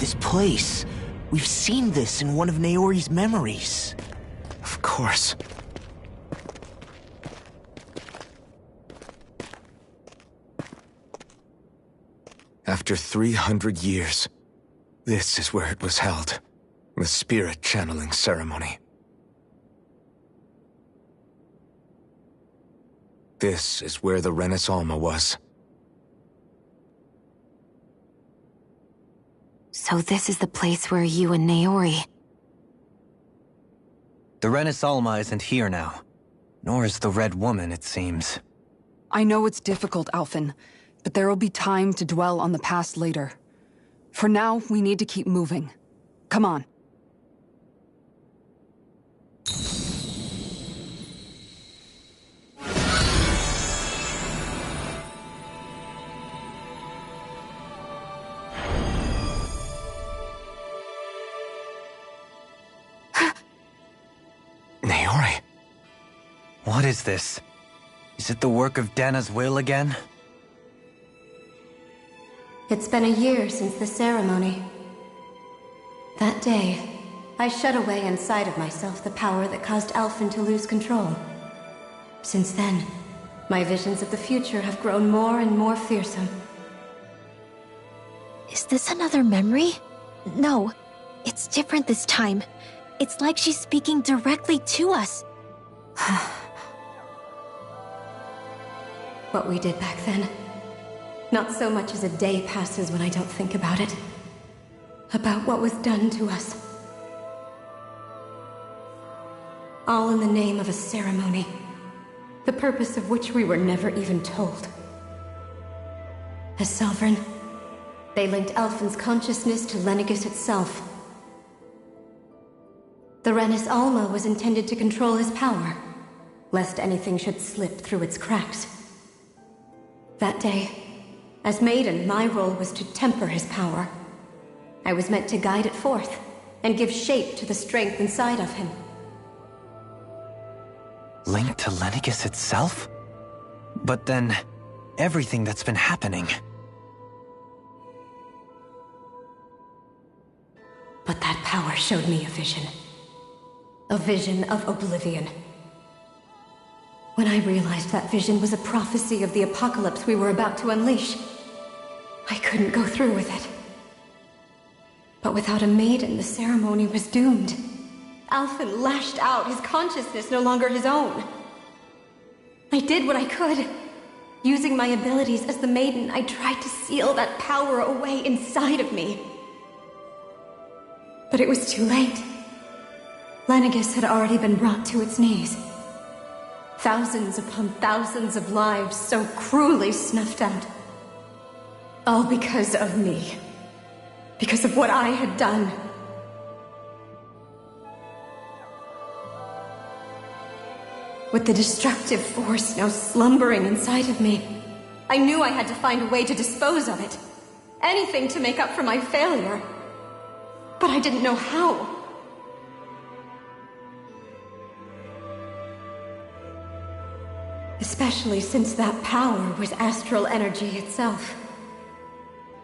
this place. We've seen this in one of Naori's memories. Of course. After 300 years, this is where it was held. The spirit channeling ceremony. This is where the Renis Alma was. So this is the place where you and Naori... The Renis Alma isn't here now. Nor is the Red Woman, it seems. I know it's difficult, Alphen, but there will be time to dwell on the past later. For now, we need to keep moving. Come on. Naori? What is this? Is it the work of Dana's will again? It's been a year since the ceremony. That day, I shut away inside of myself the power that caused Alphen to lose control. Since then, my visions of the future have grown more and more fearsome. Is this another memory? No, it's different this time. It's like she's speaking directly to us. What we did back then. Not so much as a day passes when I don't think about it. About what was done to us. All in the name of a ceremony. The purpose of which we were never even told. As Sovereign, they linked Alphen's consciousness to Lenegis itself. The Renis Alma was intended to control his power, lest anything should slip through its cracks. That day, as Maiden, my role was to temper his power. I was meant to guide it forth, and give shape to the strength inside of him. Linked to Lenegis itself? But then, everything that's been happening... But that power showed me a vision. A vision of oblivion. When I realized that vision was a prophecy of the apocalypse we were about to unleash, I couldn't go through with it. But without a maiden, the ceremony was doomed. Alphen lashed out, his consciousness no longer his own. I did what I could. Using my abilities as the maiden, I tried to seal that power away inside of me. But it was too late. Lenegis had already been brought to its knees. Thousands upon thousands of lives so cruelly snuffed out. All because of me. Because of what I had done. With the destructive force now slumbering inside of me, I knew I had to find a way to dispose of it. Anything to make up for my failure. But I didn't know how. Especially since that power was astral energy itself.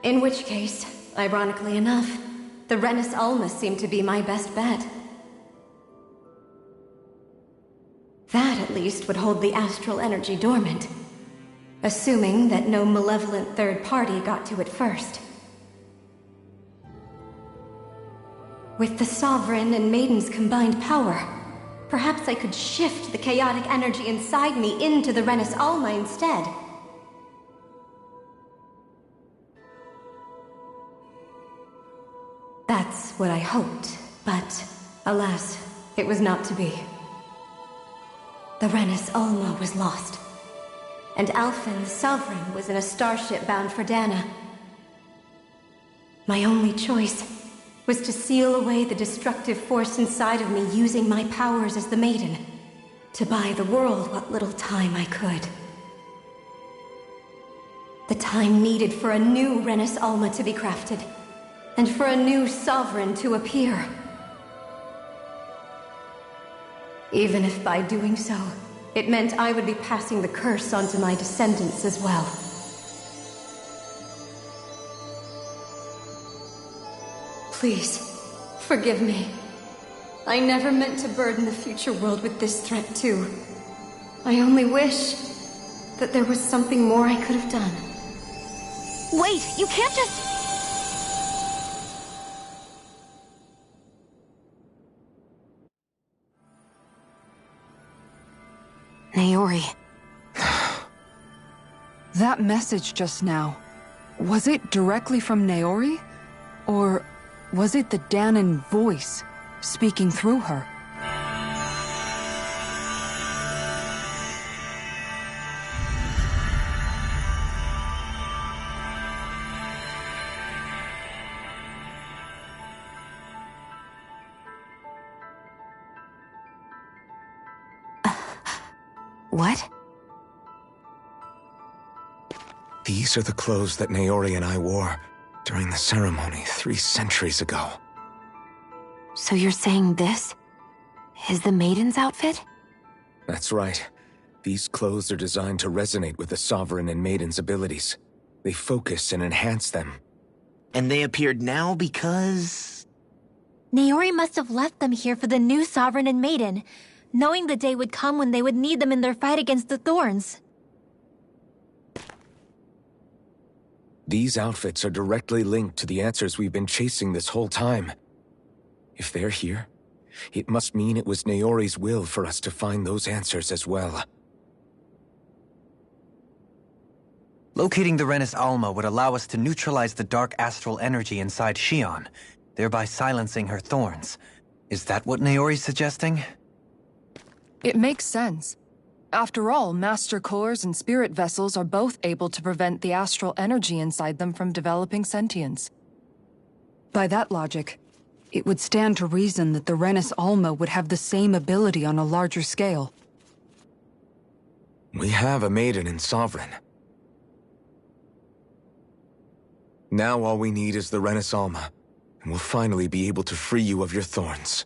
In which case, ironically enough, the Renis Alma seemed to be my best bet. That, at least, would hold the astral energy dormant. Assuming that no malevolent third party got to it first. With the Sovereign and Maiden's combined power, perhaps I could shift the chaotic energy inside me into the Renis Alma instead. That's what I hoped, but alas, it was not to be. The Renis Alma was lost, and Alphen, the Sovereign, was in a starship bound for Dana. My only choice was to seal away the destructive force inside of me using my powers as the Maiden, to buy the world what little time I could. The time needed for a new Renis Alma to be crafted, and for a new Sovereign to appear. Even if by doing so, it meant I would be passing the curse onto my descendants as well. Please, forgive me. I never meant to burden the future world with this threat too. I only wish that there was something more I could have done. Wait, you can't just... Naori. That message just now, was it directly from Naori? Or was it the Dahnan voice speaking through her? What? These are the clothes that Naori and I wore during the ceremony 3 centuries ago. So you're saying this is the Maiden's outfit? That's right. These clothes are designed to resonate with the Sovereign and Maiden's abilities. They focus and enhance them. And they appeared now because... Naori must have left them here for the new Sovereign and Maiden, knowing the day would come when they would need them in their fight against the Thorns. These outfits are directly linked to the answers we've been chasing this whole time. If they're here, it must mean it was Naori's will for us to find those answers as well. Locating the Renis Alma would allow us to neutralize the dark astral energy inside Xion, thereby silencing her thorns. Is that what Naori's suggesting? It makes sense. After all, Master Cores and Spirit Vessels are both able to prevent the astral energy inside them from developing sentience. By that logic, it would stand to reason that the Renis Alma would have the same ability on a larger scale. We have a Maiden and Sovereign. Now all we need is the Renis Alma, and we'll finally be able to free you of your thorns.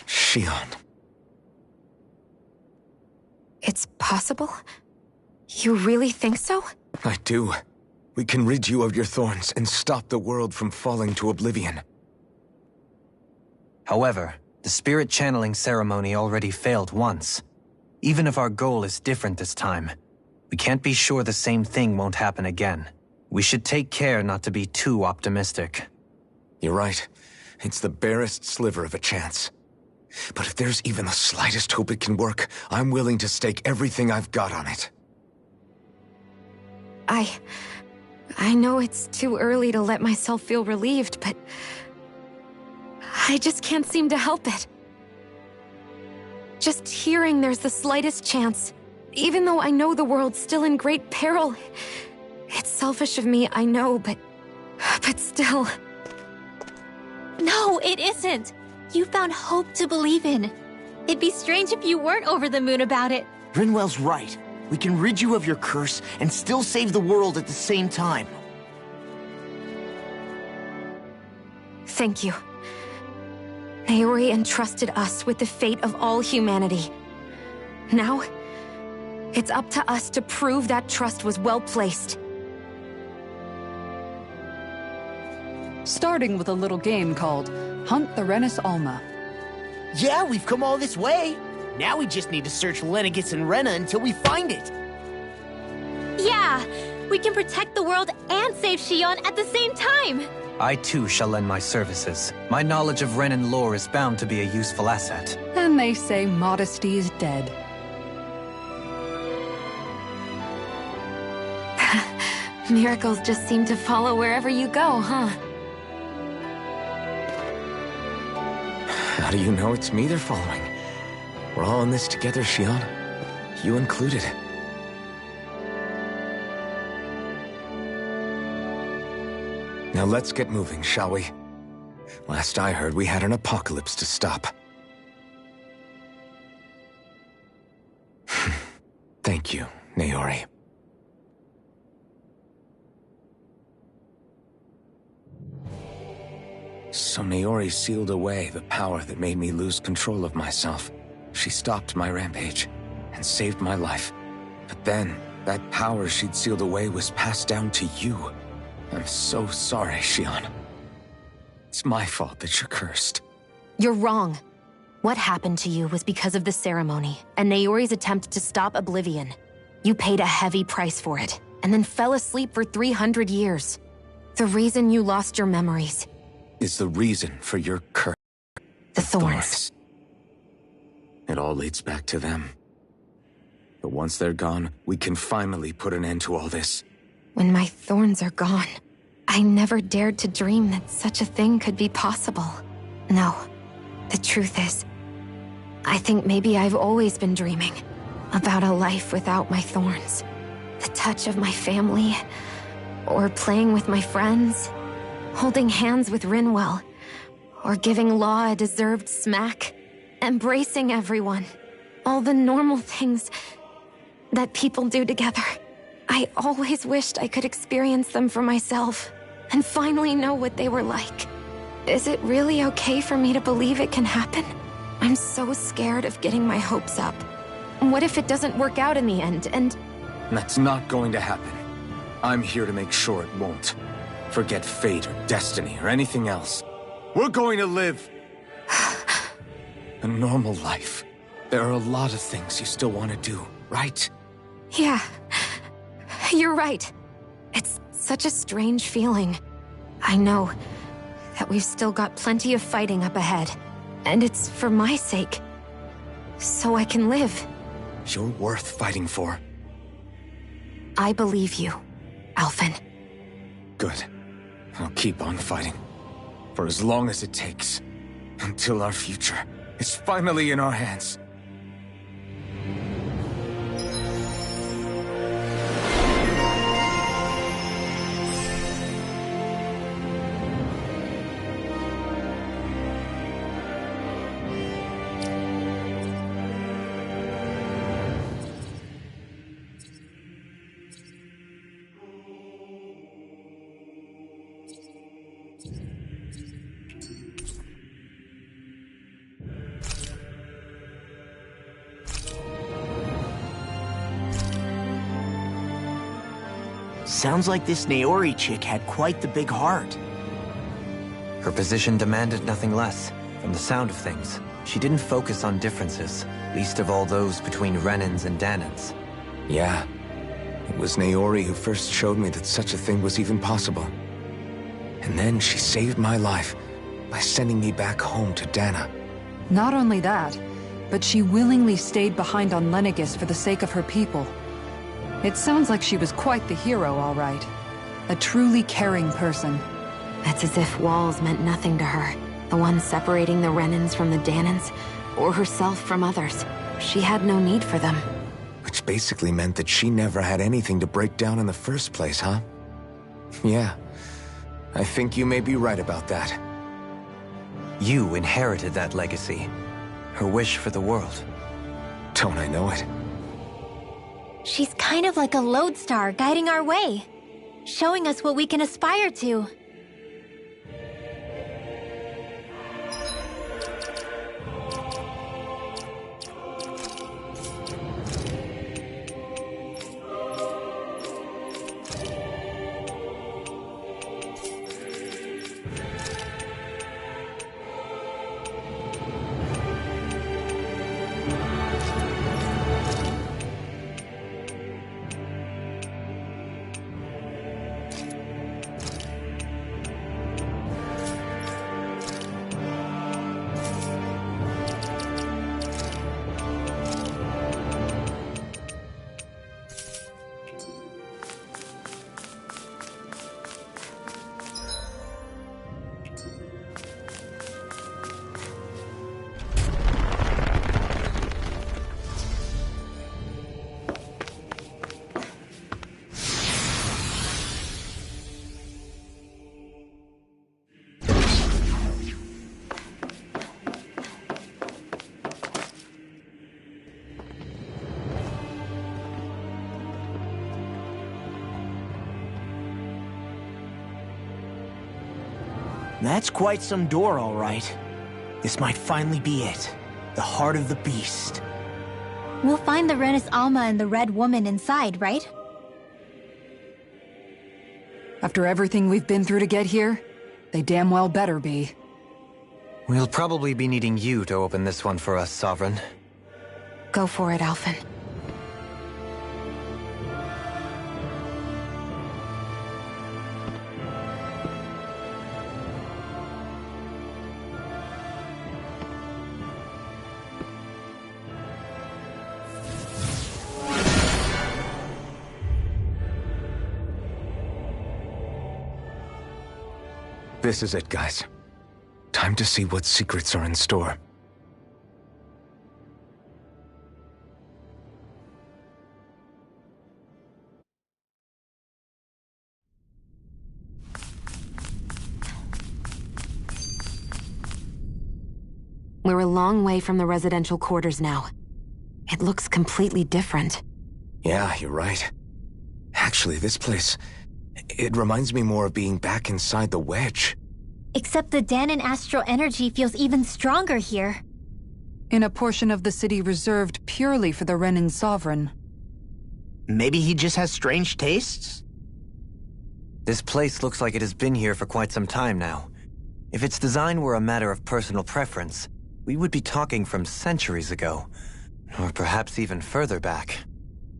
Xion. It's possible? You really think so? I do. We can rid you of your thorns and stop the world from falling to oblivion. However, the spirit channeling ceremony already failed once. Even if our goal is different this time, we can't be sure the same thing won't happen again. We should take care not to be too optimistic. You're right. It's the barest sliver of a chance. But if there's even the slightest hope it can work, I'm willing to stake everything I've got on it. I know it's too early to let myself feel relieved, but... I just can't seem to help it. Just hearing there's the slightest chance, even though I know the world's still in great peril. It's selfish of me, I know, but still... No, it isn't! You found hope to believe in. It'd be strange if you weren't over the moon about it. Rinwell's right. We can rid you of your curse and still save the world at the same time. Thank you. Naori entrusted us with the fate of all humanity. Now, it's up to us to prove that trust was well placed. Starting with a little game called Hunt the Renis Alma. Yeah, we've come all this way. Now we just need to search Lenegis and Rena until we find it. Yeah! We can protect the world and save Xion at the same time! I too shall lend my services. My knowledge of Renan lore is bound to be a useful asset. And they say modesty is dead. Miracles just seem to follow wherever you go, huh? How do you know it's me they're following? We're all in this together, Xion. You included. Now let's get moving, shall we? Last I heard, we had an apocalypse to stop. Thank you, Naori. So Naori sealed away the power that made me lose control of myself. She stopped my rampage and saved my life. But then, that power she'd sealed away was passed down to you. I'm so sorry, Shion. It's my fault that you're cursed. You're wrong. What happened to you was because of the ceremony, and Naori's attempt to stop Oblivion. You paid a heavy price for it, and then fell asleep for 300 years. The reason you lost your memories is the reason for your curse. The thorns. It all leads back to them. But once they're gone, we can finally put an end to all this. When my thorns are gone, I never dared to dream that such a thing could be possible. No, the truth is, I think maybe I've always been dreaming about a life without my thorns. The touch of my family, or playing with my friends, holding hands with Rinwell, or giving Law a deserved smack, embracing everyone. All the normal things that people do together. I always wished I could experience them for myself, and finally know what they were like. Is it really okay for me to believe it can happen? I'm so scared of getting my hopes up. What if it doesn't work out in the end, and... That's not going to happen. I'm here to make sure it won't. Forget fate or destiny or anything else. We're going to live a normal life. There are a lot of things you still want to do, right? Yeah, you're right. It's such a strange feeling. I know that we've still got plenty of fighting up ahead, and it's for my sake, so I can live. You're worth fighting for. I believe you, Alphen. Good. I'll keep on fighting. For as long as it takes. Until our future is finally in our hands. Sounds like this Naori chick had quite the big heart. Her position demanded nothing less. From the sound of things, she didn't focus on differences, least of all those between Renans and Dahnans. Yeah. It was Naori who first showed me that such a thing was even possible. And then she saved my life by sending me back home to Dahna. Not only that, but she willingly stayed behind on Lenegis for the sake of her people. It sounds like she was quite the hero, all right. A truly caring person. It's as if walls meant nothing to her. The one separating the Renans from the Dahnans, or herself from others. She had no need for them. Which basically meant that she never had anything to break down in the first place, huh? Yeah. I think you may be right about that. You inherited that legacy. Her wish for the world. Don't I know it? She's kind of like a lodestar guiding our way, showing us what we can aspire to. That's quite some door, all right. This might finally be it. The heart of the beast. We'll find the Renis Alma and the Red Woman inside, right? After everything we've been through to get here, they damn well better be. We'll probably be needing you to open this one for us, Sovereign. Go for it, Alphen. This is it, guys. Time to see what secrets are in store. We're a long way from the residential quarters now. It looks completely different. Yeah, you're right. Actually, this place... it reminds me more of being back inside the Wedge. Except the Dahnan astral energy feels even stronger here. In a portion of the city reserved purely for the Renan Sovereign. Maybe he just has strange tastes? This place looks like it has been here for quite some time now. If its design were a matter of personal preference, we would be talking from centuries ago. Or perhaps even further back.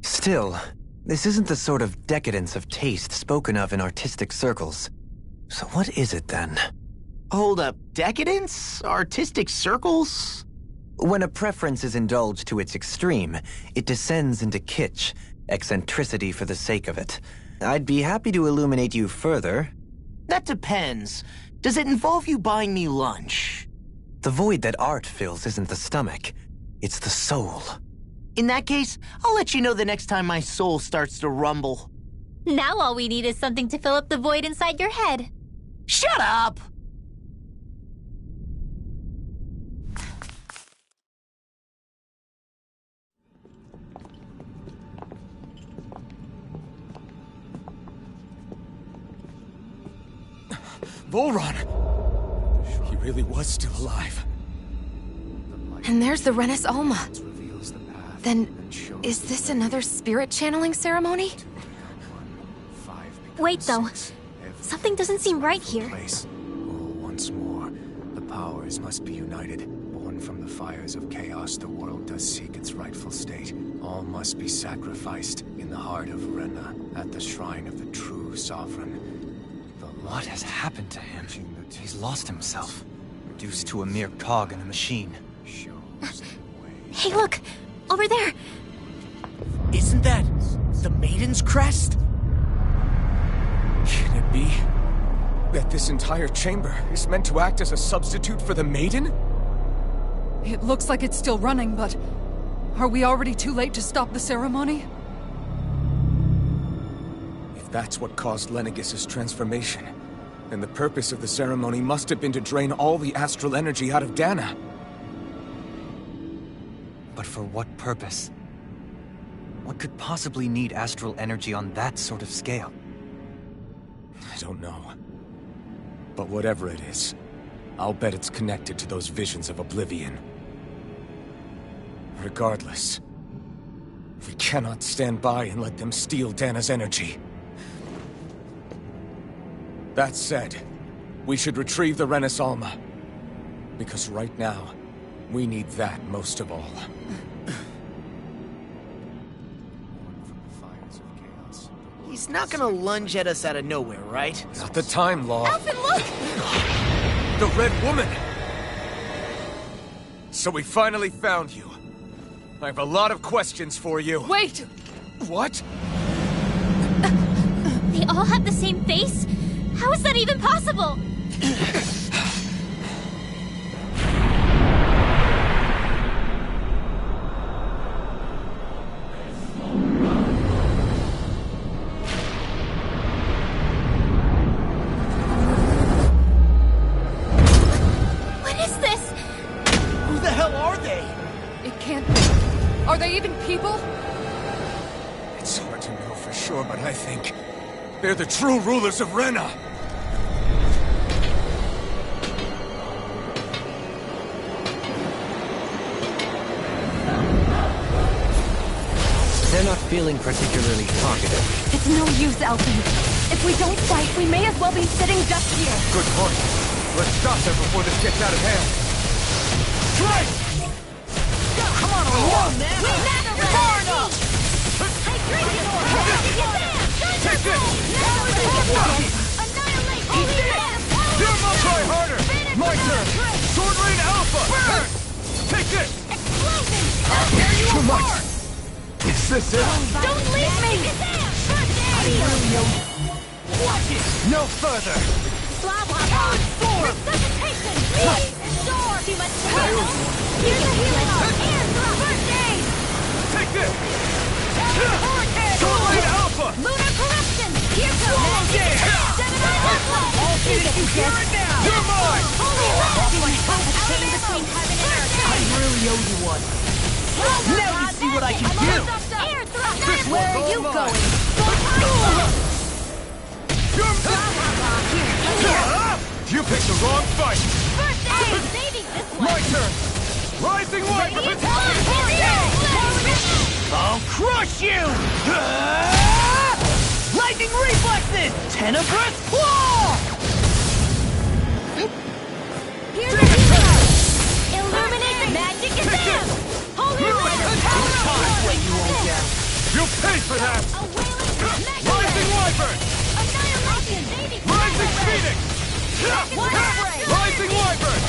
Still, this isn't the sort of decadence of taste spoken of in artistic circles. So what is it then? Hold up, decadence? Artistic circles? When a preference is indulged to its extreme, it descends into kitsch, eccentricity for the sake of it. I'd be happy to illuminate you further. That depends. Does it involve you buying me lunch? The void that art fills isn't the stomach, it's the soul. In that case, I'll let you know the next time my soul starts to rumble. Now all we need is something to fill up the void inside your head. Shut up! Volron! He really was still alive. And there's the Renis Alma. Then, is this another spirit channeling ceremony? Wait, though. Something doesn't seem right here. Once more, the powers must be united. Born from the fires of chaos, the world does seek its rightful state. All must be sacrificed in the heart of Rena, at the shrine of the true sovereign. What has happened to him? He's lost himself, reduced to a mere cog in a machine. Hey, look! Over there! Isn't that the Maiden's crest? Can it be that this entire chamber is meant to act as a substitute for the Maiden? It looks like it's still running, but... are we already too late to stop the ceremony? If that's what caused Lenegis' transformation, then the purpose of the ceremony must have been to drain all the astral energy out of Dahna. But for what purpose? What could possibly need astral energy on that sort of scale? I don't know. But whatever it is, I'll bet it's connected to those visions of oblivion. Regardless, we cannot stand by and let them steal Dahna's energy. That said, we should retrieve the Renis Alma. Because right now, we need that most of all. He's not gonna lunge at us out of nowhere, right? Not the time, Law. Alphen, look! The Red Woman! So we finally found you. I have a lot of questions for you. Wait! What? They all have the same face? How is that even possible? What is this? Who the hell are they? It can't be. Are they even people? It's hard to know for sure, but I think they're the true rulers of Rena. They're not feeling particularly talkative. It's no use, Alphen. If we don't fight, we may as well be sitting just here. Good point. Let's stop them before this gets out of hand. Strike! Come on along, man! We never Far enough! Take this! Try harder! My turn! Sword Rain Alpha! Burn! Take this! Too much! Is this it? Don't leave me! Watch it! No further! Resuscitation! Please! Endure! Too much to handle! Here's a healing arm! Air thrust! First aid! Take this! Hurricane! Sword Rain Alpha! Lunar corruption! Here goes! Gemini Atlas! I'll finish you here and now! You're mine! Holy Chain between heaven and earth! I really owe you one. Now you see what I can do! Air thrust! Where are you going? You picked the wrong fight! First aid! Saving this one! My turn! Rising Wyvern! I'll crush you! Lightning reflexes! Tenebrous claw! Here's the healer! Illuminate magic is them! Holy light! Time when you won't get. You'll pay for that! A wailing Rising Wyvern! annihilation! Saving Rising Phoenix! Rising Wyvern!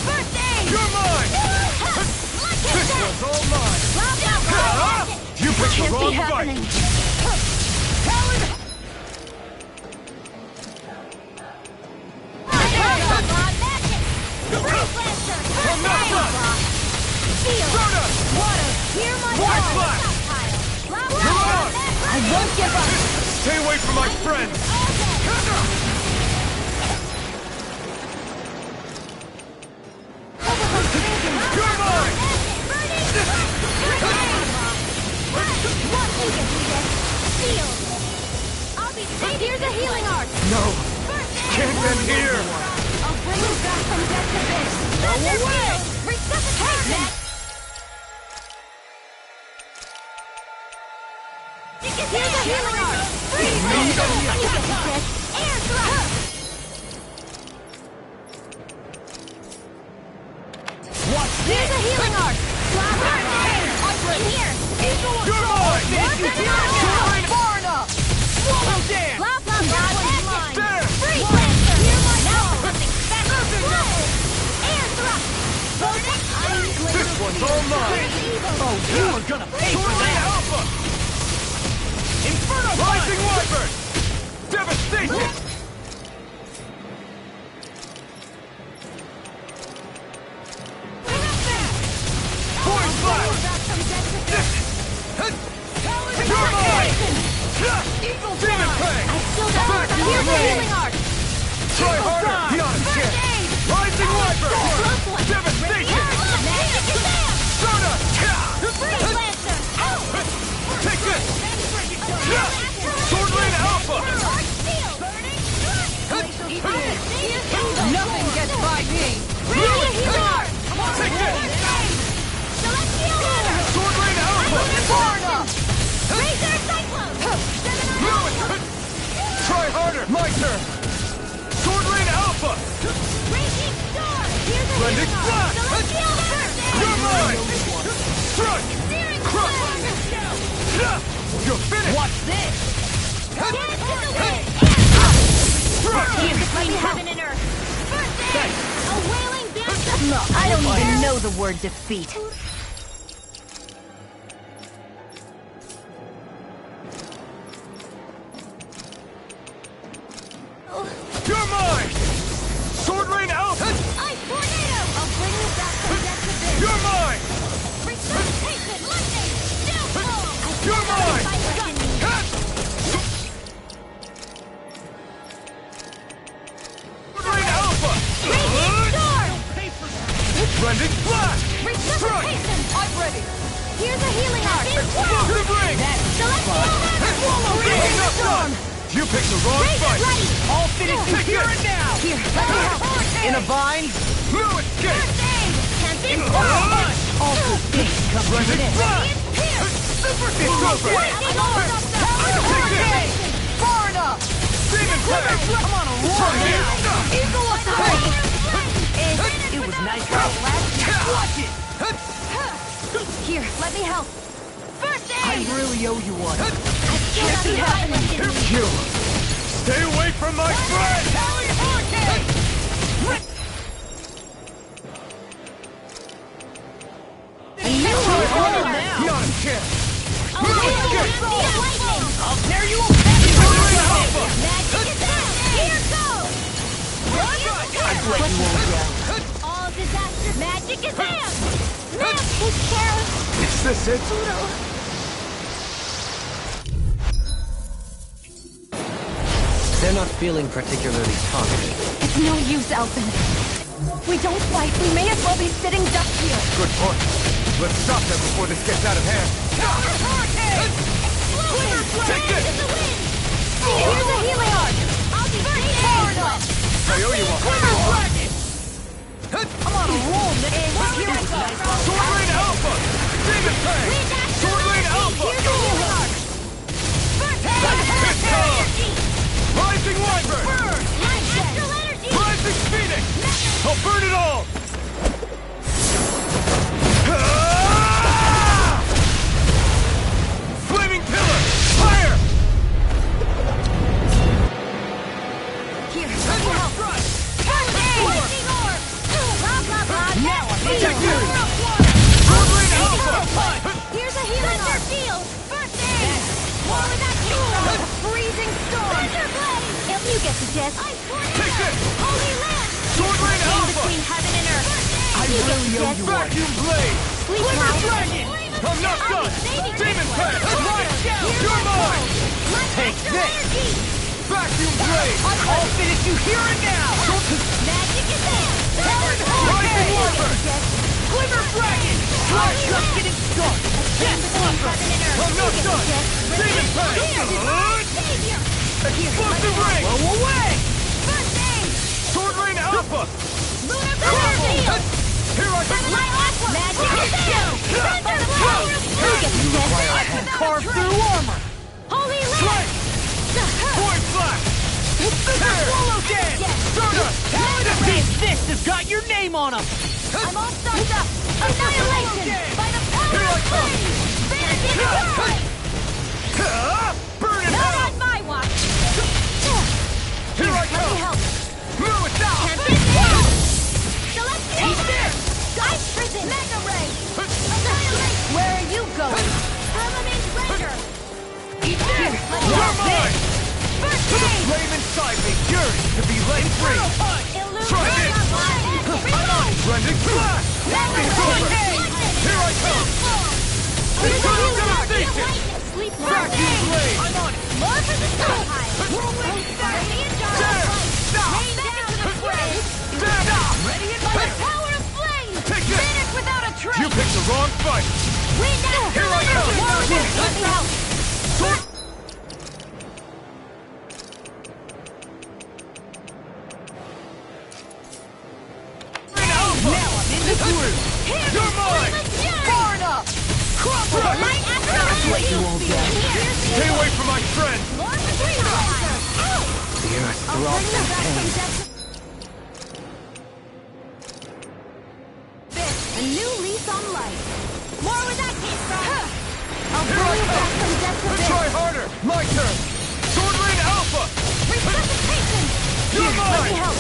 First aid! You're mine! This one's all mine! You picked the wrong fight! I won't give up! Stay away from my friends! You're mine! Here's a healing art! No! Can't end here! I'll bring you back from death to this! Thunder Field! Resuscitation! Here's a healing art! Freeze! Air thrust! Here's a healing art! In here! You're mine! Far enough! Swallow dance! Blah, blah, blah, deadline! There! Free Lancer! Now something special! Air thrust! This one's all mine! Oh, you are gonna pay for Sword Rain that! Alpha! Inferno Rising Wyvern! Devastation! Void Blast! You're mine! Demon Fang! Back to Here's your a lane! healing art! Try harder! Not a chance! Rising Wyvern! Devastation! Magic is there! Soda! Free Lancer! Take this! Sword Rain Alpha! Nothing gets by me! Here's a healing art! Take this! Celestial Ladder! Sword Rain Alpha! Far enough! Razor Cyclone! Try harder! My turn! Sword Rain Alpha! Raging Storm! Here's a Blending healing art! Blast! Celestial Ladder! You're mine! Strike! Searing Crush! Blast! You're finished! What's this? Dance in the wind! Strike! Between heaven and earth! First aid! A wailing dance! Look, I don't even know the word defeat. You're mine! Sword Rain Alpha! Ice Tornado! I'll bring you back from death to this! You're mine! Resuscitation! Lightning! Downfall! You're mine! Sword Rain Alpha! Raging Storm! Blending Blast! Resuscitation! I'm ready. Here's a healing art! To the ring! Celestial Ladder! Enough done! You picked the wrong fight! Ready! I'll finish you Take here this! and now. Here, let me help. In a vine? No escape! First aid! Can't be Ah! All good things come to an end. Super it's over! Far enough! Demon Clash! I'm on a roll now! Eagle Attack! It was nice while it lasted. Watch it! Here, let me help. First I aid! really owe you one. Can't be violent. You! Stay away from my friend! Not a chance! I'll tear you apart! Magic is out! Here goes! I'd let you all down. All disaster magic is out! Now take care of Is this it? Pluto. They're not feeling particularly confident. It's no use, Elfin. We don't fight, we may as well be sitting ducks here. Good point. Let's stop them before this gets out of hand. Take this! Here's a healing arc! I'll be first aid! I owe you one. I'm on a roll, Nick. Here I go! Sword Rain Alpha! Demon Fang! Sword Rain Alpha! Here's a healing arc! First Hit time! energy! Rising Wyvern! Burn! Astral energy! Rising Phoenix! I'll burn it all! Ah! Flaming Pillar! Fire! Here, let me help. Lightning orb! Blah, blah, blah. Now I'm Take in this! the Sword Rain Alpha! Here's a healing arc! Field! First aid! War with that kick! Freezing storm! Thunder blade! If you get the gist, Ice tornado! Take this! Holy lance! Sword Rain Alpha! between heaven and earth. I really owe you one. Vacuum Blade! Sleep now. I'm not done! Demon Fang! You're mine! Take this! Vacuum Blade! I'll finish you here and now! Magic is in! Rising Wyvern! Glimmer Dragon! I'm just getting started! Yes, I'm not done! Demon Fang! Savior! Explosive Ring! Blow away! First aid! Sword Rain Alpha! Lunar Field! Here I come! My aqua! Magic is in! Thunder blade! You get the gist. Carve through armor! Holy lance! Void Flash! Swallow Dance! Stardust! These fists have got your name on them! I'm all started up! Annihilation! By the power of flame! Vanish in time! Burn in Not hell! on my watch! Here I come! Move it down! Celestial Air! Ice Prison! Mega Ray! Annihilation! Where are you going? Element Render! You're mine! First aid! Flame inside me yearns to be let free! Try this! Rending Flash! Here I come! Eternal Devastation! Sleep now! Vacuum Blade! I'm on it! More for the stockpile! Whirlwind Guardian Dark There! Light! Stop! Rain down to the fray! Stop! Ready and By the power of flame! Take this! Finish without a trace! You picked the wrong fight! Wind Astral Here I come! Energy! War with Let me help. Sword! Now I'm in the groove! You're mine! Far enough! Light Astral Energy! You all down. Stay away from my friend! More for the stockpile! The earth Bring throbs you in back from pain. death. A new lease on life! More with that kick, I'll bring you back from death to Try this. harder! My turn! Sword Rain Alpha! Resuscitation! You're Let me mine! help.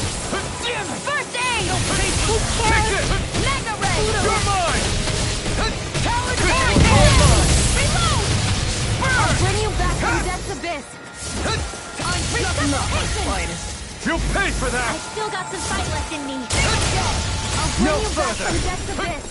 Damn it! First aid! Who Take cares? this! Mega Ray! You're mine! Talon This Air! one's all mine! Reload! I'll bring you back from death's abyss. Resuscitation! You'll pay for that! I still got some fight left in me. I'll bring No you back further. from death's abyss.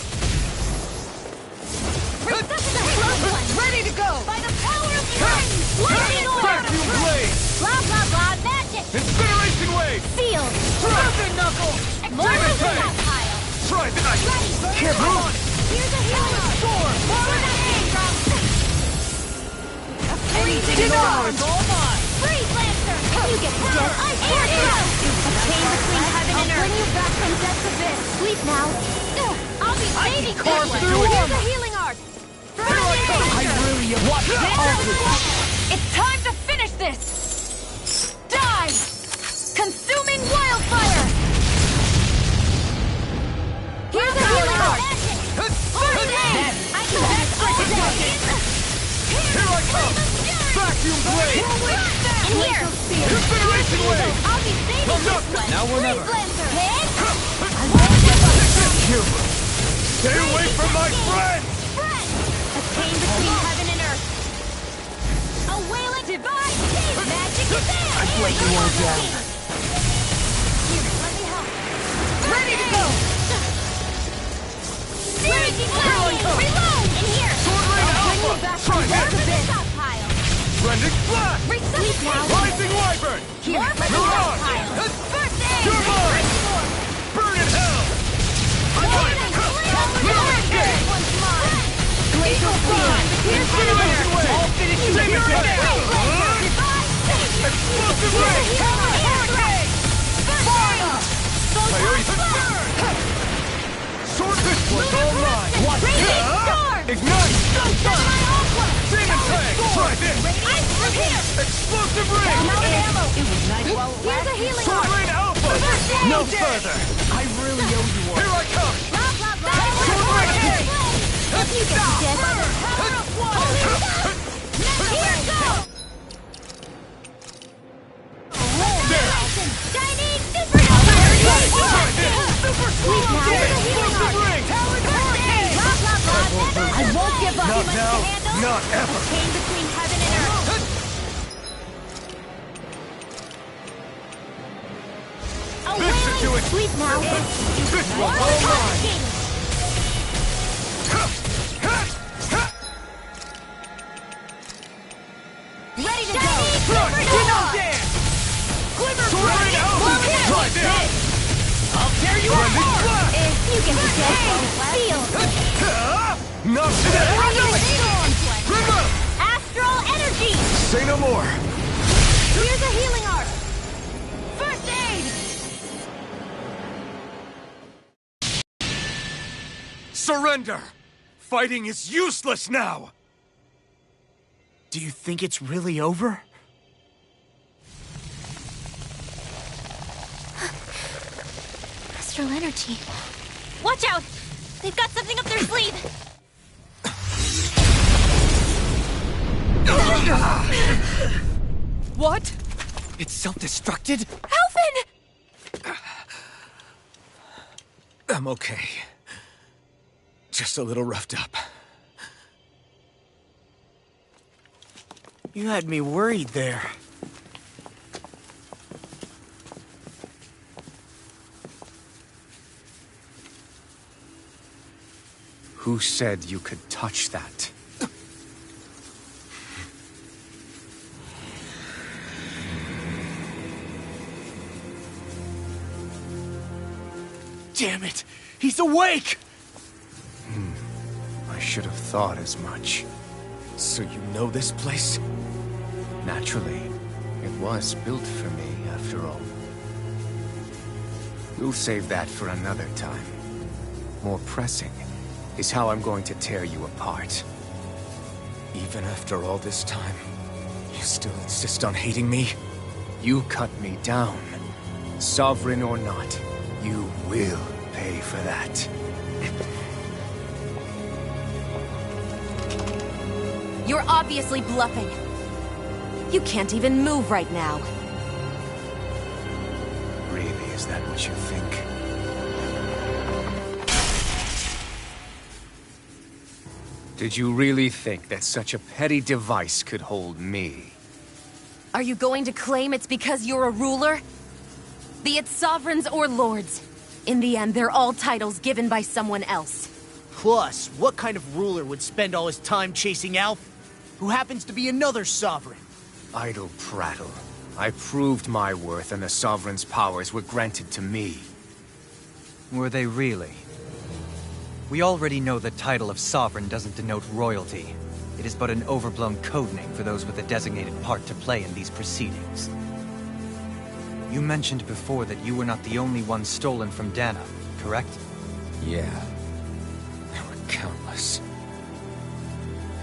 Resuscitation! Ready to go! By the power of flame! Lightning orb! Vacuum Blade! Blah blah blah magic! Incineration Wave! Field! Broken knuckle! More Demon of Fang! that pile! Try this! Ready! Can't move! Here's a healing storm! More of that anger! Anything in armor is all mine! Freeze Lancer! You get the gist. Ice tornado! A chain between heaven and earth. I'll bring you back from death's abyss. Sleep now. I'll be I Lady carve Carver, through it. here's a healing art! I really want It's time to finish this! Die! Consuming wildfire! Here's a healing art! I can Here I come! Vacuum blade! In here! Incineration wave! I'll be saving this one! Now or never. Freeze Lancer! Stay away from my friend! Attain between heaven and earth! A wailing divine! Magic is there! I let you all down. Here, let me help! Ready to go! Raging Flame! Reload! In here! Sword Rain Alpha! Try Mark this! the stockpile! Rending Flash! Sleep now! Rising Wyvern! Here, let me You're on! stockpile! First aid! You're mine! Burn in hell! I got it! One's mine! Glacial Storm! Incineration wave! I'll finish you Demon here Blade! now! Explosive ray! Sword this one's all mine! What? Ignite! Demon Fang! Try this! Explosive ray! Here's a healing Sword art! Rain Alpha! No further! I really owe you one. Here I come! Sword Rain Heat! If you get dead by the power of water! Here goes! Shining supernova! Super Sleep now! Here's a healing Explosive art! ring! I won't give up! Not Too much now, to handle? not ever. Attain between heaven and earth! A Listen to wailing it. sleep now! This one's all mine! Ready to go! Sword Rain Alpha! Try this! I'll tear you apart! If you get the dead feel Not today! Remember! Astral energy! Say no more! Here's a healing art! First aid! Surrender! Fighting is useless now! Do you think it's really over? Astral energy. Watch out! They've got something up their sleeve! What? It's self-destructed? Alphen! I'm okay. Just a little roughed up. You had me worried there. Who said you could touch that? Damn it! He's awake! I should have thought as much. So you know this place? Naturally. It was built for me, after all. We'll save that for another time. More pressing is how I'm going to tear you apart. Even after all this time, you still insist on hating me? You cut me down. Sovereign or not, you will pay for that. You're obviously bluffing. You can't even move right now. Really, is that what you think? Did you really think that such a petty device could hold me? Are you going to claim it's because you're a ruler? Be it sovereigns or lords. In the end, they're all titles given by someone else. Plus, what kind of ruler would spend all his time chasing Alph, who happens to be another sovereign? Idle prattle. I proved my worth and the Sovereign's powers were granted to me. Were they really? We already know the title of Sovereign doesn't denote royalty. It is but an overblown codename for those with a designated part to play in these proceedings. You mentioned before that you were not the only one stolen from Dana, correct? Yeah. countless.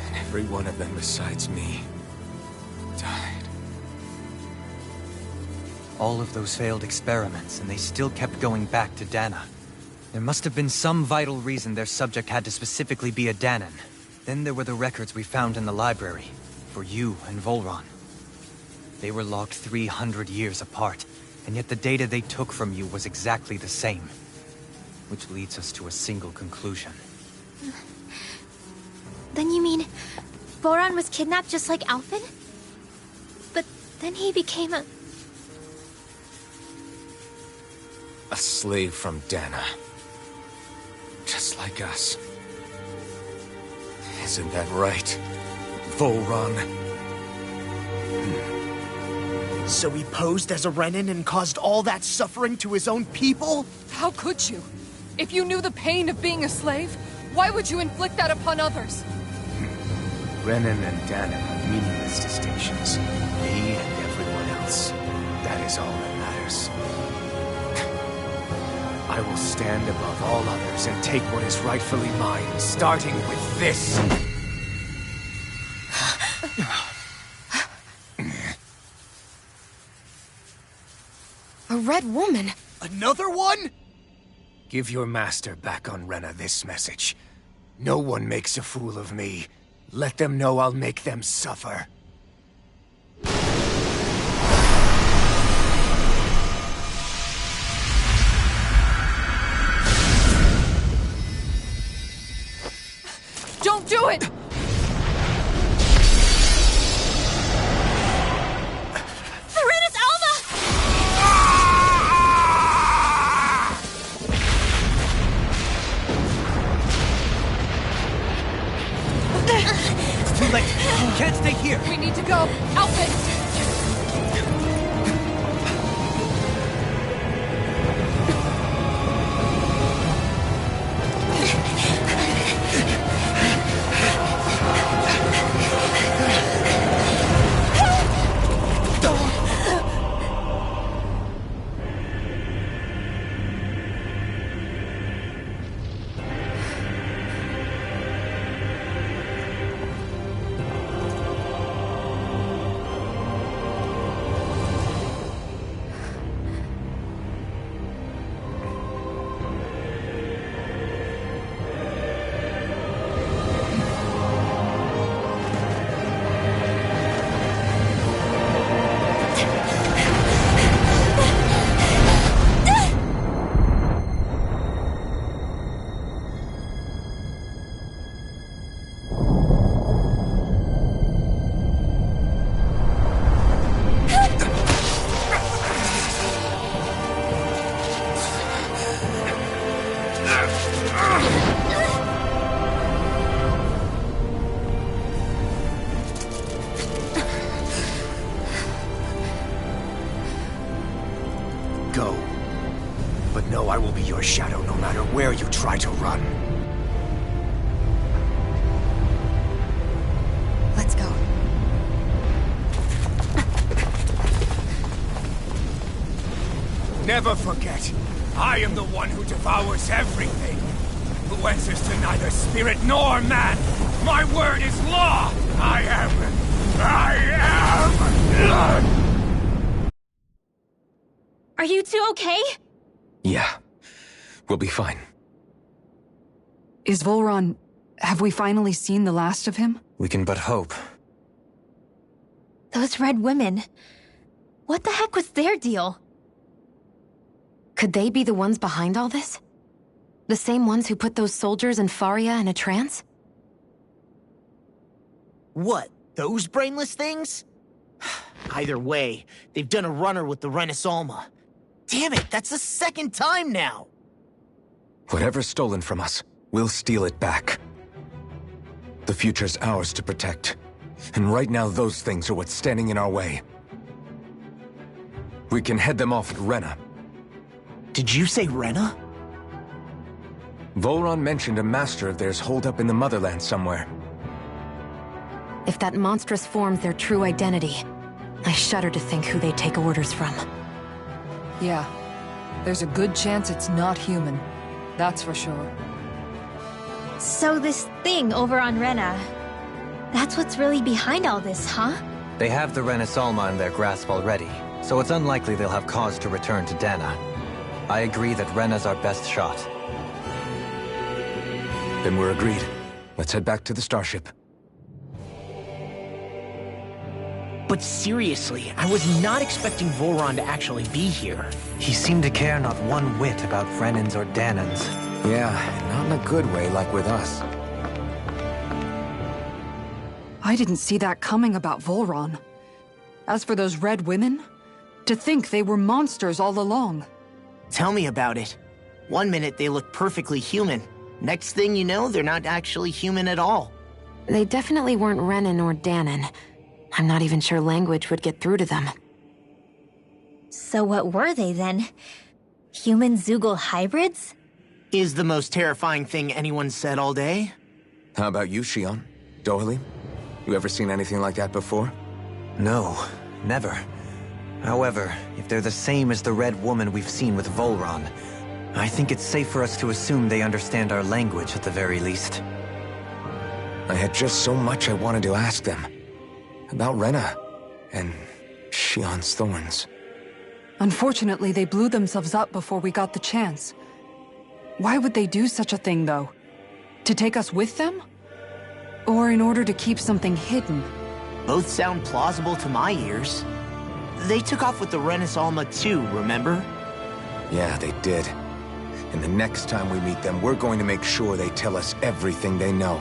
And every one of them besides me died. All of those failed experiments, and they still kept going back to Dana. There must have been some vital reason their subject had to specifically be a Danan. Then there were the records we found in the library, for you and Volron. They were logged 300 years apart, and yet the data they took from you was exactly the same. Which leads us to a single conclusion. Then you mean Voron was kidnapped just like Alphen? But then he became a slave from Dana. Just like us. Isn't that right, Volron? So he posed as a Renan and caused all that suffering to his own people? How could you? If you knew the pain of being a slave, why would you inflict that upon others? Renan and Dana have meaningless distinctions. Me and everyone else. That is all that matters. I will stand above all others and take what is rightfully mine, starting with this. A red woman. Another one? Give your master back on Rena this message. No one makes a fool of me. Let them know I'll make them suffer. Don't do it! Serenus Alma! It's too late. We can't stay here. We need to go. Alphen! Go. But know I will be your shadow no matter where you try to run. Let's go. Never forget, I am the one who devours everything. Who answers to neither spirit nor man. My word is law. I am. Are you two okay? Yeah. We'll be fine. Is Volron... have we finally seen the last of him? We can but hope. Those red women. What the heck was their deal? Could they be the ones behind all this? The same ones who put those soldiers in Faria in a trance? What, those brainless things? Either way, they've done a runner with the Renus Alma. Damn it, that's the second time now! Whatever's stolen from us, we'll steal it back. The future's ours to protect. And right now those things are what's standing in our way. We can head them off at Rena. Did you say Rena? Volron mentioned a master of theirs holed up in the motherland somewhere. If that monstrous form's their true identity, I shudder to think who they take orders from. Yeah. There's a good chance it's not human. That's for sure. So this thing over on Rena, that's what's really behind all this, huh? They have the Renis Alma in their grasp already, so it's unlikely they'll have cause to return to Dana. I agree that Rena's our best shot. Then we're agreed. Let's head back to the starship. But seriously, I was not expecting Voron to actually be here. He seemed to care not one whit about Renans or Danans. Yeah, not in a good way like with us. I didn't see that coming about Volron. As for those red women, to think they were monsters all along. Tell me about it. One minute they look perfectly human. Next thing you know, they're not actually human at all. They definitely weren't Renan or Danan. I'm not even sure language would get through to them. So what were they then? Human Zoogle hybrids? Is the most terrifying thing anyone said all day. How about you, Shion? Dohalim? You ever seen anything like that before? No, never. However, if they're the same as the Red Woman we've seen with Volron, I think it's safe for us to assume they understand our language at the very least. I had just so much I wanted to ask them. About Rena, and Shion's thorns. Unfortunately, they blew themselves up before we got the chance. Why would they do such a thing, though? To take us with them? Or in order to keep something hidden? Both sound plausible to my ears. They took off with the Renis Alma too, remember? Yeah, they did. And the next time we meet them, we're going to make sure they tell us everything they know.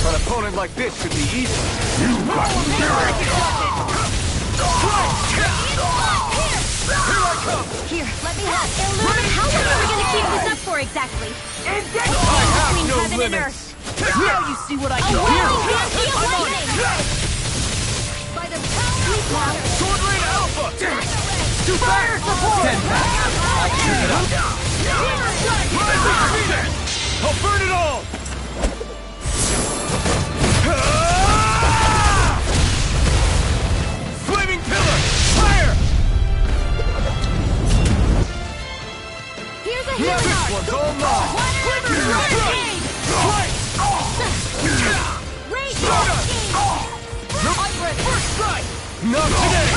Opponent like this should be easy. You got spirit! Here I come! Here, let me have it. How long are we gonna keep this up for exactly? I have Between no heaven and limits! Now you see what I can do! By the power of water! Sword Rain Alpha! Too fast! Stand back! I'll shoot it up! I'll burn it all! Flaming pillar! Fire! Here's a healing This art! one's all mine! First strike! Not today!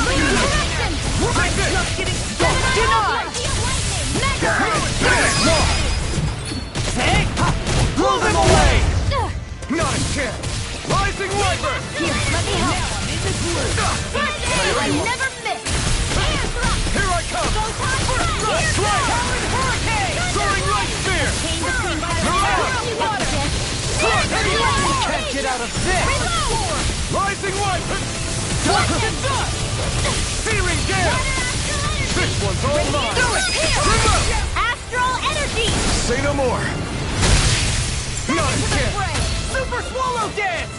Like this! Just kidding! Denied! Blow them away! Not a chance! Rising Viper! Here, let me help! I never miss! Here I come! First strike! Hurricane! Soaring Light Spear! Chain between Water! water! this! Reload! Rising Light! What the fuck? Searing Gale! This one's all mine! Do it! Here! Astral energy! Say no more! Not again! Super Swallow Dance!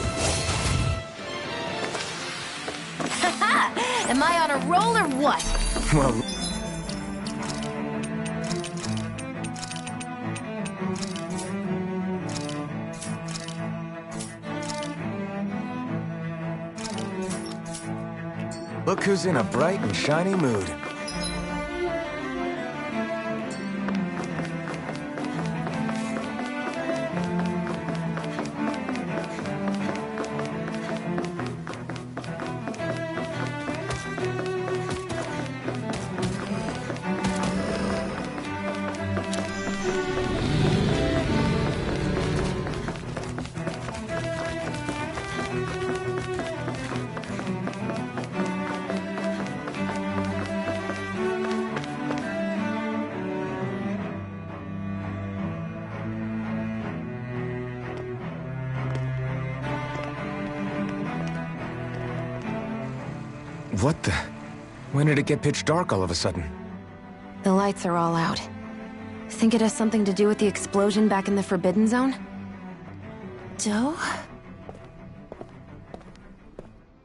Am I on a roll or what? Well, look who's in a bright and shiny mood. What the? When did it get pitch dark all of a sudden? The lights are all out. Think it has something to do with the explosion back in the Forbidden Zone? Doe?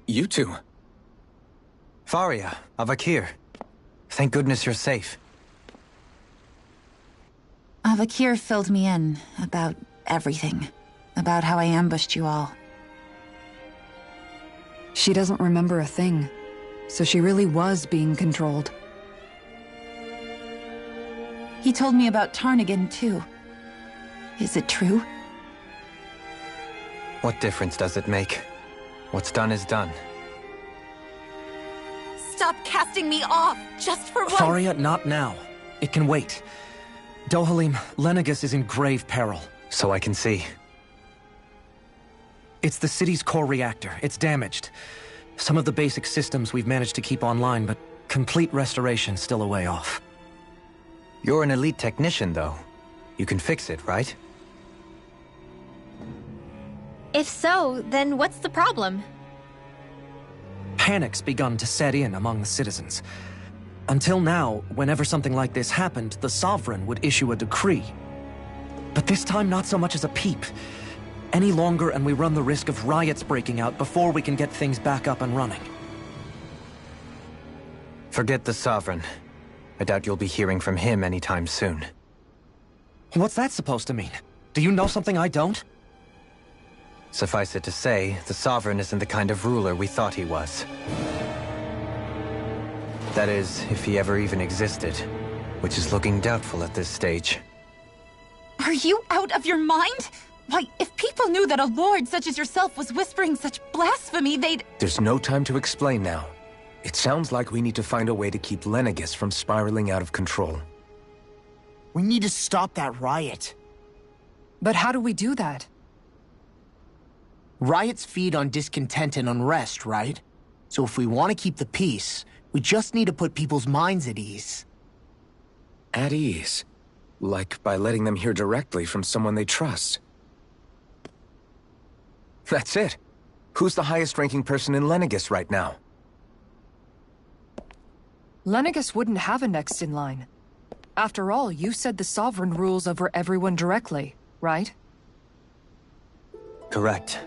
You two. Faria, Avakir. Thank goodness you're safe. Avakir filled me in about everything. About how I ambushed you all. She doesn't remember a thing, so she really was being controlled. He told me about Tarnigan, too. Is it true? What difference does it make? What's done is done. Stop casting me off, just for once! Faria, not now. It can wait. Dohalim, Lenegis is in grave peril. So I can see. It's the city's core reactor. It's damaged. Some of the basic systems we've managed to keep online, but complete restoration's still a way off. You're an elite technician, though. You can fix it, right? If so, then what's the problem? Panic's begun to set in among the citizens. Until now, whenever something like this happened, the Sovereign would issue a decree. But this time, not so much as a peep. Any longer and we run the risk of riots breaking out before we can get things back up and running. Forget the Sovereign. I doubt you'll be hearing from him anytime soon. What's that supposed to mean? Do you know something I don't? Suffice it to say, the Sovereign isn't the kind of ruler we thought he was. That is, if he ever even existed, which is looking doubtful at this stage. Are you out of your mind? Why, if people knew that a lord such as yourself was whispering such blasphemy, they'd— There's no time to explain now. It sounds like we need to find a way to keep Lenegis from spiraling out of control. We need to stop that riot. But how do we do that? Riots feed on discontent and unrest, right? So if we want to keep the peace, we just need to put people's minds at ease. At ease? Like by letting them hear directly from someone they trust. That's it. Who's the highest-ranking person in Lenegis right now? Lenegis wouldn't have a next in line. After all, you said the Sovereign rules over everyone directly, right? Correct.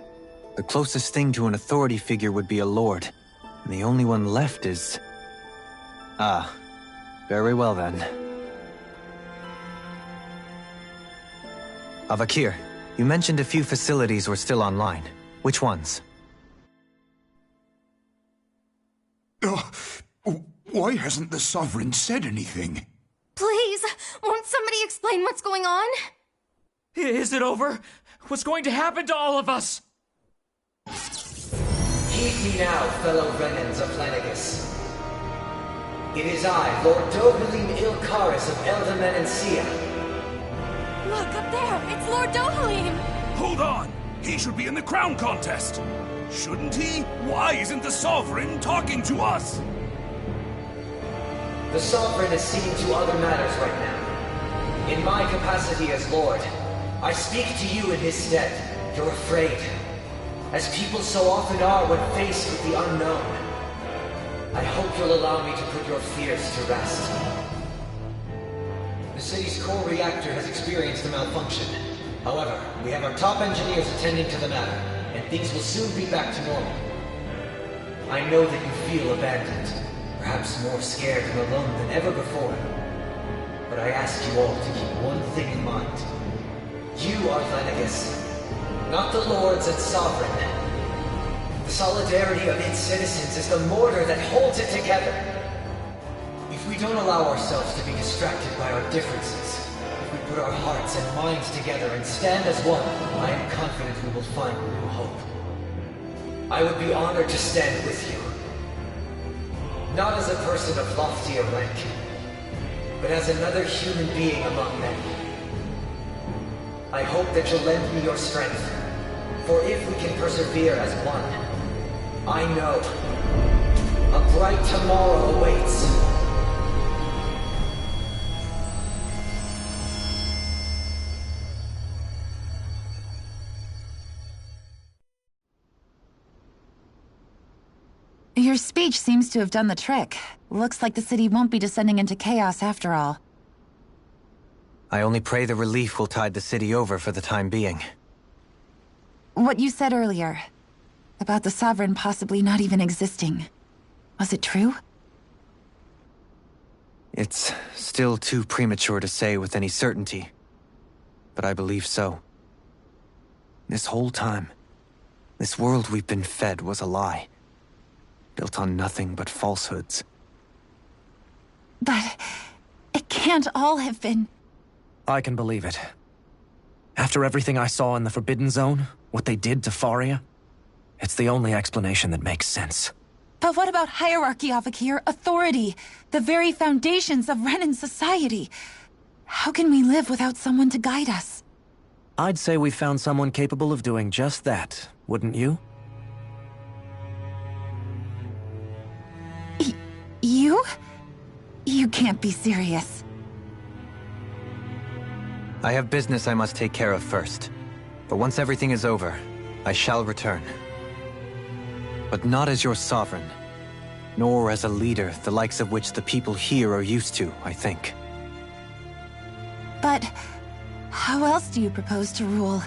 The closest thing to an authority figure would be a lord. And the only one left is... Ah. Very well then. Avakir, you mentioned a few facilities were still online. Which ones? Why hasn't the Sovereign said anything? Please, won't somebody explain what's going on? Is it over? What's going to happen to all of us? Heed me now, fellow Renans of Lenegis. It is I, Lord Dohalim Ilkaris of Eldaman and Sia. Look, up there! It's Lord Dohalim! Hold on! He should be in the crown contest! Shouldn't he? Why isn't the Sovereign talking to us? The Sovereign is seeing to other matters right now. In my capacity as Lord, I speak to you in his stead. You're afraid. as people so often are when faced with the unknown. I hope you'll allow me to put your fears to rest. The city's core reactor has experienced a malfunction. However, we have our top engineers attending to the matter, and things will soon be back to normal. I know that you feel abandoned, perhaps more scared and alone than ever before. But I ask you all to keep one thing in mind. You are Lenegis, not the Lords and Sovereign. The solidarity of its citizens is the mortar that holds it together. If we don't allow ourselves to be distracted by our differences, if we put our hearts and minds together and stand as one, I am confident we will find new hope. I would be honored to stand with you. Not as a person of loftier rank, but as another human being among many. I hope that you'll lend me your strength, for if we can persevere as one, I know a bright tomorrow awaits. Your speech seems to have done the trick. Looks like the city won't be descending into chaos after all. I only pray the relief will tide the city over for the time being. What you said earlier, about the Sovereign possibly not even existing, was it true? It's still too premature to say with any certainty, but I believe so. This whole time, this world we've been fed was a lie, built on nothing but falsehoods. But it can't all have been... I can believe it. After everything I saw in the Forbidden Zone, what they did to Faria, it's the only explanation that makes sense. But what about hierarchy, Avakir? Authority? The very foundations of Renan society? How can we live without someone to guide us? I'd say we found someone capable of doing just that, wouldn't you? You? You can't be serious. I have business I must take care of first. But once everything is over, I shall return. But not as your sovereign, nor as a leader the likes of which the people here are used to, I think. But how else do you propose to rule?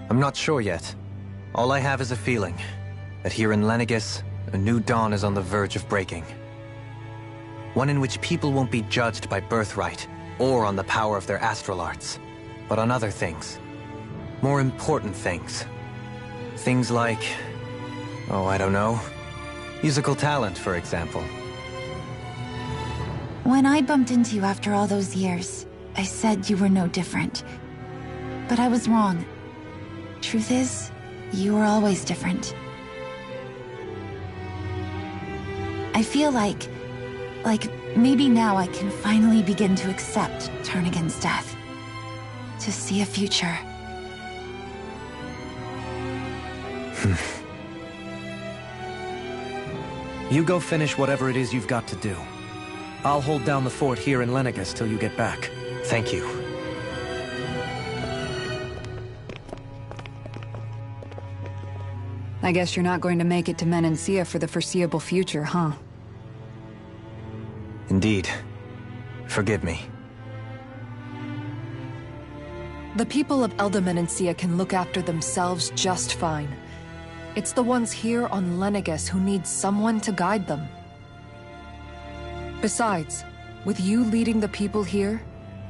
I'm not sure yet. All I have is a feeling that here in Lenegis, a new dawn is on the verge of breaking. One in which people won't be judged by birthright, or on the power of their astral arts, but on other things. More important things. Things like... oh, I don't know. Musical talent, for example. When I bumped into you after all those years, I said you were no different. But I was wrong. Truth is, you were always different. I feel like maybe now I can finally begin to accept Turnagain's death. To see a future. You go finish whatever it is you've got to do. I'll hold down the fort here in Lenegis till you get back. Thank you. I guess you're not going to make it to Menancia for the foreseeable future, huh? Indeed. Forgive me. The people of Elda Menancia can look after themselves just fine. It's the ones here on Lenegis who need someone to guide them. Besides, with you leading the people here,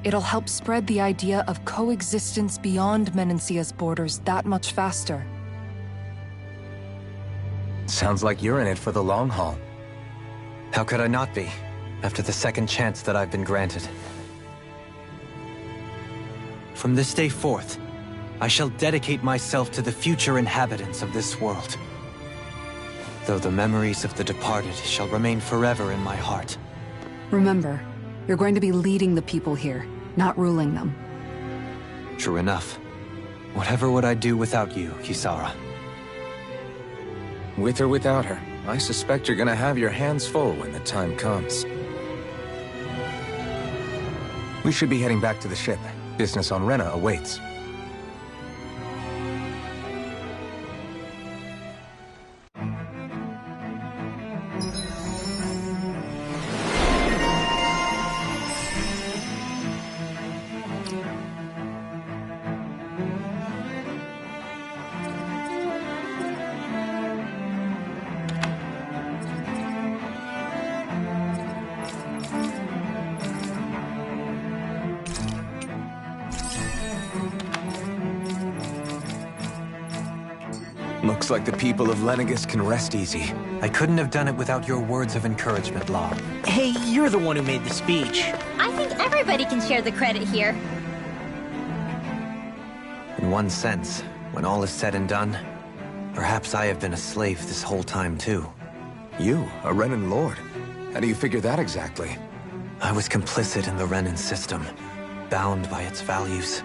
it'll help spread the idea of coexistence beyond Menancia's borders that much faster. Sounds like you're in it for the long haul. How could I not be, after the second chance that I've been granted? From this day forth, I shall dedicate myself to the future inhabitants of this world. Though the memories of the departed shall remain forever in my heart. Remember, you're going to be leading the people here, not ruling them. True enough. Whatever would I do without you, Kisara? With or without her, I suspect you're gonna have your hands full when the time comes. We should be heading back to the ship. Business on Rena awaits. Looks like the people of Lenegis can rest easy. I couldn't have done it without your words of encouragement, Law. Hey, you're the one who made the speech. I think everybody can share the credit here. In one sense, when all is said and done, perhaps I have been a slave this whole time too. You, a Renan Lord? How do you figure that exactly? I was complicit in the Renan system, bound by its values,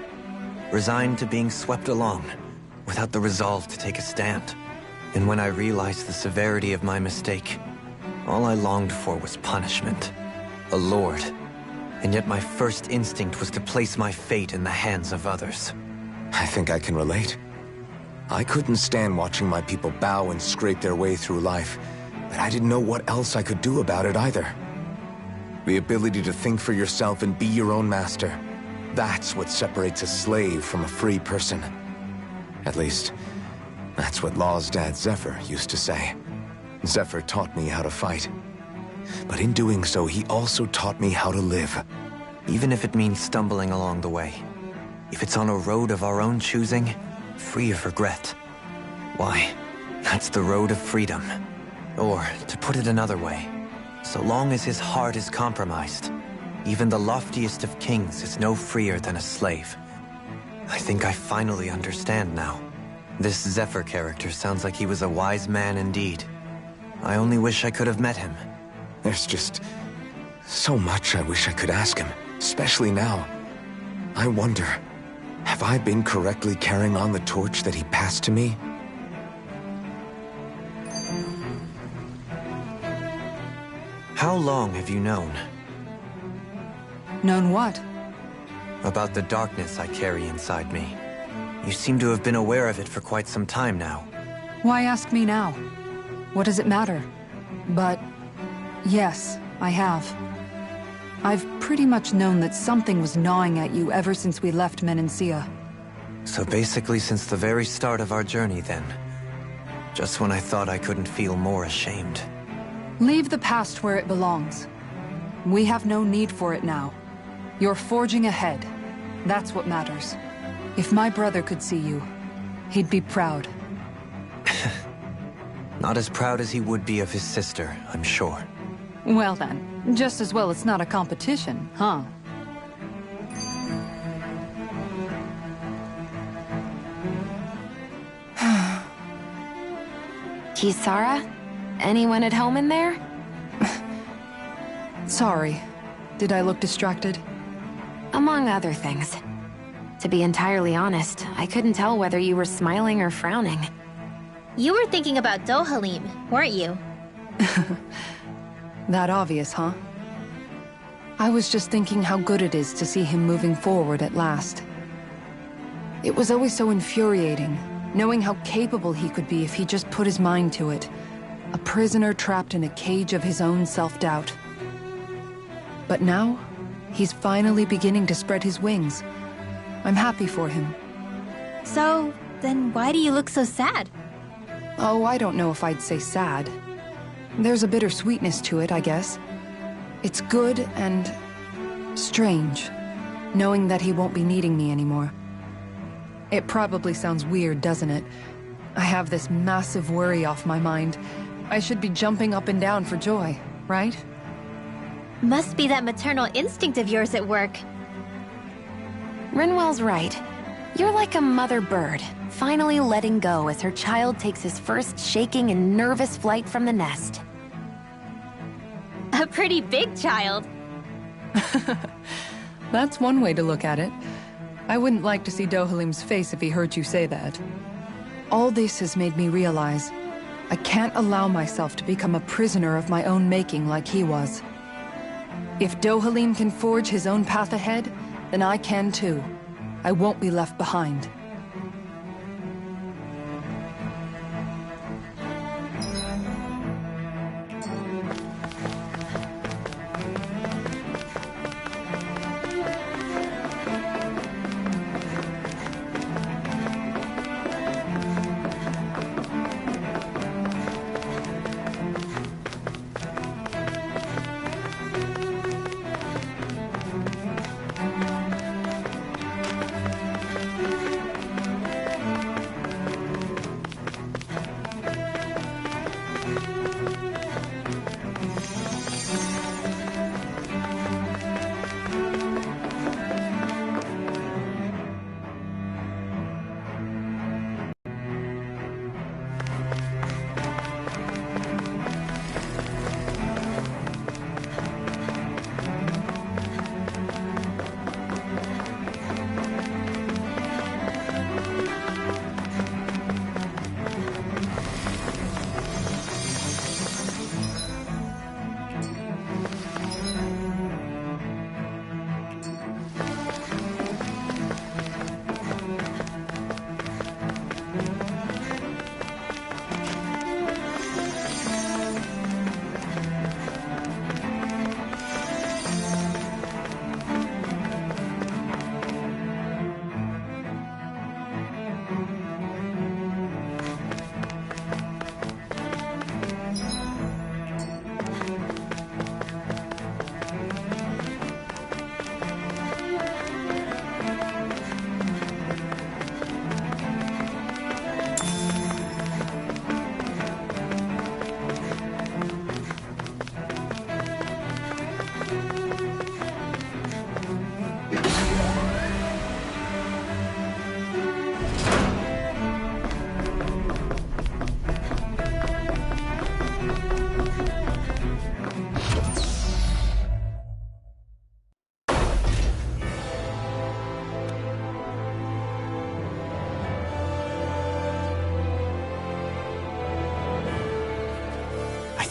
resigned to being swept along, without the resolve to take a stand. And when I realized the severity of my mistake, all I longed for was punishment. A lord. And yet my first instinct was to place my fate in the hands of others. I think I can relate. I couldn't stand watching my people bow and scrape their way through life, but I didn't know what else I could do about it either. The ability to think for yourself and be your own master, that's what separates a slave from a free person. At least, that's what Law's dad Zephyr used to say. Zephyr taught me how to fight. But in doing so, he also taught me how to live. Even if it means stumbling along the way. If it's on a road of our own choosing, free of regret. Why, that's the road of freedom. Or, to put it another way, so long as his heart is compromised, even the loftiest of kings is no freer than a slave. I think I finally understand now. This Zephyr character sounds like he was a wise man indeed. I only wish I could have met him. There's just so much I wish I could ask him, especially now. I wonder, have I been correctly carrying on the torch that he passed to me? How long have you known? Known what? About the darkness I carry inside me. You seem to have been aware of it for quite some time now. Why ask me now? What does it matter? But yes, I have. I've pretty much known that something was gnawing at you ever since we left Menancia. So basically since the very start of our journey then. Just when I thought I couldn't feel more ashamed. Leave the past where it belongs. We have no need for it now. You're forging ahead. That's what matters. If my brother could see you, he'd be proud. Not as proud as he would be of his sister, I'm sure. Well then, just as well it's not a competition, huh? Kisara? Anyone at home in there? Sorry. Did I look distracted? Among other things. To be entirely honest, I couldn't tell whether you were smiling or frowning. You were thinking about Dohalim, weren't you? That obvious, huh? I was just thinking how good it is to see him moving forward at last. It was always so infuriating, knowing how capable he could be if he just put his mind to it. A prisoner trapped in a cage of his own self-doubt. But now, he's finally beginning to spread his wings. I'm happy for him. So, then why do you look so sad? Oh, I don't know if I'd say sad. There's a bittersweetness to it, I guess. It's good and strange, knowing that he won't be needing me anymore. It probably sounds weird, doesn't it? I have this massive worry off my mind. I should be jumping up and down for joy, right? Must be that maternal instinct of yours at work. Rinwell's right. You're like a mother bird, finally letting go as her child takes his first shaking and nervous flight from the nest. A pretty big child. That's one way to look at it. I wouldn't like to see Dohalim's face if he heard you say that. All this has made me realize I can't allow myself to become a prisoner of my own making like he was. If Dohalim can forge his own path ahead, then I can too. I won't be left behind.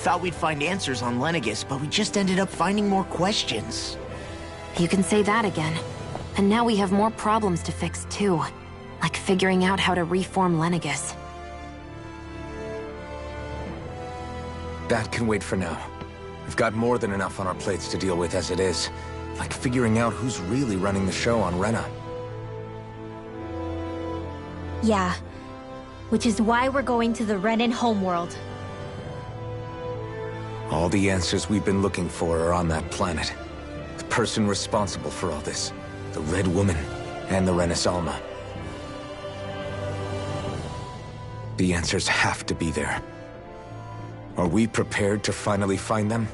thought we'd find answers on Lenegis, but we just ended up finding more questions. You can say that again. And now we have more problems to fix, too. Like figuring out how to reform Lenegis. That can wait for now. We've got more than enough on our plates to deal with as it is. Like figuring out who's really running the show on Rena. Yeah. Which is why we're going to the Renan homeworld. All the answers we've been looking for are on that planet. The person responsible for all this. The Red Woman and the Renaissalma. The answers have to be there. Are we prepared to finally find them?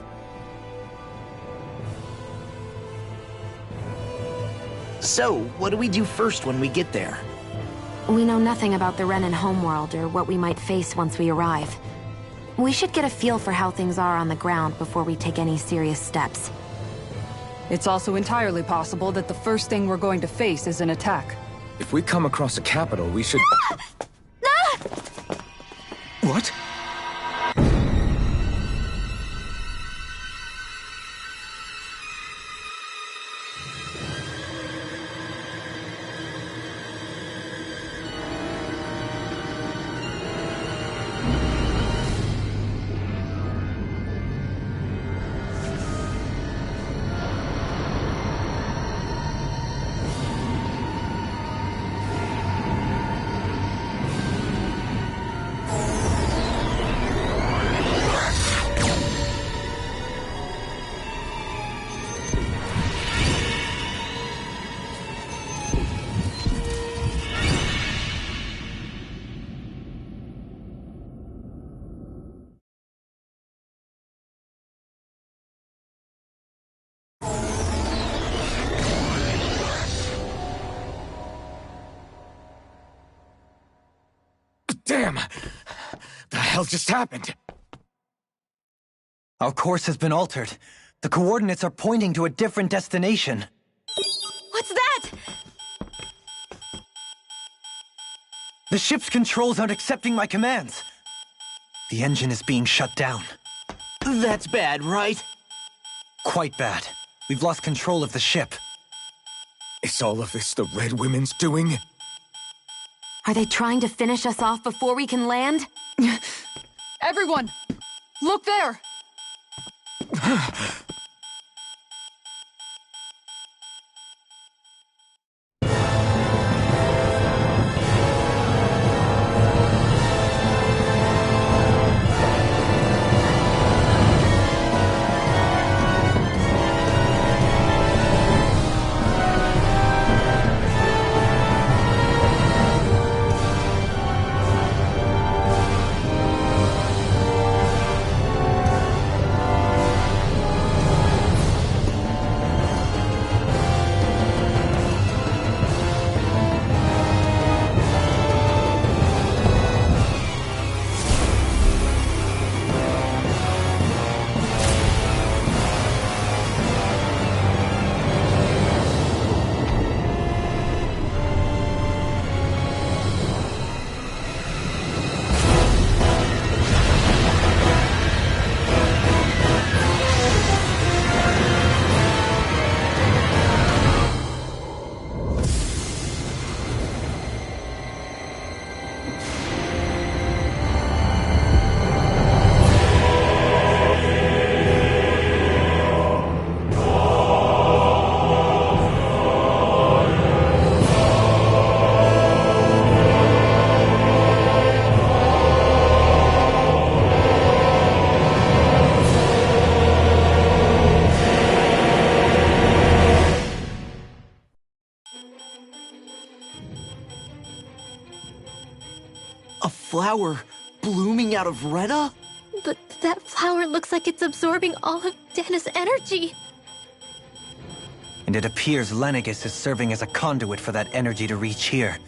So, what do we do first when we get there? We know nothing about the Renan homeworld or what we might face once we arrive. We should get a feel for how things are on the ground before we take any serious steps. It's also entirely possible that the first thing we're going to face is an attack. If we come across a capital, we should... What? Damn! The hell just happened? Our course has been altered. The coordinates are pointing to a different destination. What's that? The ship's controls aren't accepting my commands. The engine is being shut down. That's bad, right? Quite bad. We've lost control of the ship. Is all of this the Red Women's doing? Are they trying to finish us off before we can land? Everyone! Look there! Flower blooming out of Rena? But that flower looks like it's absorbing all of Dana's energy. And it appears Lenegis is serving as a conduit for that energy to reach here.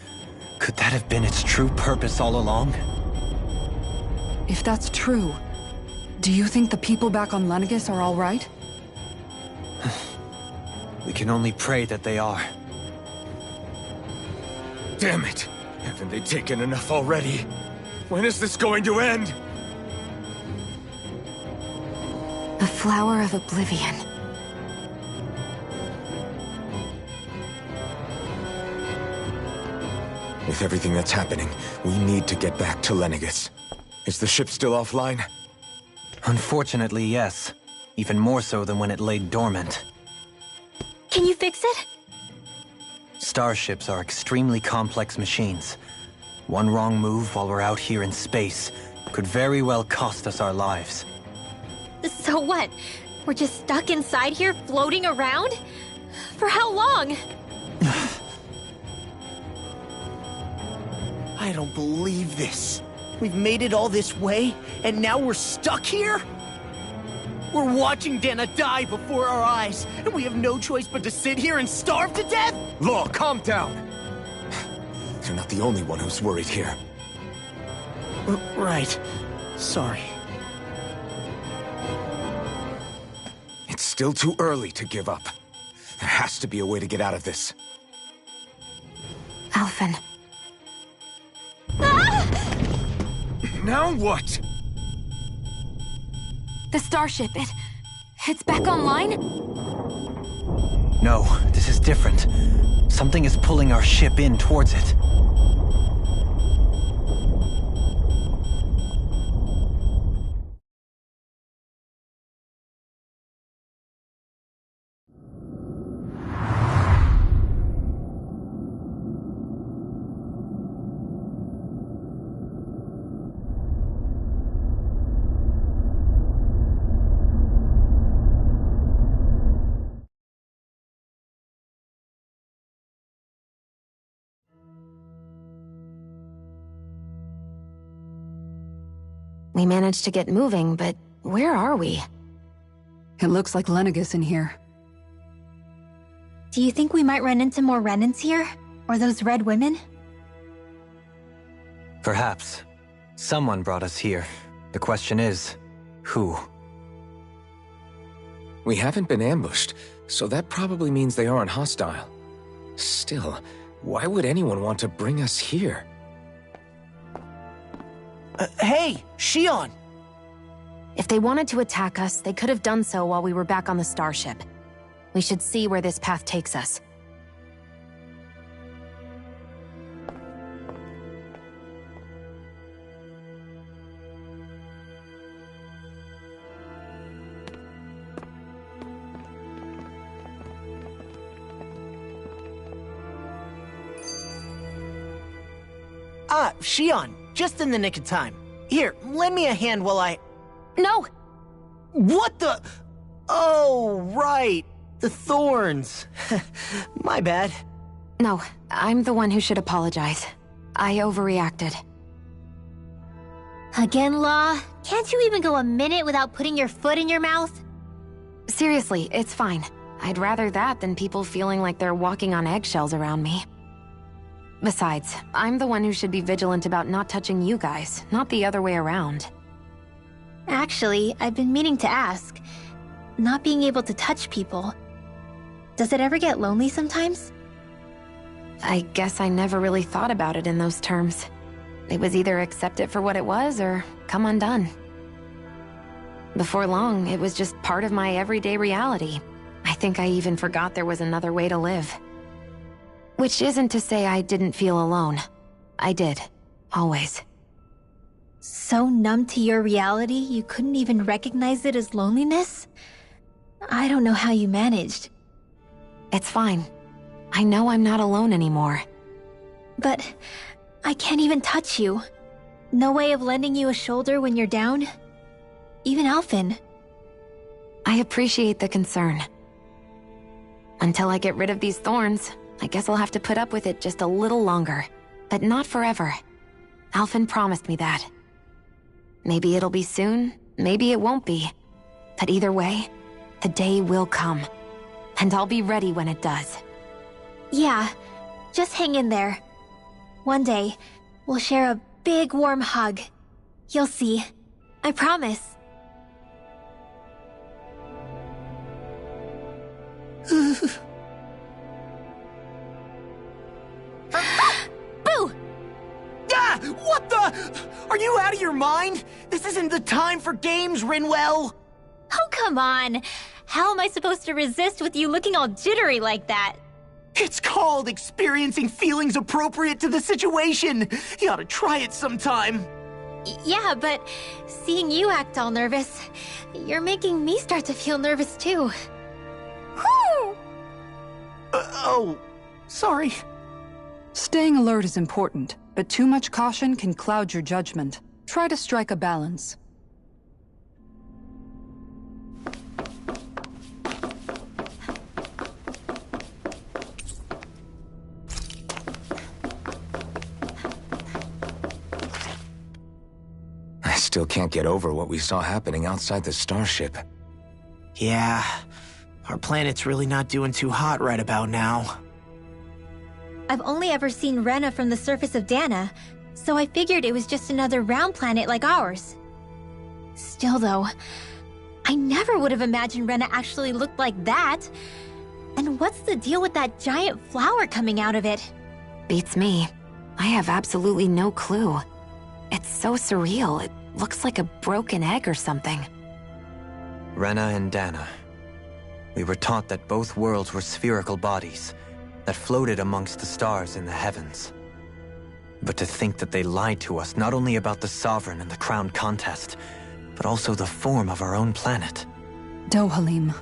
Could that have been its true purpose all along? If that's true, do you think the people back on Lenegis are all right? We can only pray that they are. Damn it! Haven't they taken enough already? When is this going to end? Flower of Oblivion. With everything that's happening, we need to get back to Lenegis. Is the ship still offline? Unfortunately, yes. Even more so than when it lay dormant. Can you fix it? Starships are extremely complex machines. One wrong move while we're out here in space could very well cost us our lives. So what? We're just stuck inside here, floating around? For how long? I don't believe this. We've made it all this way, and now we're stuck here? We're watching Dana die before our eyes, and we have no choice but to sit here and starve to death? Law, calm down! You're not the only one who's worried here. Right. Sorry. It's still too early to give up. There has to be a way to get out of this. Alphen. Now what? The starship, it's back online? No, this is different. Something is pulling our ship in towards it. We managed to get moving, but where are we? It looks like Lenegis in here. Do you think we might run into more remnants here? Or those red women? Perhaps. Someone brought us here. The question is, who? We haven't been ambushed, so that probably means they aren't hostile. Still, why would anyone want to bring us here? Hey, Shion! If they wanted to attack us, they could have done so while we were back on the starship. We should see where this path takes us. Ah, Shion, just in the nick of time. Here, lend me a hand while I... No! What the... Oh, right. The thorns. My bad. No, I'm the one who should apologize. I overreacted. Again, Law? Can't you even go a minute without putting your foot in your mouth? Seriously, it's fine. I'd rather that than people feeling like they're walking on eggshells around me. Besides, I'm the one who should be vigilant about not touching you guys, not the other way around. Actually, I've been meaning to ask. Not being able to touch people, does it ever get lonely sometimes? I guess I never really thought about it in those terms. It was either accept it for what it was or come undone. Before long, it was just part of my everyday reality. I think I even forgot there was another way to live. Which isn't to say I didn't feel alone. I did. Always. So numb to your reality, you couldn't even recognize it as loneliness? I don't know how you managed. It's fine. I know I'm not alone anymore. But I can't even touch you. No way of lending you a shoulder when you're down? Even Alphen. I appreciate the concern. Until I get rid of these thorns, I guess I'll have to put up with it just a little longer. But not forever. Alphen promised me that. Maybe it'll be soon, maybe it won't be. But either way, the day will come. And I'll be ready when it does. Yeah, just hang in there. One day, we'll share a big warm hug. You'll see. I promise. Boo! Ah! What the? Are you out of your mind? This isn't the time for games, Rinwell! Oh, come on. How am I supposed to resist with you looking all jittery like that? It's called experiencing feelings appropriate to the situation. You ought to try it sometime. Yeah, but seeing you act all nervous, you're making me start to feel nervous too. Whew! Oh, sorry. Staying alert is important, but too much caution can cloud your judgment. Try to strike a balance. I still can't get over what we saw happening outside the starship. Yeah, our planet's really not doing too hot right about now. I've only ever seen Rena from the surface of Dana, so I figured it was just another round planet like ours. Still though, I never would have imagined Rena actually looked like that. And what's the deal with that giant flower coming out of it? Beats me. I have absolutely no clue. It's so surreal. It looks like a broken egg or something. Rena and Dana. We were taught that both worlds were spherical bodies that floated amongst the stars in the heavens. But to think that they lied to us not only about the Sovereign and the Crown contest, but also the form of our own planet. Dohalim.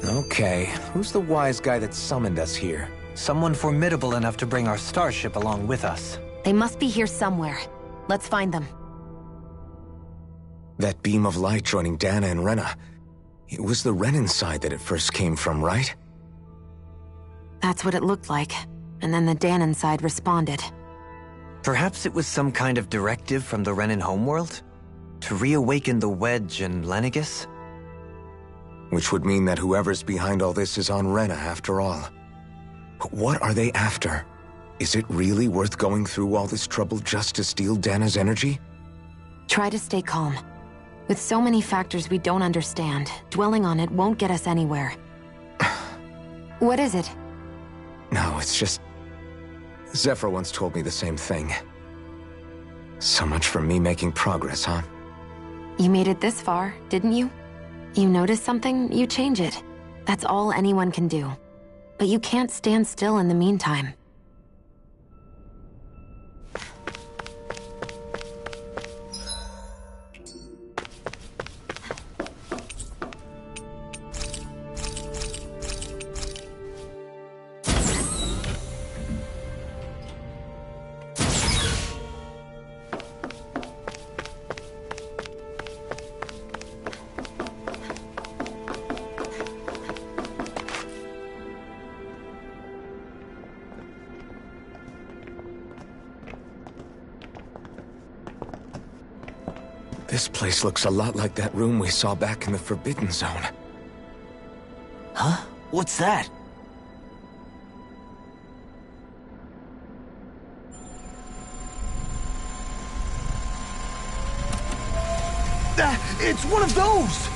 Okay, who's the wise guy that summoned us here? Someone formidable enough to bring our starship along with us. They must be here somewhere. Let's find them. That beam of light joining Dana and Rena. It was the Renan side that it first came from, right? That's what it looked like. And then the Danon side responded. Perhaps it was some kind of directive from the Renan homeworld? To reawaken the Wedge and Lenegis? Which would mean that whoever's behind all this is on Rena after all. But what are they after? Is it really worth going through all this trouble just to steal Dana's energy? Try to stay calm. With so many factors we don't understand, dwelling on it won't get us anywhere. What is it? No, it's just... Zephyr once told me the same thing. So much for me making progress, huh? You made it this far, didn't you? You notice something, you change it. That's all anyone can do. But you can't stand still in the meantime. This place looks a lot like that room we saw back in the Forbidden Zone. Huh? What's that? It's one of those!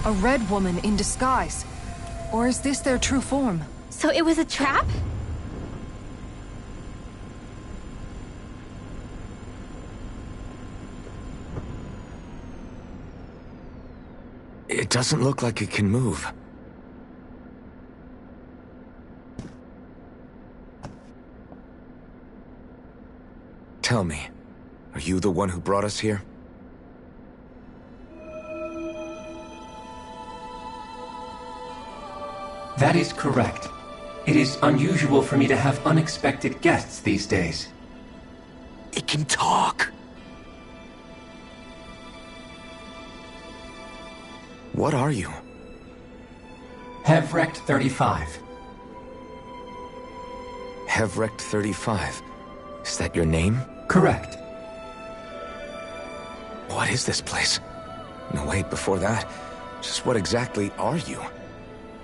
A red woman in disguise. Or is this their true form? So it was a trap? It doesn't look like it can move. Tell me, are you the one who brought us here? That is correct. It is unusual for me to have unexpected guests these days. It can talk. What are you? Hevrect 35. Hevrect 35. Is that your name? Correct. What is this place? No, wait, before that, just what exactly are you?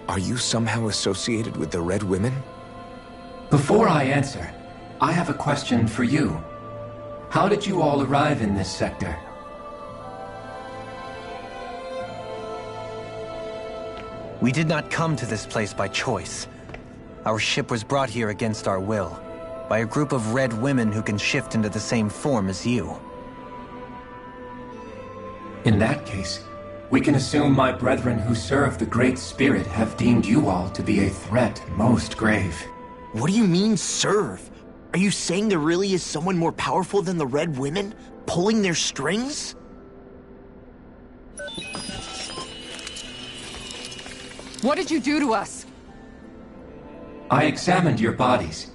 Are you somehow associated with the Red Women? Before I answer, I have a question for you. How did you all arrive in this sector? We did not come to this place by choice. Our ship was brought here against our will, by a group of red women who can shift into the same form as you. In that case, we can assume my brethren who serve the Great Spirit have deemed you all to be a threat most grave. What do you mean, serve? Are you saying there really is someone more powerful than the Red Women, pulling their strings? What did you do to us? I examined your bodies.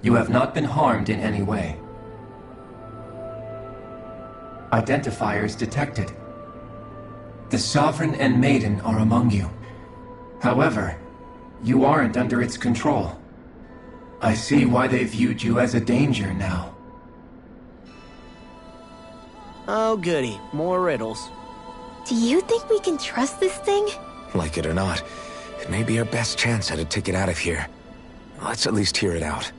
You have not been harmed in any way. Identifiers detected. The Sovereign and Maiden are among you. However, you aren't under its control. I see why they viewed you as a danger now. Oh goody, more riddles. Do you think we can trust this thing? Like it or not, it may be our best chance at a ticket out of here. Let's at least hear it out.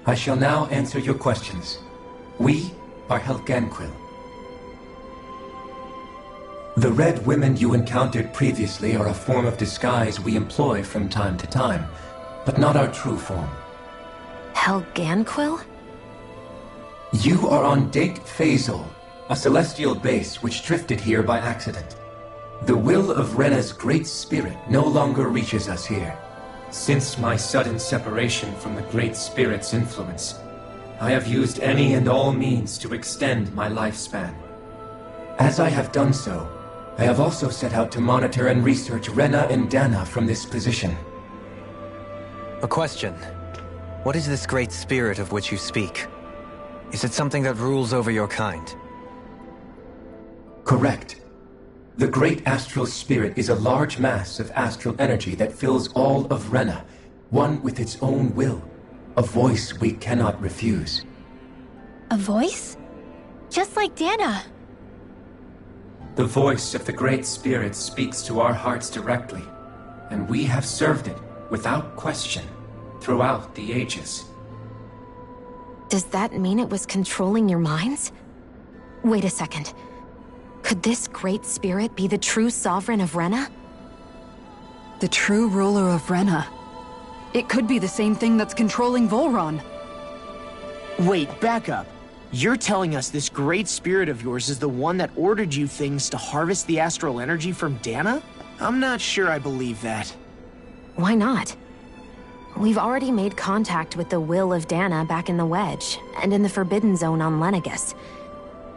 I shall now answer your questions. We are Helganquil. The Red Women you encountered previously are a form of disguise we employ from time to time, but not our true form. Helganquil? You are on Dake Phasol, a celestial base which drifted here by accident. The will of Rena's great spirit no longer reaches us here. Since my sudden separation from the Great Spirit's influence, I have used any and all means to extend my lifespan. As I have done so, I have also set out to monitor and research Rena and Dana from this position. A question. What is this Great Spirit of which you speak? Is it something that rules over your kind? Correct. The Great Astral Spirit is a large mass of astral energy that fills all of Rena, one with its own will, a voice we cannot refuse. A voice? Just like Dana. The voice of the Great Spirit speaks to our hearts directly, and we have served it, without question, throughout the ages. Does that mean it was controlling your minds? Wait a second. Could this Great Spirit be the true Sovereign of Rena? The true ruler of Rena. It could be the same thing that's controlling Volron. Wait, back up. You're telling us this Great Spirit of yours is the one that ordered you things to harvest the astral energy from Dana? I'm not sure I believe that. Why not? We've already made contact with the will of Dana back in the Wedge, and in the Forbidden Zone on Lenegus.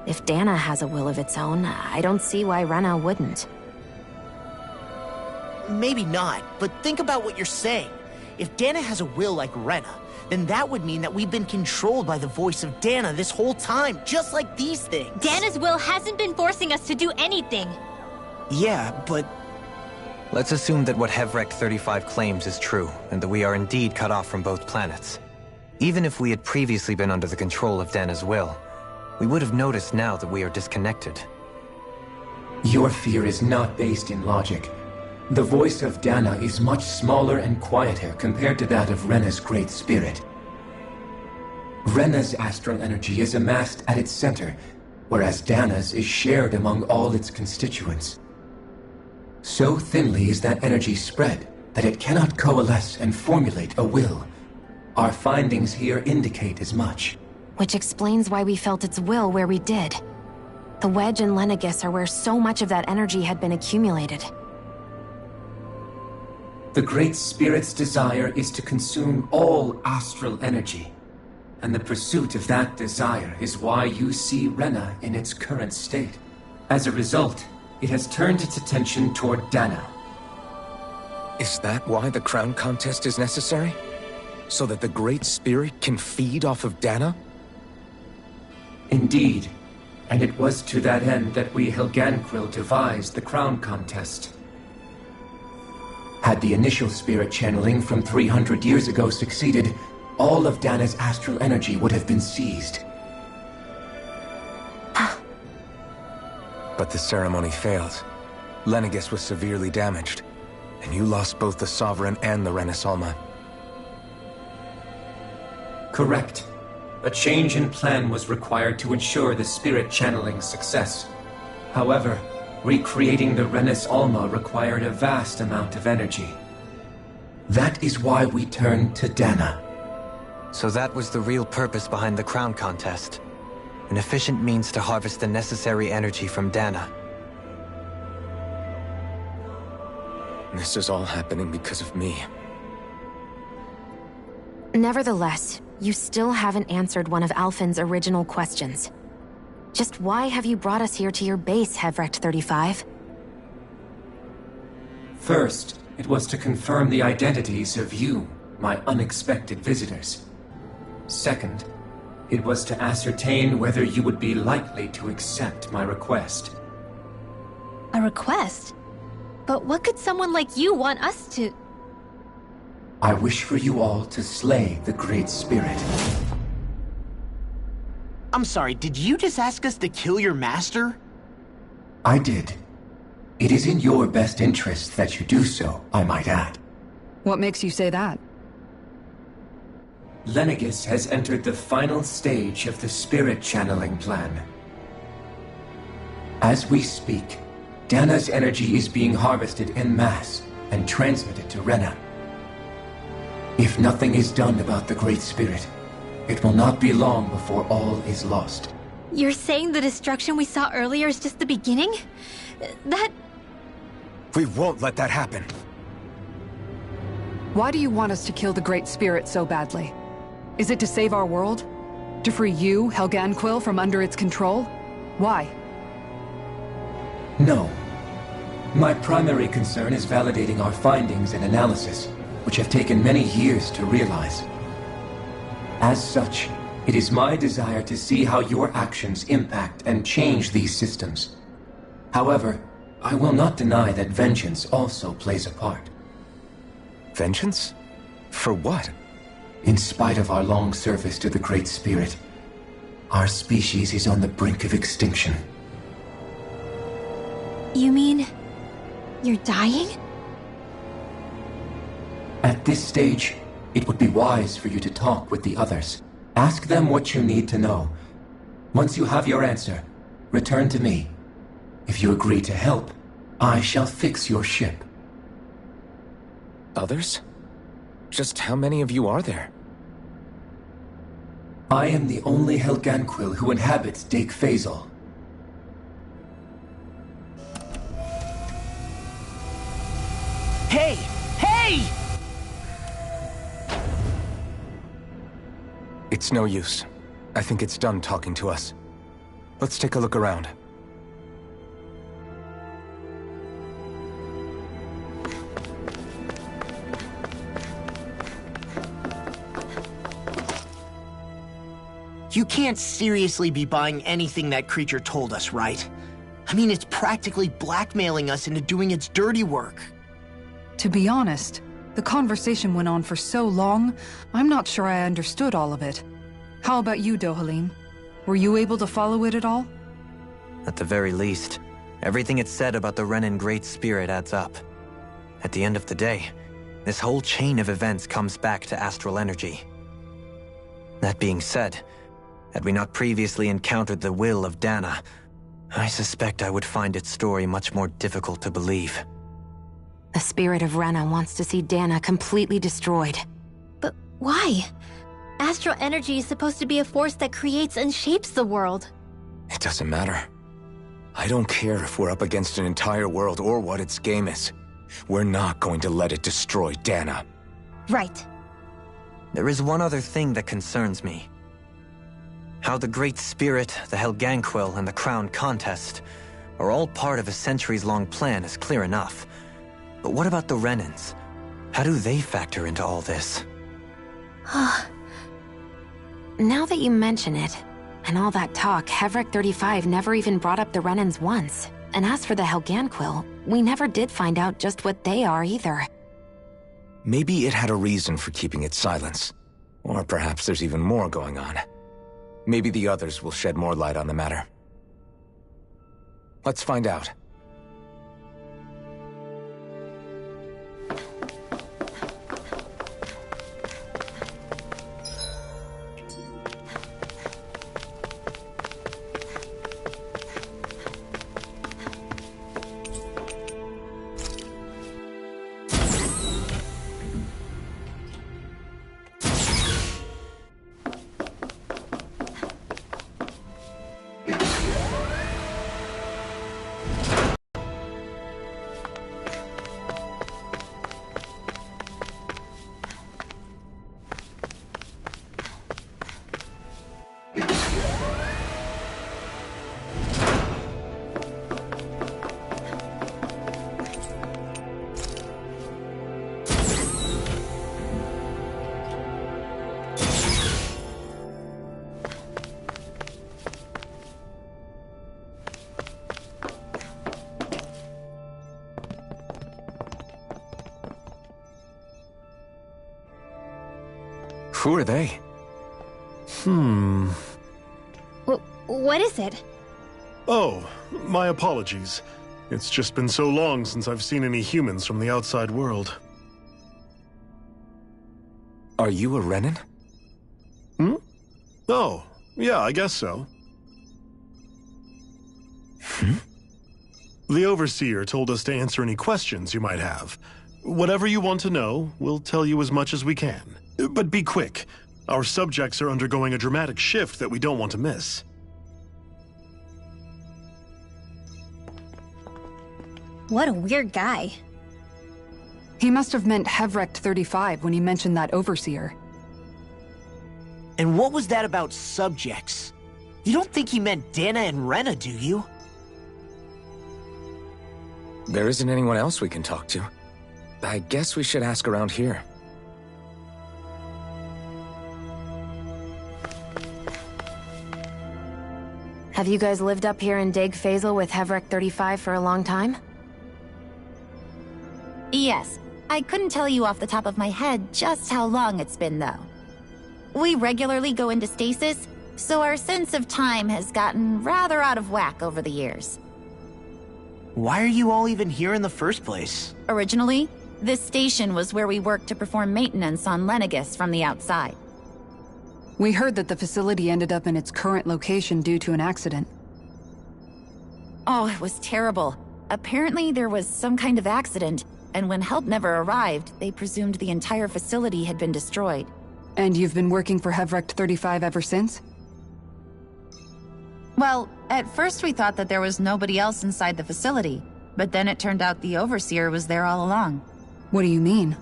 If Dana has a will of its own, I don't see why Rena wouldn't. Maybe not, but think about what you're saying. If Dana has a will like Rena, then that would mean that we've been controlled by the voice of Dana this whole time, just like these things. Dana's will hasn't been forcing us to do anything. Yeah, but... Let's assume that what Hevrek 35 claims is true, and that we are indeed cut off from both planets. Even if we had previously been under the control of Dana's will, we would have noticed now that we are disconnected. Your fear is not based in logic. The voice of Dana is much smaller and quieter compared to that of Rena's Great Spirit. Rena's astral energy is amassed at its center, whereas Dana's is shared among all its constituents. So thinly is that energy spread that it cannot coalesce and formulate a will. Our findings here indicate as much. Which explains why we felt its will where we did. The Wedge and Lenegus are where so much of that energy had been accumulated. The Great Spirit's desire is to consume all astral energy. And the pursuit of that desire is why you see Rena in its current state. As a result, it has turned its attention toward Dana. Is that why the crown contest is necessary? So that the Great Spirit can feed off of Dana? Indeed. And it was to that end that we Helganquil devised the crown contest. Had the initial spirit channeling from 300 years ago succeeded, all of Dana's astral energy would have been seized. But the ceremony failed. Lenegus was severely damaged, and you lost both the Sovereign and the Renasalma. Correct. A change in plan was required to ensure the spirit channeling's success. However, recreating the Renis Alma required a vast amount of energy. That is why we turned to Dana. So that was the real purpose behind the crown contest. An efficient means to harvest the necessary energy from Dana. This is all happening because of me. Nevertheless, you still haven't answered one of Alphen's original questions. Just why have you brought us here to your base, Hevrecht 35? First, it was to confirm the identities of you, my unexpected visitors. Second, it was to ascertain whether you would be likely to accept my request. A request? But what could someone like you want us to... I wish for you all to slay the Great Spirit. I'm sorry, did you just ask us to kill your master? I did. It is in your best interest that you do so, I might add. What makes you say that? Lenegis has entered the final stage of the spirit channeling plan. As we speak, Dana's energy is being harvested en masse and transmitted to Rena. If nothing is done about the Great Spirit, it will not be long before all is lost. You're saying the destruction we saw earlier is just the beginning? That... We won't let that happen. Why do you want us to kill the Great Spirit so badly? Is it to save our world? To free you, Helganquil, from under its control? Why? No. My primary concern is validating our findings and analysis, which have taken many years to realize. As such, it is my desire to see how your actions impact and change these systems. However, I will not deny that vengeance also plays a part. Vengeance? For what? In spite of our long service to the Great Spirit, our species is on the brink of extinction. You mean... you're dying? At this stage, it would be wise for you to talk with the others. Ask them what you need to know. Once you have your answer, return to me. If you agree to help, I shall fix your ship. Others? Just how many of you are there? I am the only Helganquil who inhabits Dake Faisal. Hey! Hey! It's no use. I think it's done talking to us. Let's take a look around. You can't seriously be buying anything that creature told us, right? I mean, it's practically blackmailing us into doing its dirty work. To be honest, the conversation went on for so long, I'm not sure I understood all of it. How about you, Dohalim? Were you able to follow it at all? At the very least, everything it said about the Renan Great Spirit adds up. At the end of the day, this whole chain of events comes back to astral energy. That being said, had we not previously encountered the will of Dana, I suspect I would find its story much more difficult to believe. The spirit of Rena wants to see Dana completely destroyed. But why? Astral energy is supposed to be a force that creates and shapes the world. It doesn't matter. I don't care if we're up against an entire world or what its game is. We're not going to let it destroy Dana. Right. There is one other thing that concerns me. How the Great Spirit, the Helganquil, and the Crown Contest are all part of a centuries-long plan is clear enough. But what about the Renans? How do they factor into all this? Now that you mention it, and all that talk, Hevrecht 35 never even brought up the Renans once. And as for the Helganquil, we never did find out just what they are either. Maybe it had a reason for keeping its silence. Or perhaps there's even more going on. Maybe the others will shed more light on the matter. Let's find out. Who are they? What is it? Oh, my apologies. It's just been so long since I've seen any humans from the outside world. Are you a Renan? Oh, yeah, I guess so. The Overseer told us to answer any questions you might have. Whatever you want to know, we'll tell you as much as we can. But be quick. Our subjects are undergoing a dramatic shift that we don't want to miss. What a weird guy. He must have meant Hevrecht 35 when he mentioned that Overseer. And what was that about subjects? You don't think he meant Dana and Rena, do you? There isn't anyone else we can talk to. I guess we should ask around here. Have you guys lived up here in Deg Faisal with Hevrecht 35 for a long time? Yes. I couldn't tell you off the top of my head just how long it's been, though. We regularly go into stasis, so our sense of time has gotten rather out of whack over the years. Why are you all even here in the first place? Originally, this station was where we worked to perform maintenance on Lenegis from the outside. We heard that the facility ended up in its current location due to an accident. Oh, it was terrible. Apparently there was some kind of accident, and when help never arrived, they presumed the entire facility had been destroyed. And you've been working for Hevrecht 35 ever since? Well, at first we thought that there was nobody else inside the facility, but then it turned out the Overseer was there all along. What do you mean?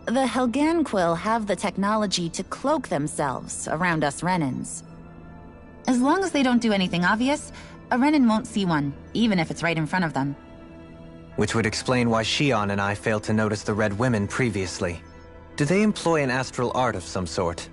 The Helganquil have the technology to cloak themselves around us Renans. As long as they don't do anything obvious, a Renan won't see one, even if it's right in front of them. Which would explain why Shion and I failed to notice the Red Women previously. Do they employ an astral art of some sort?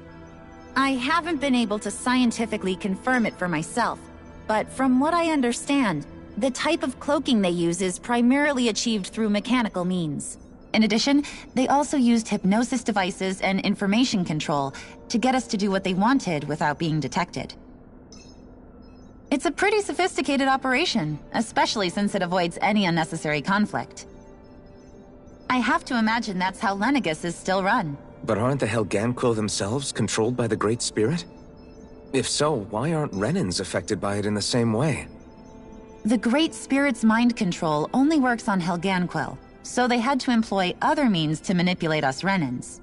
I haven't been able to scientifically confirm it for myself, but from what I understand, the type of cloaking they use is primarily achieved through mechanical means. In addition, they also used hypnosis devices and information control to get us to do what they wanted without being detected. It's a pretty sophisticated operation, especially since it avoids any unnecessary conflict. I have to imagine that's how Lenegis is still run. But aren't the Helganquil themselves controlled by the Great Spirit? If so, why aren't Renans affected by it in the same way? The Great Spirit's mind control only works on Helganquil, so they had to employ other means to manipulate us Renans.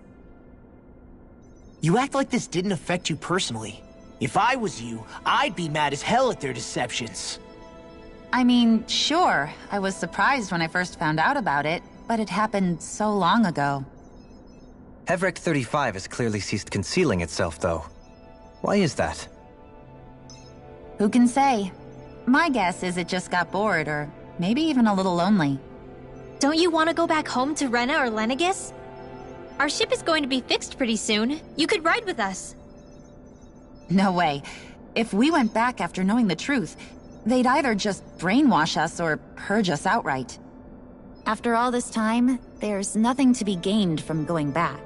You act like this didn't affect you personally. If I was you, I'd be mad as hell at their deceptions. I mean, sure, I was surprised when I first found out about it, but it happened so long ago. Hevrecht 35 has clearly ceased concealing itself, though. Why is that? Who can say? My guess is it just got bored, or maybe even a little lonely. Don't you want to go back home to Rena or Lenegis? Our ship is going to be fixed pretty soon. You could ride with us. No way. If we went back after knowing the truth, they'd either just brainwash us or purge us outright. After all this time, there's nothing to be gained from going back.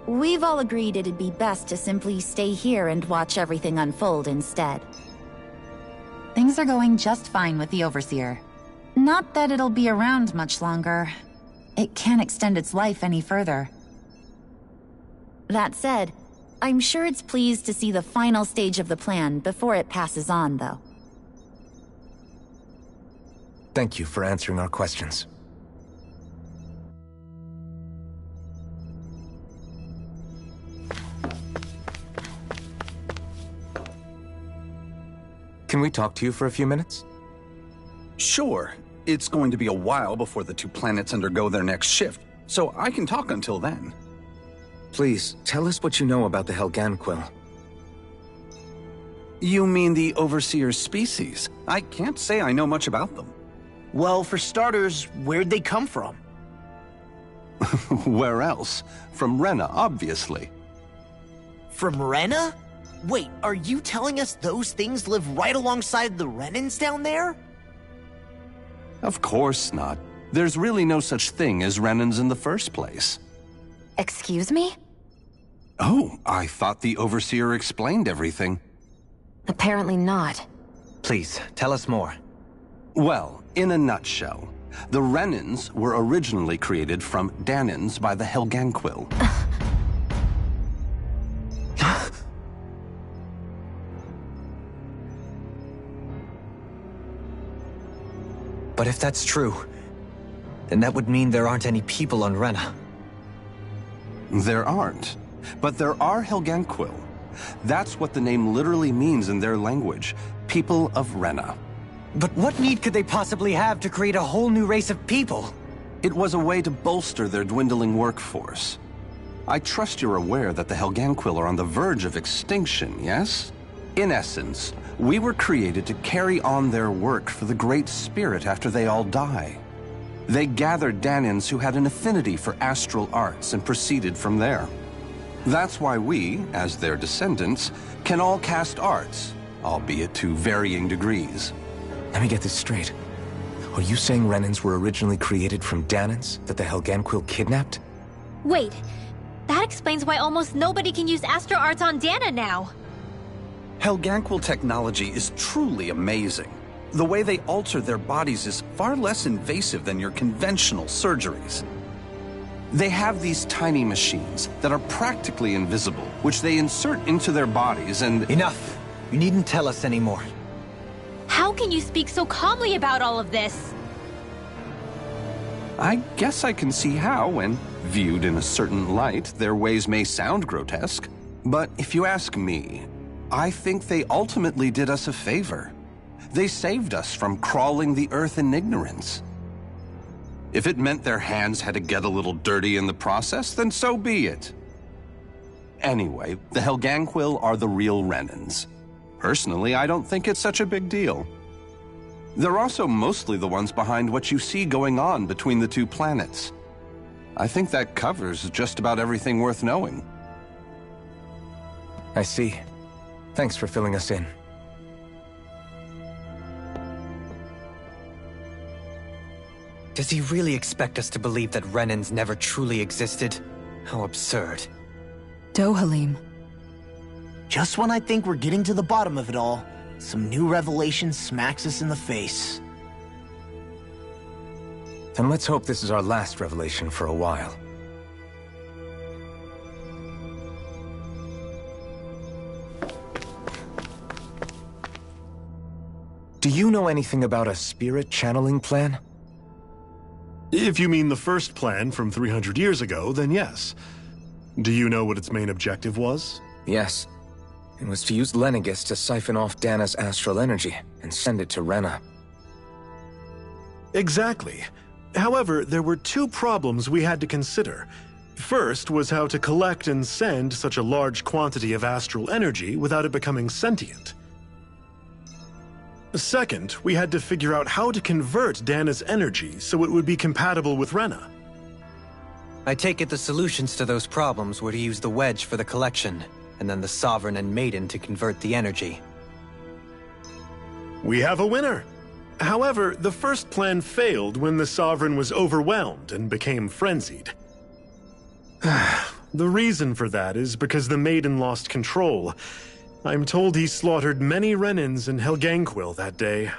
We've all agreed it'd be best to simply stay here and watch everything unfold instead. Things are going just fine with the Overseer. Not that it'll be around much longer. It can't extend its life any further. That said, I'm sure it's pleased to see the final stage of the plan before it passes on, though. Thank you for answering our questions. Can we talk to you for a few minutes? Sure. It's going to be a while before the two planets undergo their next shift, so I can talk until then. Please, tell us what you know about the Helganquil. You mean the Overseer species? I can't say I know much about them. Well, for starters, where'd they come from? Where else? From Rena, obviously. From Rena? Wait, are you telling us those things live right alongside the Renans down there? Of course not. There's really no such thing as Renans in the first place. Excuse me? Oh, I thought the Overseer explained everything. Apparently not. Please, tell us more. Well, in a nutshell, the Renans were originally created from Danans by the Helganquil. But if that's true, then that would mean there aren't any people on Rena. There aren't. But there are Helganquil. That's what the name literally means in their language. People of Rena. But what need could they possibly have to create a whole new race of people? It was a way to bolster their dwindling workforce. I trust you're aware that the Helganquil are on the verge of extinction, yes? In essence, we were created to carry on their work for the Great Spirit after they all die. They gathered Danans who had an affinity for astral arts and proceeded from there. That's why we, as their descendants, can all cast arts, albeit to varying degrees. Let me get this straight. Are you saying Renans were originally created from Danans that the Helganquil kidnapped? Wait, that explains why almost nobody can use astral arts on Dana now. Helganquil technology is truly amazing. The way they alter their bodies is far less invasive than your conventional surgeries. They have these tiny machines that are practically invisible, which they insert into their bodies and— Enough! You needn't tell us anymore. How can you speak so calmly about all of this? I guess I can see how, when viewed in a certain light, their ways may sound grotesque. But if you ask me, I think they ultimately did us a favor. They saved us from crawling the earth in ignorance. If it meant their hands had to get a little dirty in the process, then so be it. Anyway, the Helganquil are the real Renans. Personally, I don't think it's such a big deal. They're also mostly the ones behind what you see going on between the two planets. I think that covers just about everything worth knowing. I see. Thanks for filling us in. Does he really expect us to believe that Renans never truly existed? How absurd. Dohalim. Just when I think we're getting to the bottom of it all, some new revelation smacks us in the face. Then let's hope this is our last revelation for a while. Do you know anything about a spirit channeling plan? If you mean the first plan from 300 years ago, then yes. Do you know what its main objective was? Yes. It was to use Lenegis to siphon off Dana's astral energy and send it to Rena. Exactly. However, there were two problems we had to consider. First was how to collect and send such a large quantity of astral energy without it becoming sentient. Second, we had to figure out how to convert Dana's energy so it would be compatible with Rena. I take it the solutions to those problems were to use the wedge for the collection, and then the Sovereign and Maiden to convert the energy. We have a winner! However, the first plan failed when the Sovereign was overwhelmed and became frenzied. The reason for that is because the Maiden lost control. I'm told he slaughtered many Renans and Helganquil that day.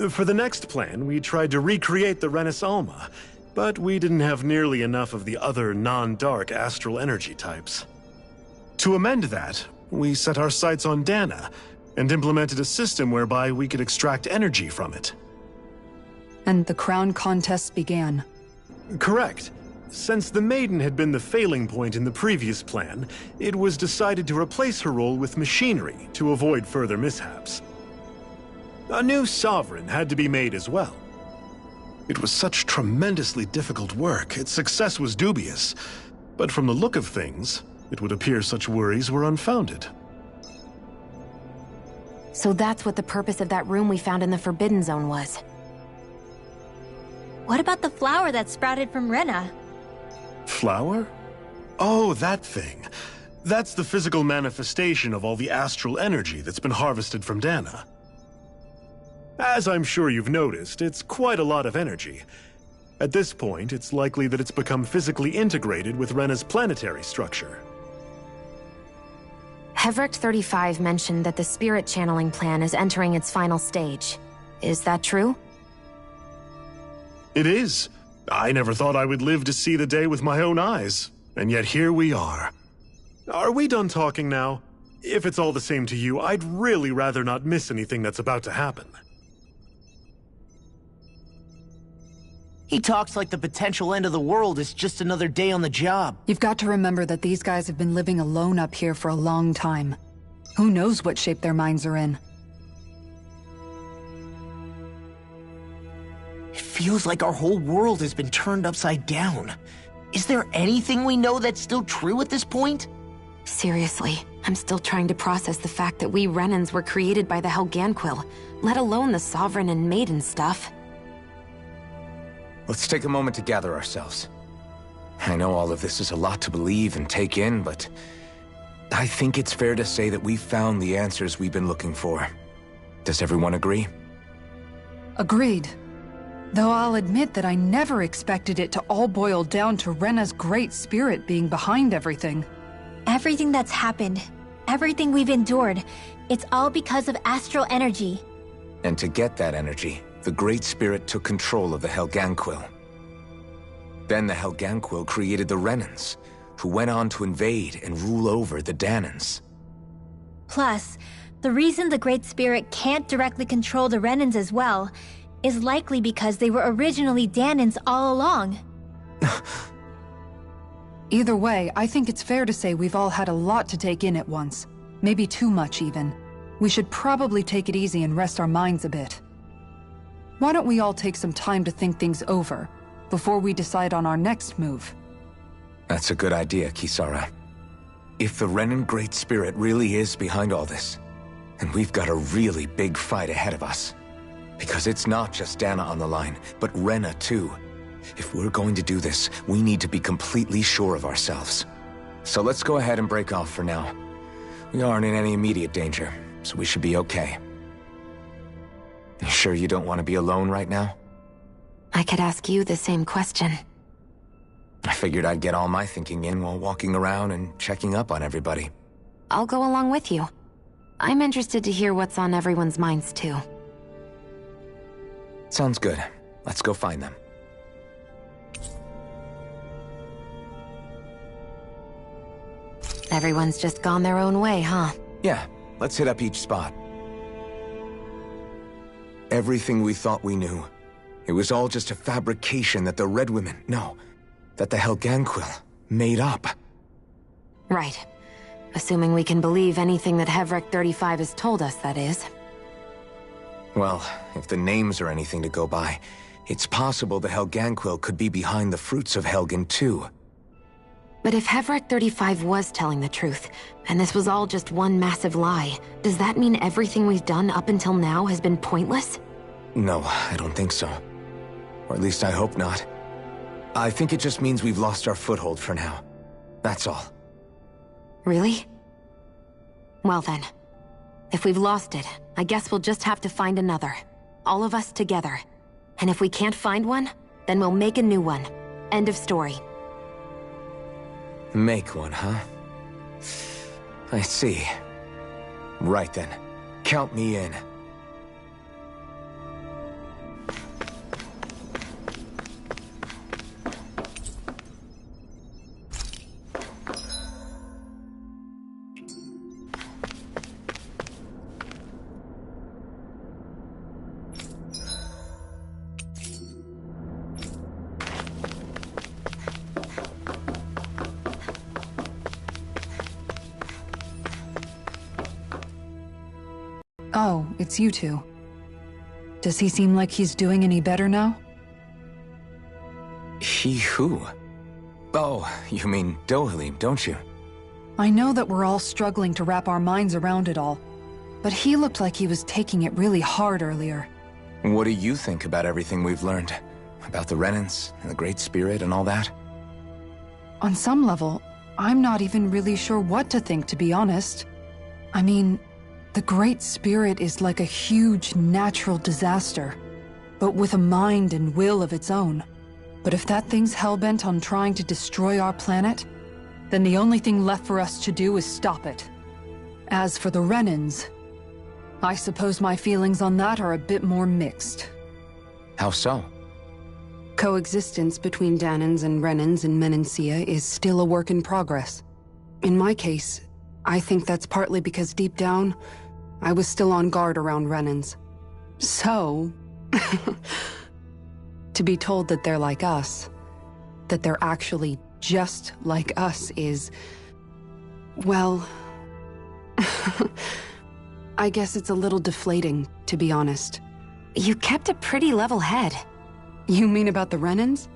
For the next plan, we tried to recreate the Renus Alma, but we didn't have nearly enough of the other non-dark astral energy types. To amend that, we set our sights on Dana, and implemented a system whereby we could extract energy from it. And the crown contest began. Correct. Since the Maiden had been the failing point in the previous plan, it was decided to replace her role with machinery to avoid further mishaps. A new sovereign had to be made as well. It was such tremendously difficult work, its success was dubious. But from the look of things, it would appear such worries were unfounded. So that's what the purpose of that room we found in the Forbidden Zone was. What about the flower that sprouted from Rena? Flower? Oh, that thing. That's the physical manifestation of all the astral energy that's been harvested from Dana. As I'm sure you've noticed, it's quite a lot of energy. At this point, it's likely that it's become physically integrated with Rena's planetary structure. Hevric 35 mentioned that the spirit channeling plan is entering its final stage. Is that true? It is. I never thought I would live to see the day with my own eyes. And yet here we are. Are we done talking now? If it's all the same to you, I'd really rather not miss anything that's about to happen. He talks like the potential end of the world is just another day on the job. You've got to remember that these guys have been living alone up here for a long time. Who knows what shape their minds are in? It feels like our whole world has been turned upside down. Is there anything we know that's still true at this point? Seriously, I'm still trying to process the fact that we Renans were created by the Helganquil, let alone the Sovereign and Maiden stuff. Let's take a moment to gather ourselves. I know all of this is a lot to believe and take in, but I think it's fair to say that we've found the answers we've been looking for. Does everyone agree? Agreed. Though I'll admit that I never expected it to all boil down to Rena's great spirit being behind everything. Everything that's happened, everything we've endured, it's all because of astral energy. And to get that energy, the Great Spirit took control of the Helganquil. Then the Helganquil created the Renans, who went on to invade and rule over the Danans. Plus, the reason the Great Spirit can't directly control the Renans as well is likely because they were originally Danans all along. Either way, I think it's fair to say we've all had a lot to take in at once. Maybe too much, even. We should probably take it easy and rest our minds a bit. Why don't we all take some time to think things over, before we decide on our next move? That's a good idea, Kisara. If the Renan Great Spirit really is behind all this, then we've got a really big fight ahead of us. Because it's not just Dana on the line, but Rena too. If we're going to do this, we need to be completely sure of ourselves. So let's go ahead and break off for now. We aren't in any immediate danger, so we should be okay. You sure you don't want to be alone right now? I could ask you the same question. I figured I'd get all my thinking in while walking around and checking up on everybody. I'll go along with you. I'm interested to hear what's on everyone's minds too. Sounds good. Let's go find them. Everyone's just gone their own way, huh? Yeah, let's hit up each spot. Everything we thought we knew, it was all just a fabrication that the Red Women, no, that the Helganquil made up. Right. Assuming we can believe anything that Hevric 35 has told us, that is. Well, if the names are anything to go by, it's possible the Helganquil could be behind the fruits of Helgen too. But if Hevric 35 was telling the truth, and this was all just one massive lie, does that mean everything we've done up until now has been pointless? No, I don't think so. Or at least I hope not. I think it just means we've lost our foothold for now. That's all. Really? Well then, if we've lost it, I guess we'll just have to find another. All of us together. And if we can't find one, then we'll make a new one. End of story. Make one, huh? I see. Right then. Count me in. Oh, it's you two. Does he seem like he's doing any better now? He who? Oh, you mean Dohalim, don't you? I know that we're all struggling to wrap our minds around it all, but he looked like he was taking it really hard earlier. What do you think about everything we've learned? About the Renans, and the Great Spirit, and all that? On some level, I'm not even really sure what to think, to be honest. I mean, the Great Spirit is like a huge natural disaster, but with a mind and will of its own. But if that thing's hellbent on trying to destroy our planet, then the only thing left for us to do is stop it. As for the Renans, I suppose my feelings on that are a bit more mixed. How so? Coexistence between Dahnans and Renans in Menancia is still a work in progress. In my case, I think that's partly because deep down, I was still on guard around Renans. So, to be told that they're like us, that they're actually just like us is, well, I guess it's a little deflating, to be honest. You kept a pretty level head. You mean about the Renans?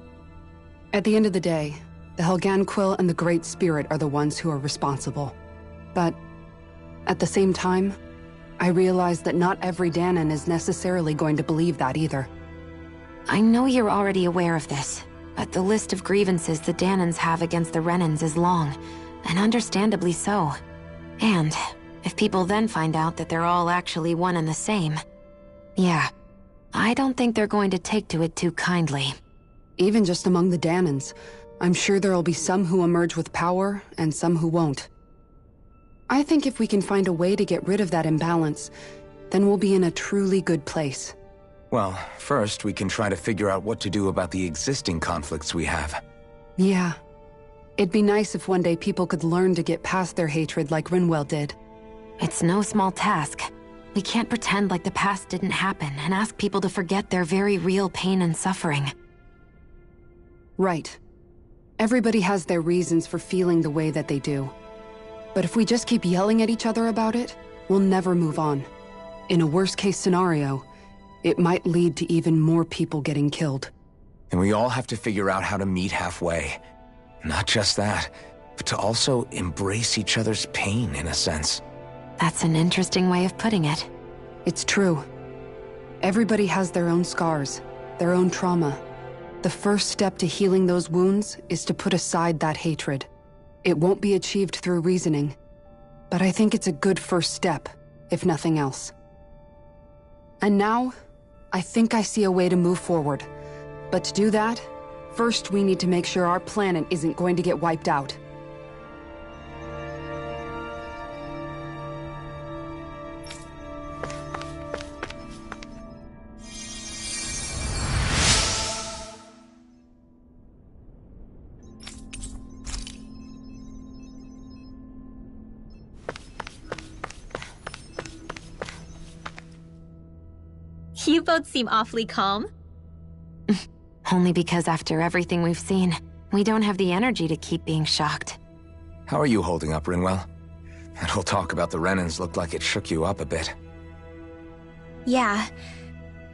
At the end of the day, the Helganquil and the Great Spirit are the ones who are responsible. But at the same time, I realize that not every Dahnan is necessarily going to believe that either. I know you're already aware of this, but the list of grievances the Dahnans have against the Renans is long, and understandably so. And if people then find out that they're all actually one and the same, yeah, I don't think they're going to take to it too kindly. Even just among the Dahnans, I'm sure there'll be some who emerge with power and some who won't. I think if we can find a way to get rid of that imbalance, then we'll be in a truly good place. Well, first we can try to figure out what to do about the existing conflicts we have. Yeah. It'd be nice if one day people could learn to get past their hatred like Rinwell did. It's no small task. We can't pretend like the past didn't happen and ask people to forget their very real pain and suffering. Right. Everybody has their reasons for feeling the way that they do. But if we just keep yelling at each other about it, we'll never move on. In a worst-case scenario, it might lead to even more people getting killed. And we all have to figure out how to meet halfway. Not just that, but to also embrace each other's pain, in a sense. That's an interesting way of putting it. It's true. Everybody has their own scars, their own trauma. The first step to healing those wounds is to put aside that hatred. It won't be achieved through reasoning, but I think it's a good first step, if nothing else. And now, I think I see a way to move forward. But to do that, first we need to make sure our planet isn't going to get wiped out. You both seem awfully calm. Only because after everything we've seen, we don't have the energy to keep being shocked. How are you holding up, Rinwell? That whole talk about the Renans looked like it shook you up a bit. Yeah.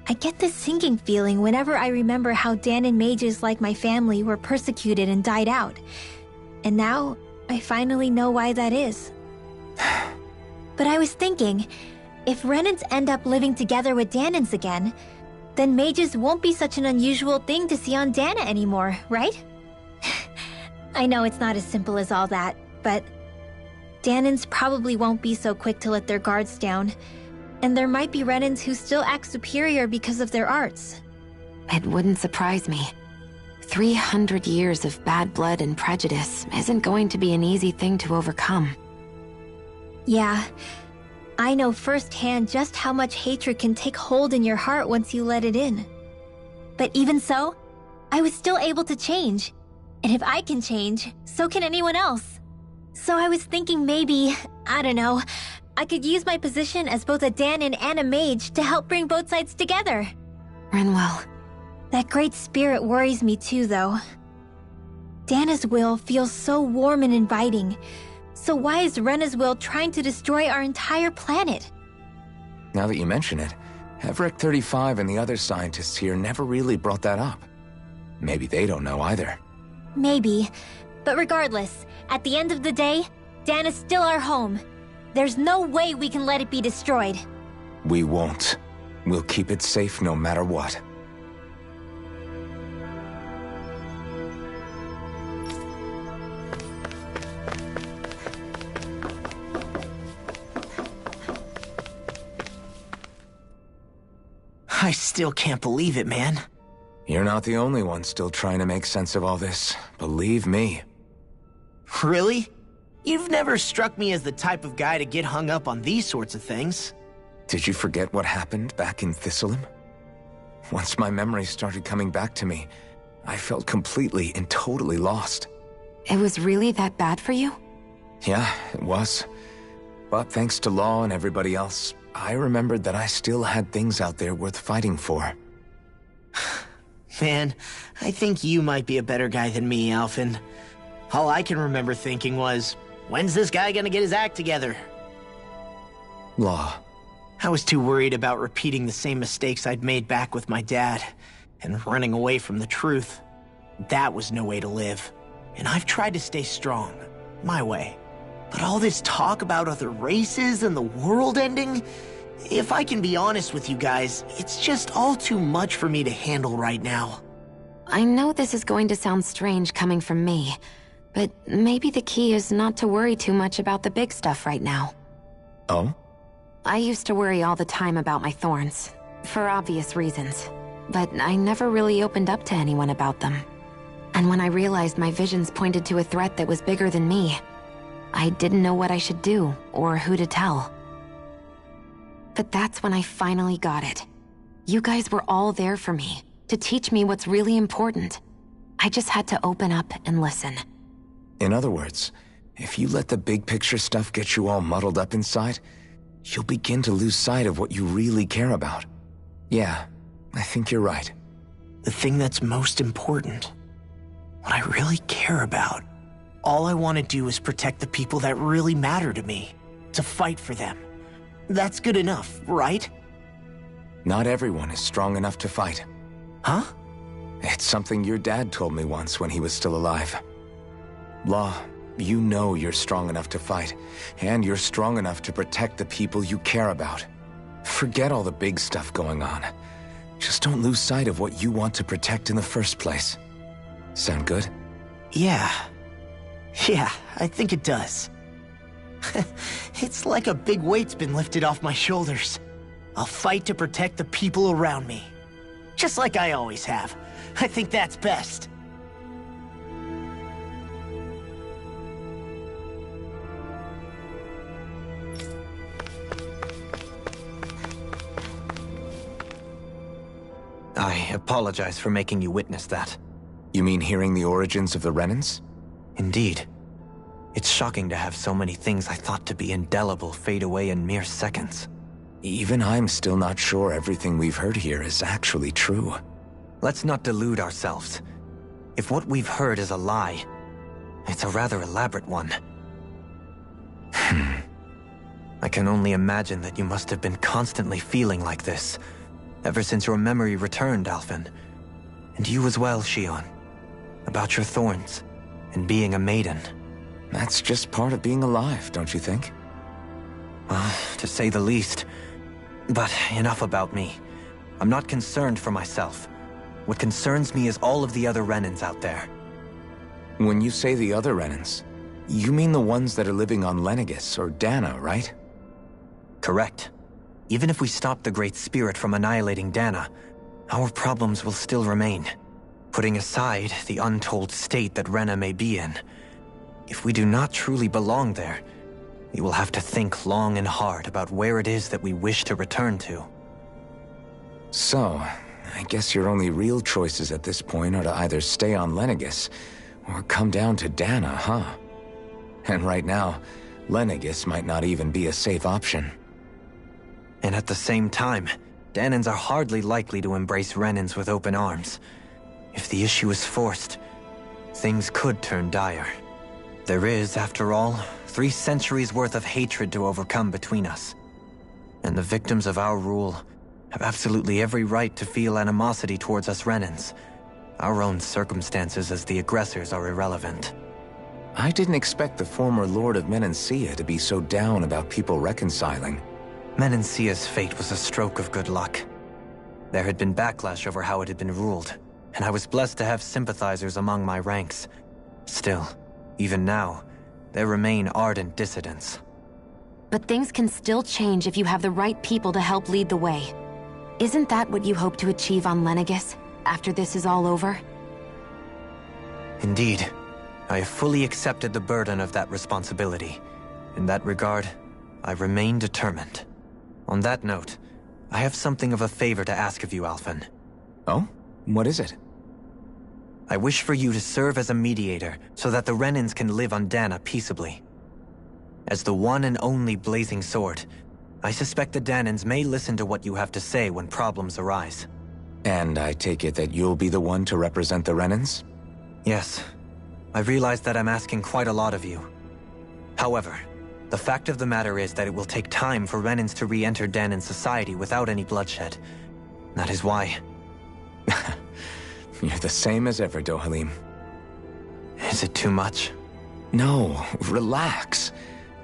I get this sinking feeling whenever I remember how Dahnan mages like my family were persecuted and died out. And now, I finally know why that is. But I was thinking, if Renans end up living together with Dahnans again, then mages won't be such an unusual thing to see on Dahna anymore, right? I know it's not as simple as all that, but Dahnans probably won't be so quick to let their guards down, and there might be Renans who still act superior because of their arts. It wouldn't surprise me. 300 years of bad blood and prejudice isn't going to be an easy thing to overcome. Yeah. I know firsthand just how much hatred can take hold in your heart once you let it in. But even so, I was still able to change. And if I can change, so can anyone else. So I was thinking maybe, I don't know, I could use my position as both a Dahnan and a mage to help bring both sides together. Rinwell. That great spirit worries me too, though. Dahna's will feels so warm and inviting. So why is Rena's will trying to destroy our entire planet? Now that you mention it, Everett 35 and the other scientists here never really brought that up. Maybe they don't know either. Maybe. But regardless, at the end of the day, Dana's still our home. There's no way we can let it be destroyed. We won't. We'll keep it safe no matter what. I still can't believe it, man. You're not the only one still trying to make sense of all this. Believe me. Really? You've never struck me as the type of guy to get hung up on these sorts of things. Did you forget what happened back in Thistleum? Once my memories started coming back to me, I felt completely and totally lost. It was really that bad for you? Yeah, it was. But thanks to Law and everybody else, I remembered that I still had things out there worth fighting for. Man, I think you might be a better guy than me, Alphen. All I can remember thinking was, when's this guy gonna get his act together? Law. I was too worried about repeating the same mistakes I'd made back with my dad, and running away from the truth. That was no way to live. And I've tried to stay strong, my way. But all this talk about other races and the world ending, if I can be honest with you guys, it's just all too much for me to handle right now. I know this is going to sound strange coming from me, but maybe the key is not to worry too much about the big stuff right now. Oh? I used to worry all the time about my thorns, for obvious reasons, but I never really opened up to anyone about them. And when I realized my visions pointed to a threat that was bigger than me, I didn't know what I should do or who to tell. But that's when I finally got it. You guys were all there for me, to teach me what's really important. I just had to open up and listen. In other words, if you let the big picture stuff get you all muddled up inside, you'll begin to lose sight of what you really care about. Yeah, I think you're right. The thing that's most important, what I really care about, all I want to do is protect the people that really matter to me, to fight for them. That's good enough, right? Not everyone is strong enough to fight. Huh? It's something your dad told me once when he was still alive. Law, you know you're strong enough to fight, and you're strong enough to protect the people you care about. Forget all the big stuff going on. Just don't lose sight of what you want to protect in the first place. Sound good? Yeah, I think it does. It's like a big weight's been lifted off my shoulders. I'll fight to protect the people around me. Just like I always have. I think that's best. I apologize for making you witness that. You mean hearing the origins of the Renans? Indeed. It's shocking to have so many things I thought to be indelible fade away in mere seconds. Even I'm still not sure everything we've heard here is actually true. Let's not delude ourselves. If what we've heard is a lie, it's a rather elaborate one. I can only imagine that you must have been constantly feeling like this, ever since your memory returned, Alphen. And you as well, Shionne. About your thorns, and being a maiden. That's just part of being alive, don't you think? Well, to say the least. But enough about me. I'm not concerned for myself. What concerns me is all of the other Renans out there. When you say the other Renans, you mean the ones that are living on Lenegis or Dana, right? Correct. Even if we stop the Great Spirit from annihilating Dana, our problems will still remain. Putting aside the untold state that Rena may be in, if we do not truly belong there, we will have to think long and hard about where it is that we wish to return to. So, I guess your only real choices at this point are to either stay on Lenegis or come down to Dana, huh? And right now, Lenegis might not even be a safe option. And at the same time, Danans are hardly likely to embrace Renans with open arms. If the issue is forced, things could turn dire. There is, after all, 3 centuries worth of hatred to overcome between us. And the victims of our rule have absolutely every right to feel animosity towards us Renans. Our own circumstances as the aggressors are irrelevant. I didn't expect the former Lord of Menancia to be so down about people reconciling. Menancia's fate was a stroke of good luck. There had been backlash over how it had been ruled, and I was blessed to have sympathizers among my ranks. Still, even now, there remain ardent dissidents. But things can still change if you have the right people to help lead the way. Isn't that what you hope to achieve on Lenegis, after this is all over? Indeed. I have fully accepted the burden of that responsibility. In that regard, I remain determined. On that note, I have something of a favor to ask of you, Alphen. Oh? What is it? I wish for you to serve as a mediator so that the Renans can live on Dana peaceably. As the one and only Blazing Sword, I suspect the Danans may listen to what you have to say when problems arise. And I take it that you'll be the one to represent the Renans? Yes. I realize that I'm asking quite a lot of you. However, the fact of the matter is that it will take time for Renans to re-enter Danan society without any bloodshed. That is why... You're the same as ever, Dohalim. Is it too much? No, relax.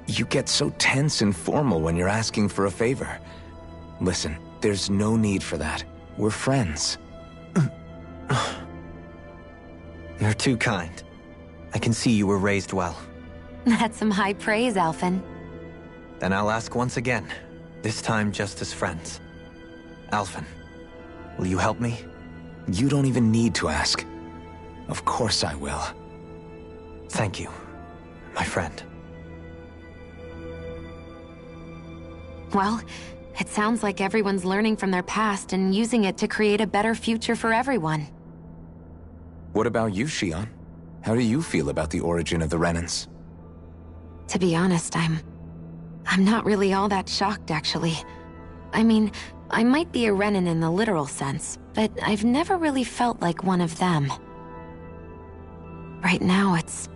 You get so tense and formal when you're asking for a favor. Listen, there's no need for that. We're friends. You're too kind. I can see you were raised well. That's some high praise, Alphen. Then I'll ask once again, this time just as friends. Alphen, will you help me? You don't even need to ask. Of course I will. Thank you, my friend. Well, it sounds like everyone's learning from their past and using it to create a better future for everyone. What about you, Shionne? How do you feel about the origin of the Renans? To be honest, I'm not really all that shocked, actually. I mean, I might be a Renan in the literal sense, but I've never really felt like one of them. Right now, it's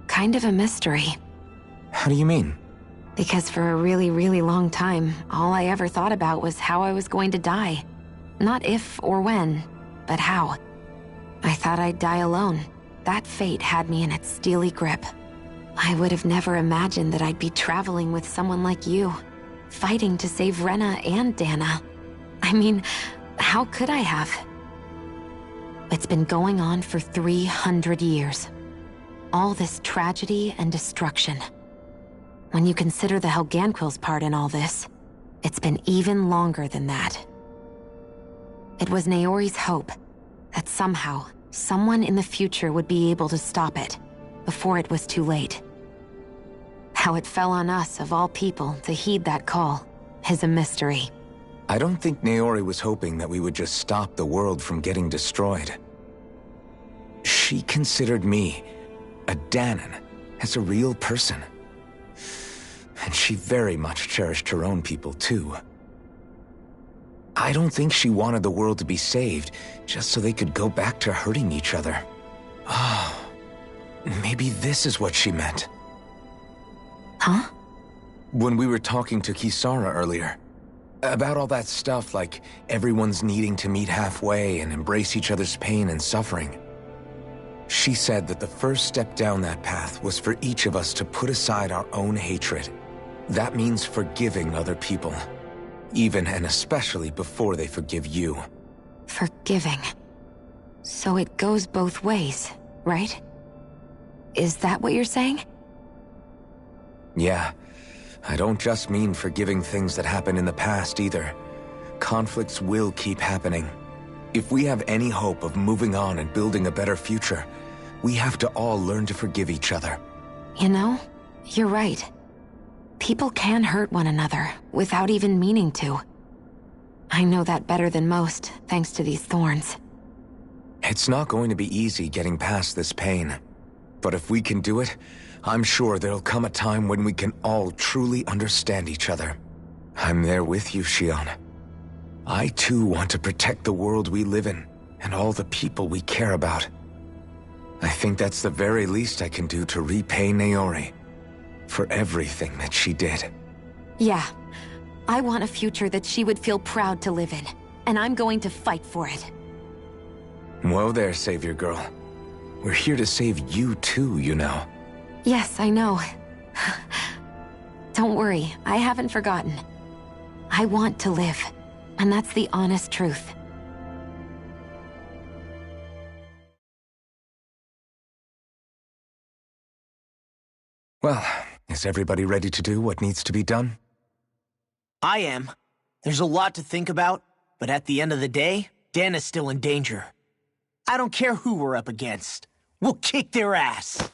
kind of a mystery. How do you mean? Because for a really, really long time, all I ever thought about was how I was going to die. Not if or when, but how. I thought I'd die alone. That fate had me in its steely grip. I would have never imagined that I'd be traveling with someone like you, fighting to save Rena and Dana. I mean, how could I have? It's been going on for 300 years. All this tragedy and destruction. When you consider the Helganquil's part in all this, it's been even longer than that. It was Naori's hope that somehow, someone in the future would be able to stop it, before it was too late. How it fell on us, of all people, to heed that call, is a mystery. I don't think Naori was hoping that we would just stop the world from getting destroyed. She considered me, a Danan, as a real person. And she very much cherished her own people, too. I don't think she wanted the world to be saved, just so they could go back to hurting each other. Oh, maybe this is what she meant. Huh? When we were talking to Kisara earlier, about all that stuff like everyone's needing to meet halfway and embrace each other's pain and suffering. She said that the first step down that path was for each of us to put aside our own hatred. That means forgiving other people, even and especially before they forgive you. Forgiving. So it goes both ways, right? Is that what you're saying? Yeah. I don't just mean forgiving things that happened in the past either. Conflicts will keep happening. If we have any hope of moving on and building a better future, we have to all learn to forgive each other. You know, you're right. People can hurt one another without even meaning to. I know that better than most, thanks to these thorns. It's not going to be easy getting past this pain. But if we can do it, I'm sure there'll come a time when we can all truly understand each other. I'm there with you, Shionne. I too want to protect the world we live in, and all the people we care about. I think that's the very least I can do to repay Naori for everything that she did. Yeah, I want a future that she would feel proud to live in, and I'm going to fight for it. Whoa there, Savior Girl. We're here to save you too, you know. Yes, I know. Don't worry, I haven't forgotten. I want to live, and that's the honest truth. Well, is everybody ready to do what needs to be done? I am. There's a lot to think about, but at the end of the day, Dana's still in danger. I don't care who we're up against. We'll kick their ass.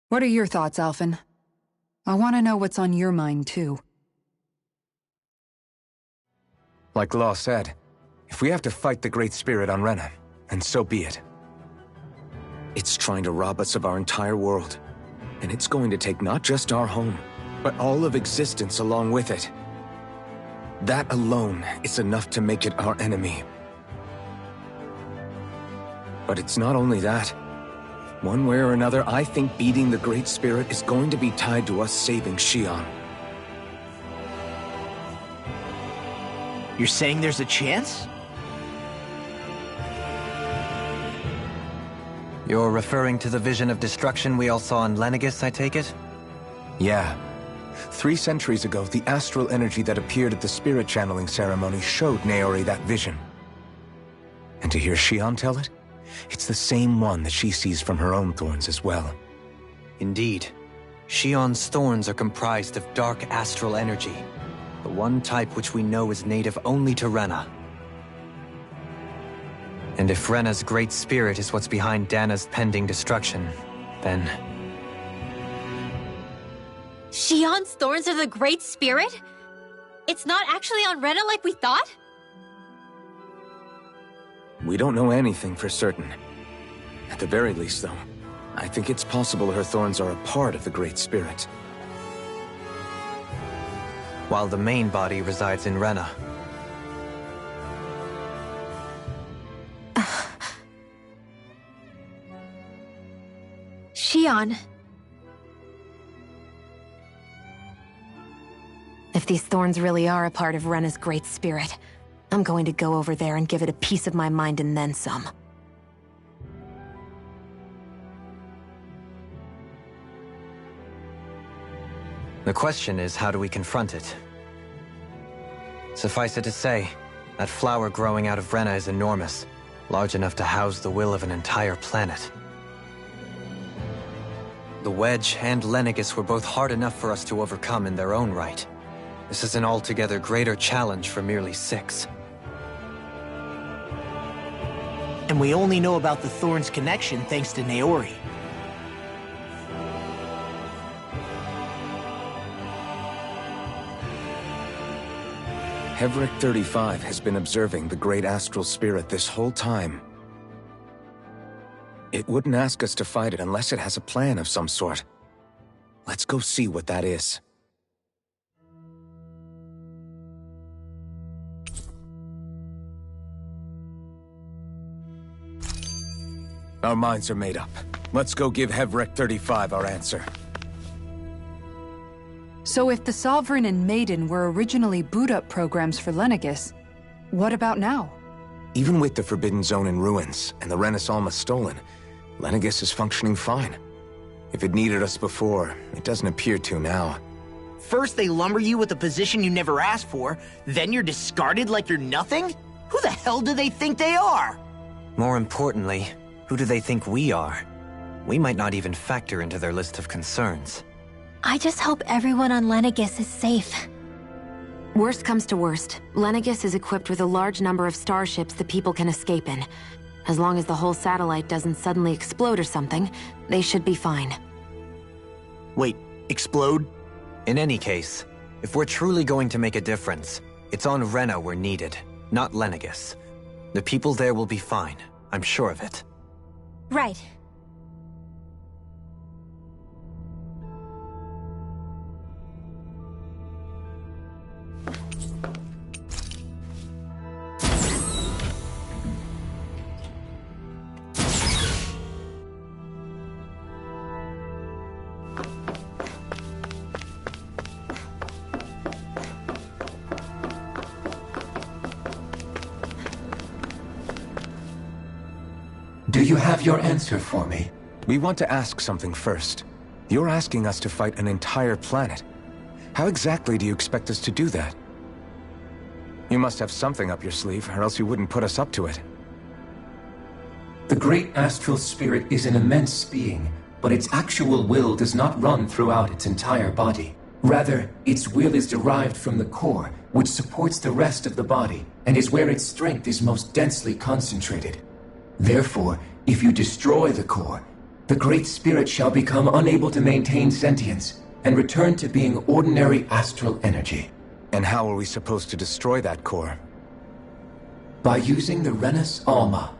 What are your thoughts, Alphen? I want to know what's on your mind, too. Like Law said, if we have to fight the Great Spirit on Rena, then so be it. It's trying to rob us of our entire world, and it's going to take not just our home, but all of existence along with it. That alone is enough to make it our enemy. But it's not only that. One way or another, I think beating the Great Spirit is going to be tied to us saving Xion. You're saying there's a chance? You're referring to the vision of destruction we all saw in Lenegis, I take it? Yeah. 3 centuries ago, the astral energy that appeared at the spirit channeling ceremony showed Naori that vision. And to hear Xion tell it, it's the same one that she sees from her own thorns as well. Indeed. Xion's thorns are comprised of dark astral energy, the one type which we know is native only to Rena. And if Rena's great spirit is what's behind Dana's pending destruction, then... Xion's thorns are the Great Spirit? It's not actually on Rena like we thought? We don't know anything for certain. At the very least, though, I think it's possible her thorns are a part of the Great Spirit. While the main body resides in Rena. Xion. If these thorns really are a part of Rena's Great Spirit, I'm going to go over there and give it a piece of my mind and then some. The question is, how do we confront it? Suffice it to say, that flower growing out of Rena is enormous, large enough to house the will of an entire planet. The Wedge and Lenegis were both hard enough for us to overcome in their own right. This is an altogether greater challenge for merely 6. And we only know about the Thorns connection thanks to Naori. Hevric 35 has been observing the Great Astral Spirit this whole time. It wouldn't ask us to fight it unless it has a plan of some sort. Let's go see what that is. Our minds are made up. Let's go give Hevric 35 our answer. So if the Sovereign and Maiden were originally boot-up programs for Lenegis, what about now? Even with the Forbidden Zone in ruins and the Renis Alma stolen, Lenegis is functioning fine. If it needed us before, it doesn't appear to now. First they lumber you with a position you never asked for, then you're discarded like you're nothing? Who the hell do they think they are? More importantly, who do they think we are? We might not even factor into their list of concerns. I just hope everyone on Lenegis is safe. Worst comes to worst, Lenegis is equipped with a large number of starships the people can escape in. As long as the whole satellite doesn't suddenly explode or something, they should be fine. Wait, explode? In any case, if we're truly going to make a difference, it's on Rena we're needed, not Lenegis. The people there will be fine, I'm sure of it. Right. Do you have your answer for me? We want to ask something first. You're asking us to fight an entire planet. How exactly do you expect us to do that? You must have something up your sleeve, or else you wouldn't put us up to it. The great astral spirit is an immense being, but its actual will does not run throughout its entire body. Rather, its will is derived from the core, which supports the rest of the body, and is where its strength is most densely concentrated. Therefore, if you destroy the core, the Great Spirit shall become unable to maintain sentience, and return to being ordinary astral energy. And how are we supposed to destroy that core? By using the Renus Alma.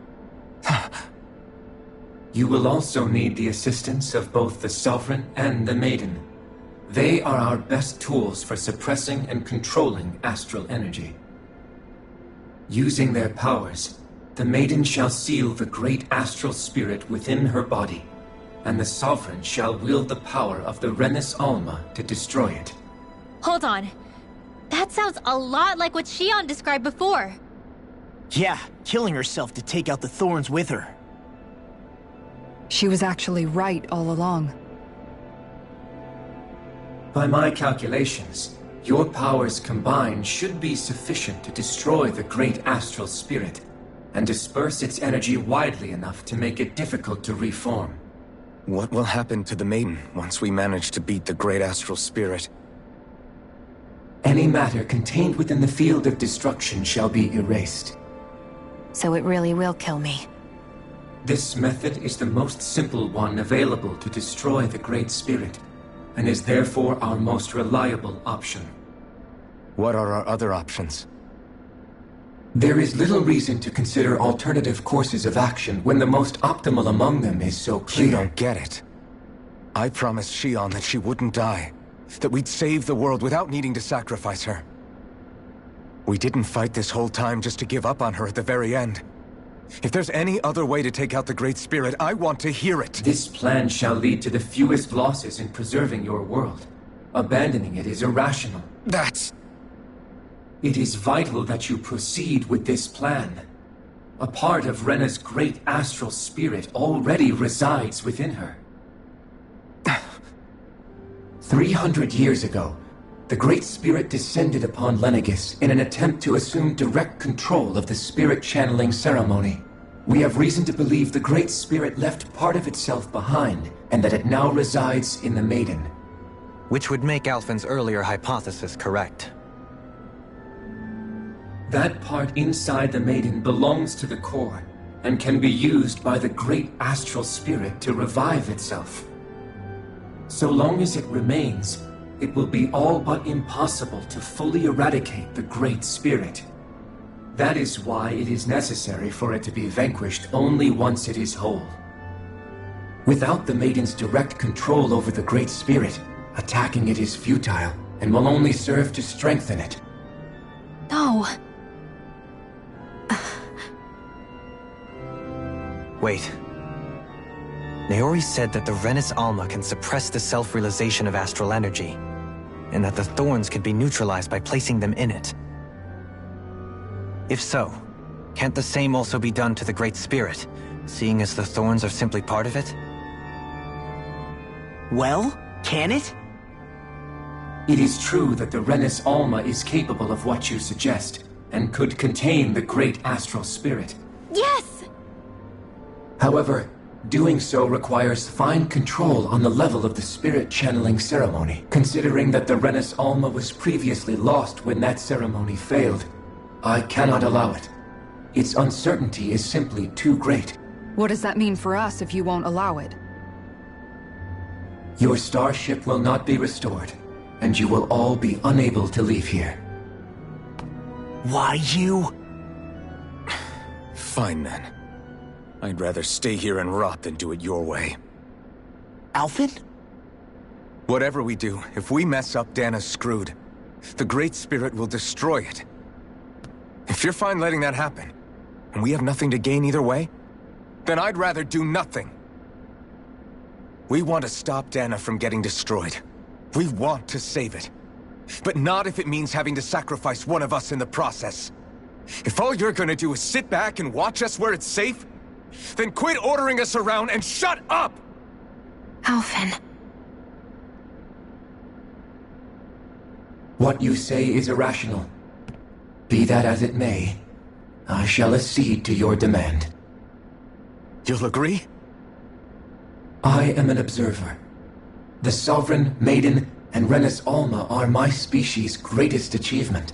You will also need the assistance of both the Sovereign and the Maiden. They are our best tools for suppressing and controlling astral energy. Using their powers, the Maiden shall seal the great astral spirit within her body, and the Sovereign shall wield the power of the Renus Alma to destroy it. Hold on. That sounds a lot like what Shion described before. Yeah, killing herself to take out the thorns with her. She was actually right all along. By my calculations, your powers combined should be sufficient to destroy the great astral spirit, and disperse its energy widely enough to make it difficult to reform. What will happen to the Maiden once we manage to beat the great astral spirit? Any matter contained within the field of destruction shall be erased. So it really will kill me. This method is the most simple one available to destroy the Great Spirit, and is therefore our most reliable option. What are our other options? There is little reason to consider alternative courses of action when the most optimal among them is so clear. You don't get it. I promised Shion that she wouldn't die, that we'd save the world without needing to sacrifice her. We didn't fight this whole time just to give up on her at the very end. If there's any other way to take out the Great Spirit, I want to hear it. This plan shall lead to the fewest losses in preserving your world. Abandoning it is irrational. It is vital that you proceed with this plan. A part of Rena's great astral spirit already resides within her. 300 years ago, the Great Spirit descended upon Lenegis in an attempt to assume direct control of the spirit channeling ceremony. We have reason to believe the Great Spirit left part of itself behind, and that it now resides in the Maiden. Which would make Alphen's earlier hypothesis correct. That part inside the Maiden belongs to the core, and can be used by the great astral spirit to revive itself. So long as it remains, it will be all but impossible to fully eradicate the Great Spirit. That is why it is necessary for it to be vanquished only once it is whole. Without the Maiden's direct control over the Great Spirit, attacking it is futile, and will only serve to strengthen it. No. Wait. Naori said that the Renus Alma can suppress the self-realization of astral energy, and that the thorns can be neutralized by placing them in it. If so, can't the same also be done to the Great Spirit, seeing as the thorns are simply part of it? Well, can it? It is true that the Renus Alma is capable of what you suggest, and could contain the great astral spirit. Yes! However, doing so requires fine control on the level of the spirit channeling ceremony. Considering that the Renus Alma was previously lost when that ceremony failed, I cannot allow it. Its uncertainty is simply too great. What does that mean for us if you won't allow it? Your starship will not be restored, and you will all be unable to leave here. Why you? Fine then. I'd rather stay here and rot than do it your way. Alphen? Whatever we do, if we mess up, Dana's screwed. The Great Spirit will destroy it. If you're fine letting that happen, and we have nothing to gain either way, then I'd rather do nothing. We want to stop Dana from getting destroyed. We want to save it. But not if it means having to sacrifice one of us in the process. If all you're gonna do is sit back and watch us where it's safe, Then quit ordering us around and shut up! Alphen. What you say is irrational. Be that as it may, I shall accede to your demand. You'll agree? I am an observer. The Sovereign, Maiden, and Renis Alma are my species' greatest achievement.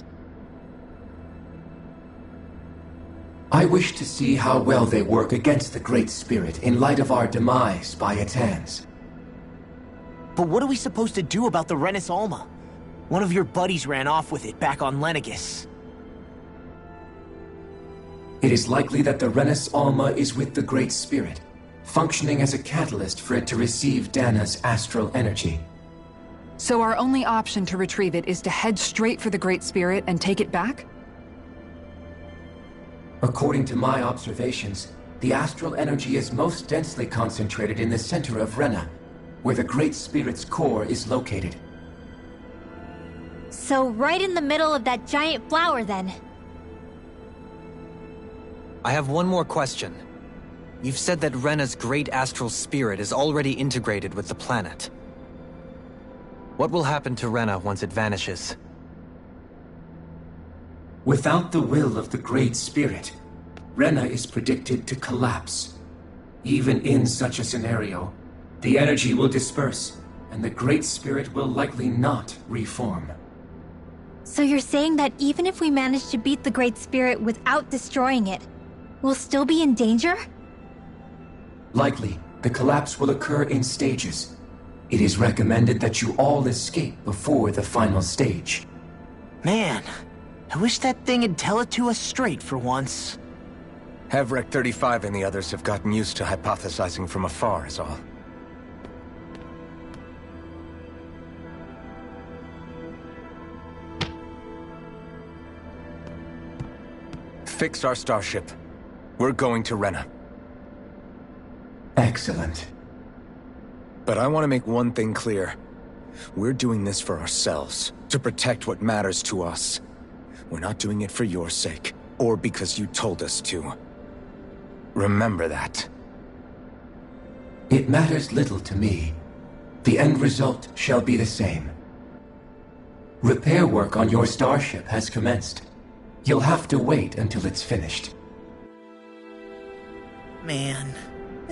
I wish to see how well they work against the Great Spirit in light of our demise by its hands. But what are we supposed to do about the Renis Alma? One of your buddies ran off with it back on Lenegis. It is likely that the Renis Alma is with the Great Spirit, functioning as a catalyst for it to receive Dana's astral energy. So our only option to retrieve it is to head straight for the Great Spirit and take it back? According to my observations, the astral energy is most densely concentrated in the center of Rena, where the Great Spirit's core is located. So right in the middle of that giant flower, then. I have one more question. You've said that Rena's great astral spirit is already integrated with the planet. What will happen to Rena once it vanishes? Without the will of the Great Spirit, Rena is predicted to collapse. Even in such a scenario, the energy will disperse, and the Great Spirit will likely not reform. So you're saying that even if we manage to beat the Great Spirit without destroying it, we'll still be in danger? Likely, the collapse will occur in stages. It is recommended that you all escape before the final stage. Man, I wish that thing would tell it to us straight for once. Hevrek 35 and the others have gotten used to hypothesizing from afar, is all. Fix our starship. We're going to Rena. Excellent. But I want to make one thing clear. We're doing this for ourselves, to protect what matters to us. We're not doing it for your sake, or because you told us to. Remember that. It matters little to me. The end result shall be the same. Repair work on your starship has commenced. You'll have to wait until it's finished. Man,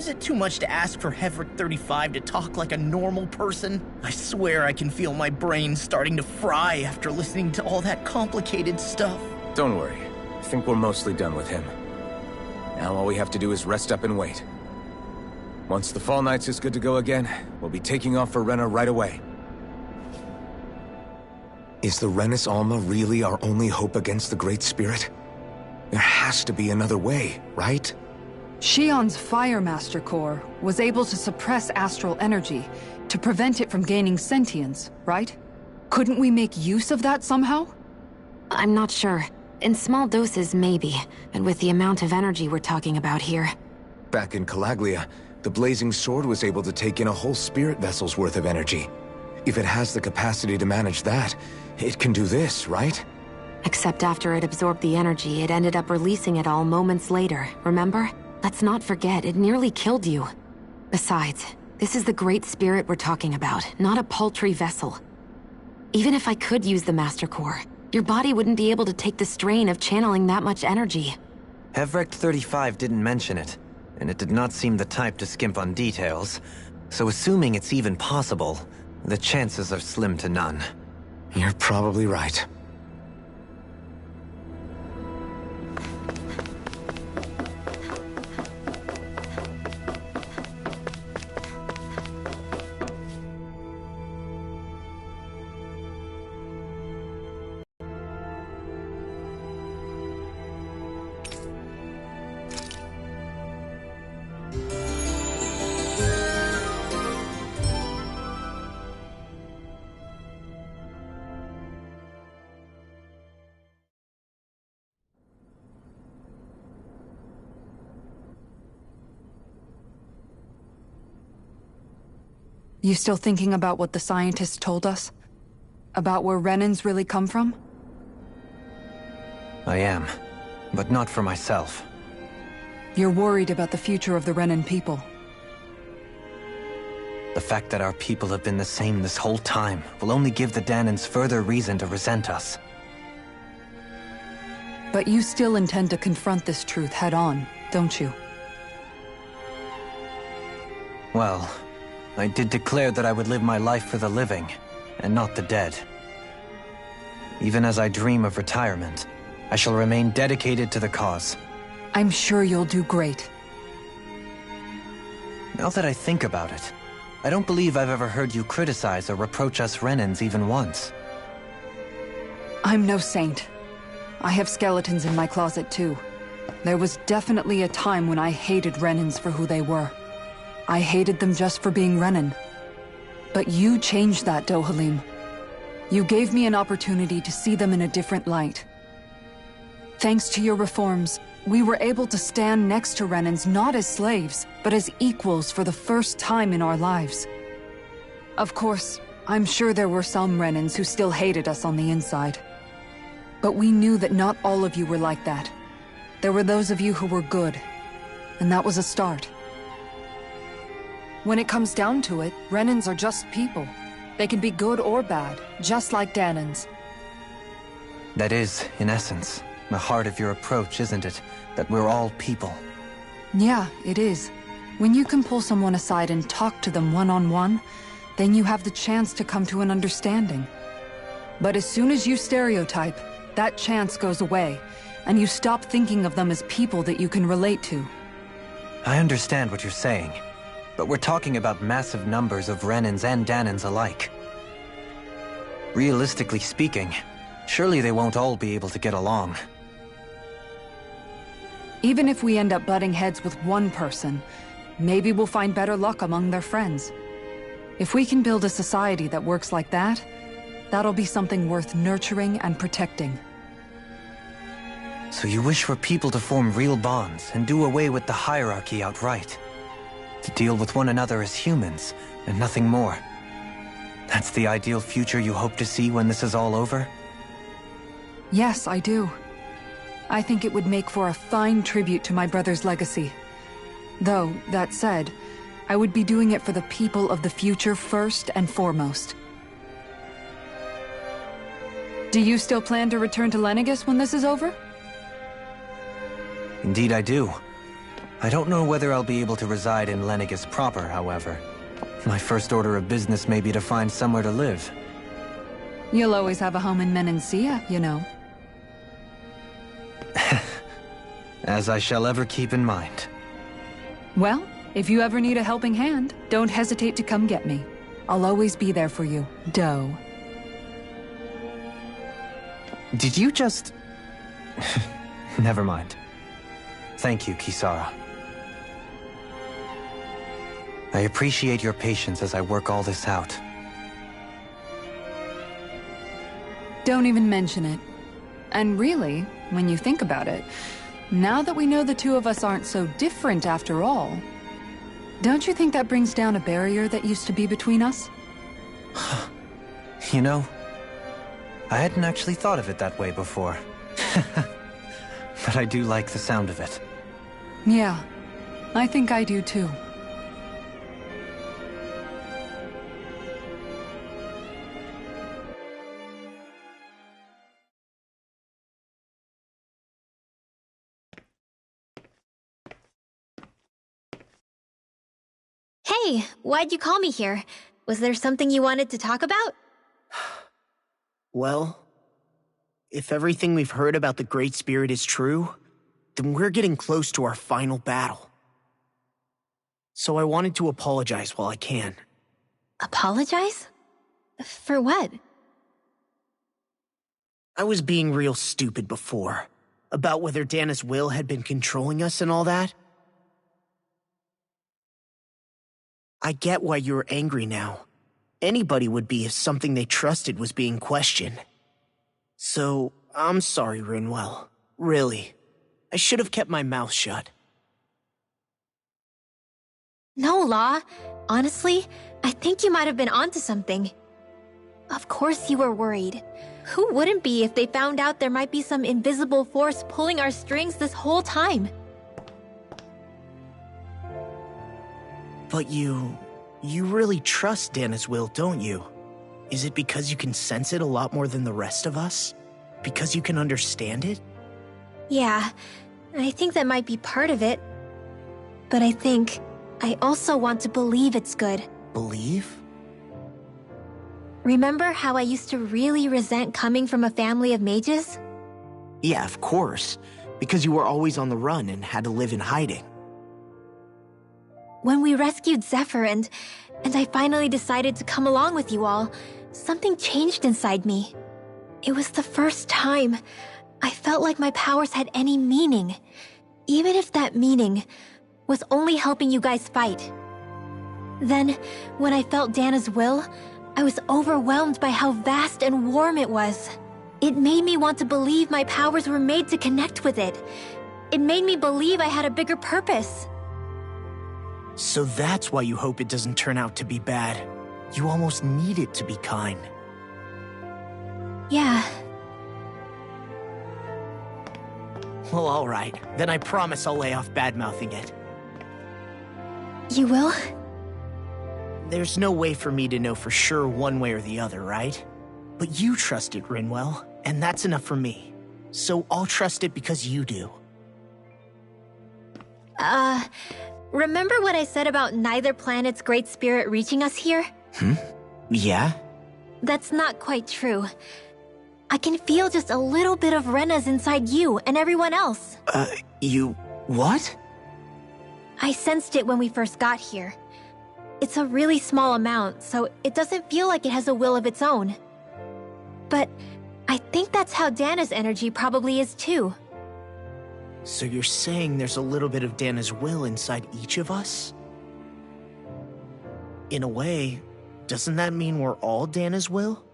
is it too much to ask for Hevrek 35 to talk like a normal person? I swear I can feel my brain starting to fry after listening to all that complicated stuff. Don't worry. I think we're mostly done with him. Now all we have to do is rest up and wait. Once the Fall Knights is good to go again, we'll be taking off for Rena right away. Is the Renis Alma really our only hope against the Great Spirit? There has to be another way, right? Shion's Fire Master Core was able to suppress astral energy to prevent it from gaining sentience, right? Couldn't we make use of that somehow? I'm not sure. In small doses, maybe. And with the amount of energy we're talking about here. Back in Calaglia, the Blazing Sword was able to take in a whole spirit vessel's worth of energy. If it has the capacity to manage that, it can do this, right? Except after it absorbed the energy, it ended up releasing it all moments later, remember? Let's not forget, it nearly killed you. Besides, this is the Great Spirit we're talking about, not a paltry vessel. Even if I could use the Master Core, your body wouldn't be able to take the strain of channeling that much energy. Hevrek 35 didn't mention it, and it did not seem the type to skimp on details, so assuming it's even possible, the chances are slim to none. You're probably right. You still thinking about what the scientists told us? About where Renans really come from? I am, but not for myself. You're worried about the future of the Renan people. The fact that our people have been the same this whole time will only give the Dahnans further reason to resent us. But you still intend to confront this truth head-on, don't you? Well, I did declare that I would live my life for the living, and not the dead. Even as I dream of retirement, I shall remain dedicated to the cause. I'm sure you'll do great. Now that I think about it, I don't believe I've ever heard you criticize or reproach us Renans even once. I'm no saint. I have skeletons in my closet too. There was definitely a time when I hated Renans for who they were. I hated them just for being Renan. But you changed that, Dohalim. You gave me an opportunity to see them in a different light. Thanks to your reforms, we were able to stand next to Renans not as slaves, but as equals for the first time in our lives. Of course, I'm sure there were some Renans who still hated us on the inside. But we knew that not all of you were like that. There were those of you who were good, and that was a start. When it comes down to it, Renans are just people. They can be good or bad, just like Dahnans. That is, in essence, the heart of your approach, isn't it? That we're all people. Yeah, it is. When you can pull someone aside and talk to them one-on-one, then you have the chance to come to an understanding. But as soon as you stereotype, that chance goes away, and you stop thinking of them as people that you can relate to. I understand what you're saying, but we're talking about massive numbers of Renans and Dahnans alike. Realistically speaking, surely they won't all be able to get along. Even if we end up butting heads with one person, maybe we'll find better luck among their friends. If we can build a society that works like that, that'll be something worth nurturing and protecting. So you wish for people to form real bonds and do away with the hierarchy outright? To deal with one another as humans, and nothing more? That's the ideal future you hope to see when this is all over? Yes, I do. I think it would make for a fine tribute to my brother's legacy. Though, that said, I would be doing it for the people of the future first and foremost. Do you still plan to return to Lenegis when this is over? Indeed I do. I don't know whether I'll be able to reside in Lenegis proper, however. My first order of business may be to find somewhere to live. You'll always have a home in Menancia, you know. As I shall ever keep in mind. Well, if you ever need a helping hand, don't hesitate to come get me. I'll always be there for you, Doe. Did you just... Never mind. Thank you, Kisara. I appreciate your patience as I work all this out. Don't even mention it. And really, when you think about it, now that we know the two of us aren't so different after all, don't you think that brings down a barrier that used to be between us? You know, I hadn't actually thought of it that way before. But I do like the sound of it. Yeah, I think I do too. Hey, why'd you call me here? Was there something you wanted to talk about? Well, if everything we've heard about the Great Spirit is true, then we're getting close to our final battle. So I wanted to apologize while I can. Apologize? For what? I was being real stupid before, about whether Dana's will had been controlling us and all that. I get why you're angry now. Anybody would be if something they trusted was being questioned. So, I'm sorry, Rinwell. Really. I should have kept my mouth shut. No, Law. Honestly, I think you might have been onto something. Of course you were worried. Who wouldn't be if they found out there might be some invisible force pulling our strings this whole time? But you really trust Dana's will, don't you? Is it because you can sense it a lot more than the rest of us? Because you can understand it? Yeah, I think that might be part of it. But I think I also want to believe it's good. Believe? Remember how I used to really resent coming from a family of mages? Yeah, of course. Because you were always on the run and had to live in hiding. When we rescued Zephyr and I finally decided to come along with you all, something changed inside me. It was the first time I felt like my powers had any meaning, even if that meaning was only helping you guys fight. Then, when I felt Dana's will, I was overwhelmed by how vast and warm it was. It made me want to believe my powers were made to connect with it. It made me believe I had a bigger purpose. So that's why you hope it doesn't turn out to be bad. You almost need it to be kind. Yeah. Well, alright. Then I promise I'll lay off bad-mouthing it. You will? There's no way for me to know for sure one way or the other, right? But you trust it, Rinwell, and that's enough for me. So I'll trust it because you do. Remember what I said about neither planet's great spirit reaching us here? Yeah? That's not quite true. I can feel just a little bit of Rena's inside you and everyone else. You... what? I sensed it when we first got here. It's a really small amount, so it doesn't feel like it has a will of its own. But I think that's how Dana's energy probably is too. So you're saying there's a little bit of Dana's will inside each of us? In a way, doesn't that mean we're all Dana's will?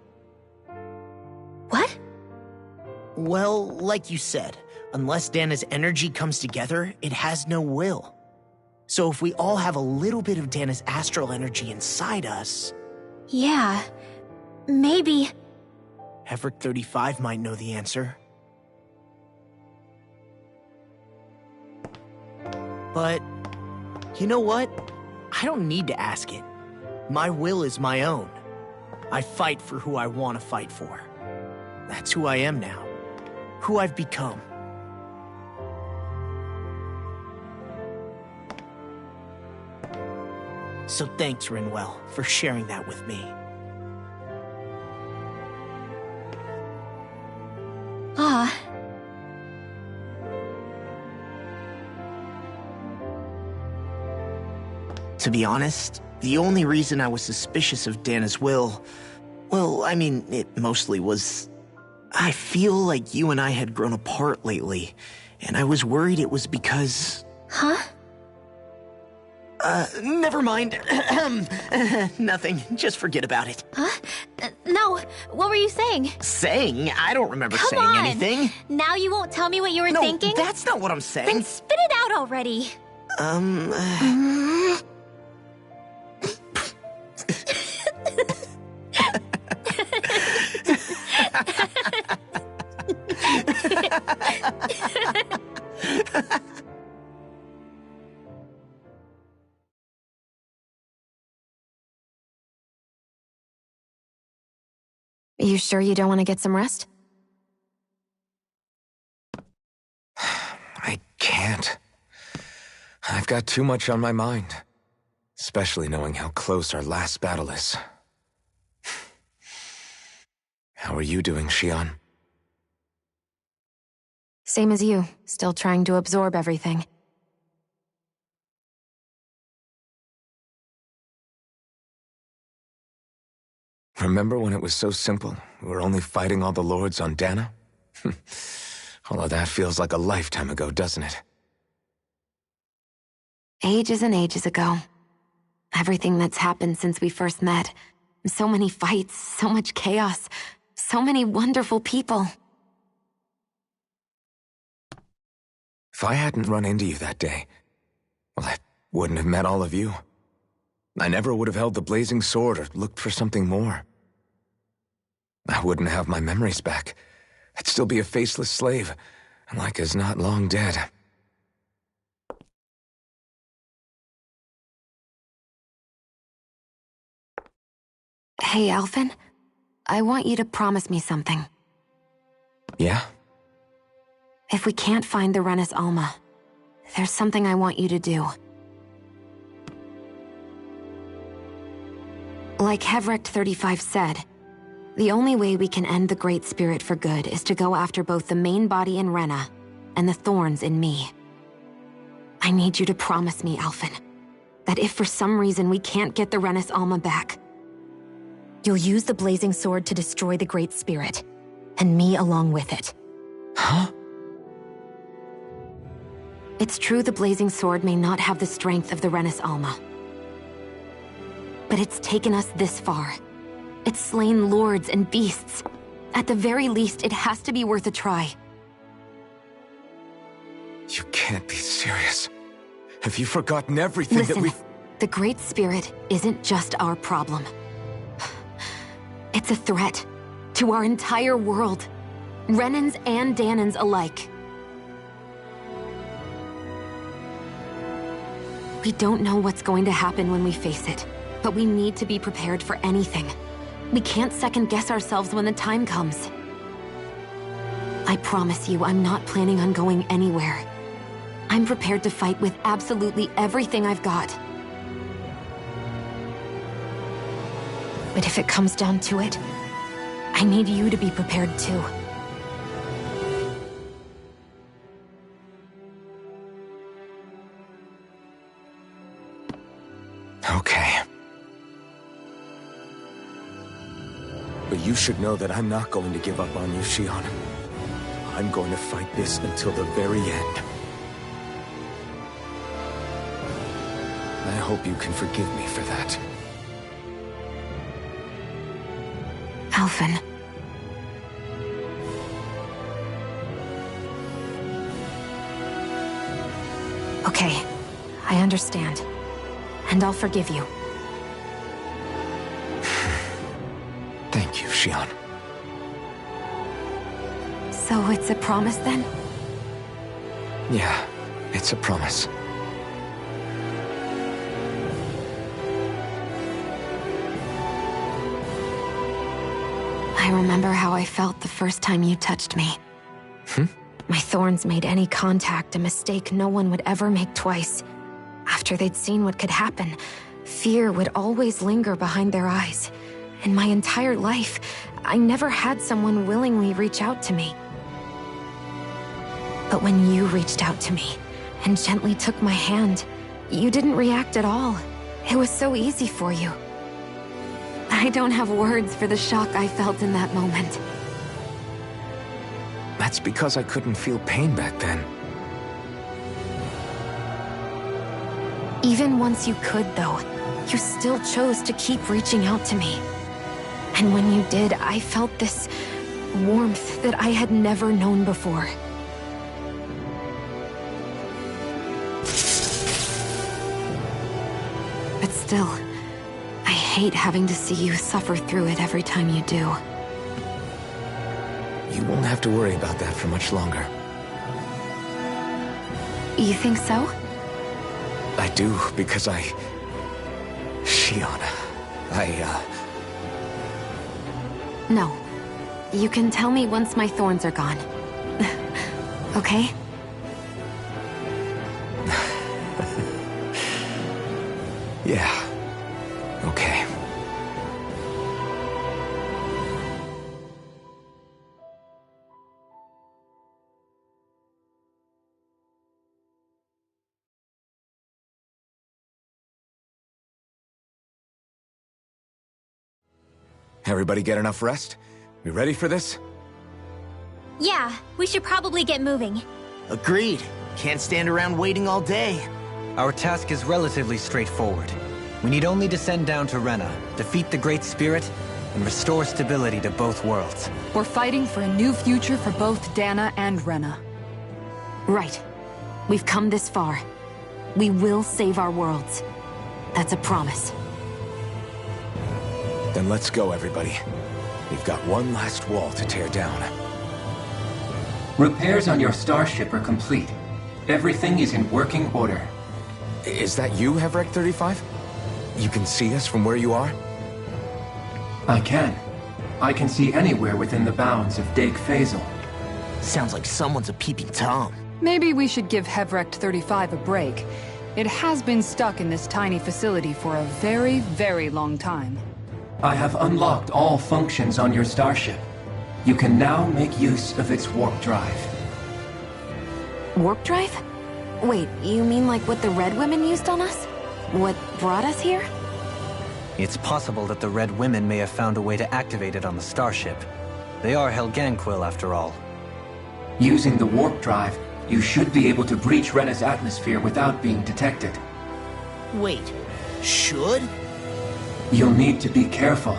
What? Well, like you said, unless Dana's energy comes together, it has no will. So if we all have a little bit of Dana's astral energy inside us... Yeah, maybe... Everett 35 might know the answer. But, you know what? I don't need to ask it. My will is my own. I fight for who I want to fight for. That's who I am now. Who I've become. So thanks, Rinwell, for sharing that with me. To be honest, the only reason I was suspicious of Dana's will, well, I mean, it mostly was... I feel like you and I had grown apart lately, and I was worried it was because... Huh? Never mind. Nothing. Just forget about it. Huh? No, what were you saying? Saying? I don't remember saying anything. Now you won't tell me what you were thinking? No, that's not what I'm saying. Then spit it out already. You sure you don't want to get some rest? I can't. I've got too much on my mind. Especially knowing how close our last battle is. How are you doing, Xion? Same as you, still trying to absorb everything. Remember when it was so simple? We were only fighting all the lords on Dana? All of that feels like a lifetime ago, doesn't it? Ages and ages ago. Everything that's happened since we first met. So many fights, so much chaos, so many wonderful people. If I hadn't run into you that day, well, I wouldn't have met all of you. I never would have held the blazing sword or looked for something more. I wouldn't have my memories back. I'd still be a faceless slave, like as not long dead. Hey, Alphen. I want you to promise me something. Yeah? If we can't find the Renis Alma, there's something I want you to do. Like Hevrecht 35 said, the only way we can end the Great Spirit for good is to go after both the main body in Rena and the thorns in me. I need you to promise me, Alphen, that if for some reason we can't get the Renis Alma back, you'll use the Blazing Sword to destroy the Great Spirit, and me along with it. Huh? It's true the Blazing Sword may not have the strength of the Renis Alma. But it's taken us this far. It's slain lords and beasts. At the very least, it has to be worth a try. You can't be serious. Have you forgotten everything Listen, that we've... The Great Spirit isn't just our problem. It's a threat to our entire world. Renans and Dahnans alike. We don't know what's going to happen when we face it, but we need to be prepared for anything. We can't second-guess ourselves when the time comes. I promise you, I'm not planning on going anywhere. I'm prepared to fight with absolutely everything I've got. But if it comes down to it, I need you to be prepared too. Okay. But you should know that I'm not going to give up on you, Shionne. I'm going to fight this until the very end. I hope you can forgive me for that. Alphen. Okay, I understand. And I'll forgive you. Thank you, Shionne. So it's a promise then? Yeah, it's a promise. I remember how I felt the first time you touched me. My thorns made any contact a mistake no one would ever make twice. After they'd seen what could happen, fear would always linger behind their eyes. In my entire life, I never had someone willingly reach out to me. But when you reached out to me and gently took my hand, you didn't react at all. It was so easy for you. I don't have words for the shock I felt in that moment. That's because I couldn't feel pain back then. Even once you could, though, you still chose to keep reaching out to me. And when you did, I felt this warmth that I had never known before. But still, I hate having to see you suffer through it every time you do. You won't have to worry about that for much longer. You think so? I do, because Shionne, No. You can tell me once my thorns are gone. Okay? Yeah. Okay. Everybody get enough rest? We ready for this? Yeah, we should probably get moving. Agreed. Can't stand around waiting all day. Our task is relatively straightforward. We need only descend down to Rena, defeat the Great Spirit, and restore stability to both worlds. We're fighting for a new future for both Dana and Rena. Right. We've come this far. We will save our worlds. That's a promise. Then let's go, everybody. We've got one last wall to tear down. Repairs on your starship are complete. Everything is in working order. Is that you, Hevrecht 35? You can see us from where you are? I can. I can see anywhere within the bounds of Dig Faisal. Sounds like someone's a peeping Tom. Maybe we should give Hevrecht 35 a break. It has been stuck in this tiny facility for a very, very long time. I have unlocked all functions on your starship. You can now make use of its warp drive. Warp drive? Wait, you mean like what the Red Women used on us? What brought us here? It's possible that the Red Women may have found a way to activate it on the starship. They are Helganquil, after all. Using the warp drive, you should be able to breach Rena's atmosphere without being detected. Wait, should? You'll need to be careful.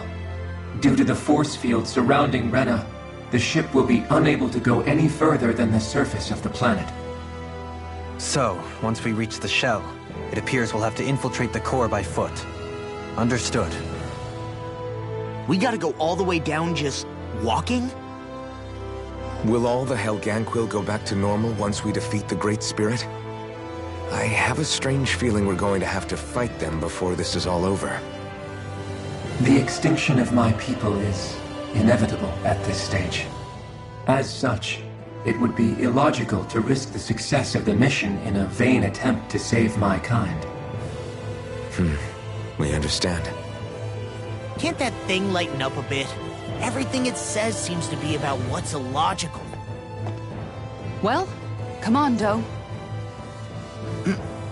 Due to the force field surrounding Rena, the ship will be unable to go any further than the surface of the planet. So, once we reach the shell, it appears we'll have to infiltrate the core by foot. Understood. We gotta go all the way down just walking? Will all the Helganquil go back to normal once we defeat the Great Spirit? I have a strange feeling we're going to have to fight them before this is all over. The extinction of my people is inevitable at this stage. As such, it would be illogical to risk the success of the mission in a vain attempt to save my kind. We understand. Can't that thing lighten up a bit? Everything it says seems to be about what's illogical. Well, come on, Doe.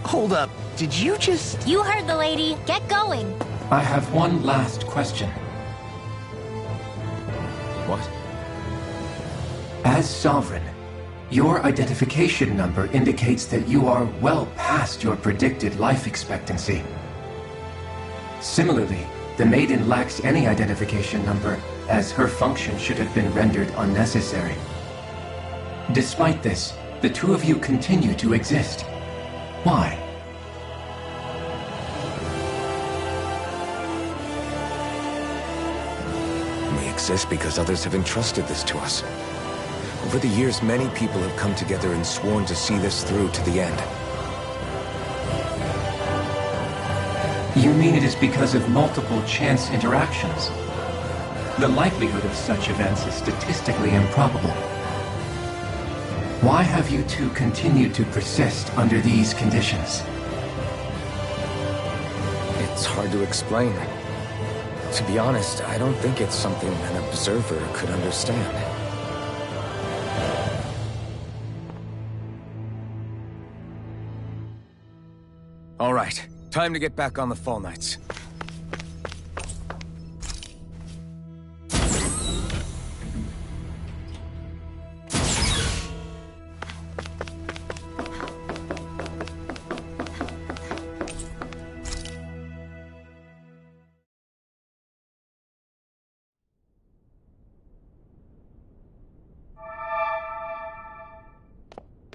Hold up, did you just... You heard the lady. Get going. I have one last question. What? As Sovereign, your identification number indicates that you are well past your predicted life expectancy. Similarly, the Maiden lacks any identification number, as her function should have been rendered unnecessary. Despite this, the two of you continue to exist. Why? We exist because others have entrusted this to us. Over the years, many people have come together and sworn to see this through to the end. You mean it is because of multiple chance interactions? The likelihood of such events is statistically improbable. Why have you two continued to persist under these conditions? It's hard to explain. To be honest, I don't think it's something an observer could understand. All right, time to get back on the Fall Knights.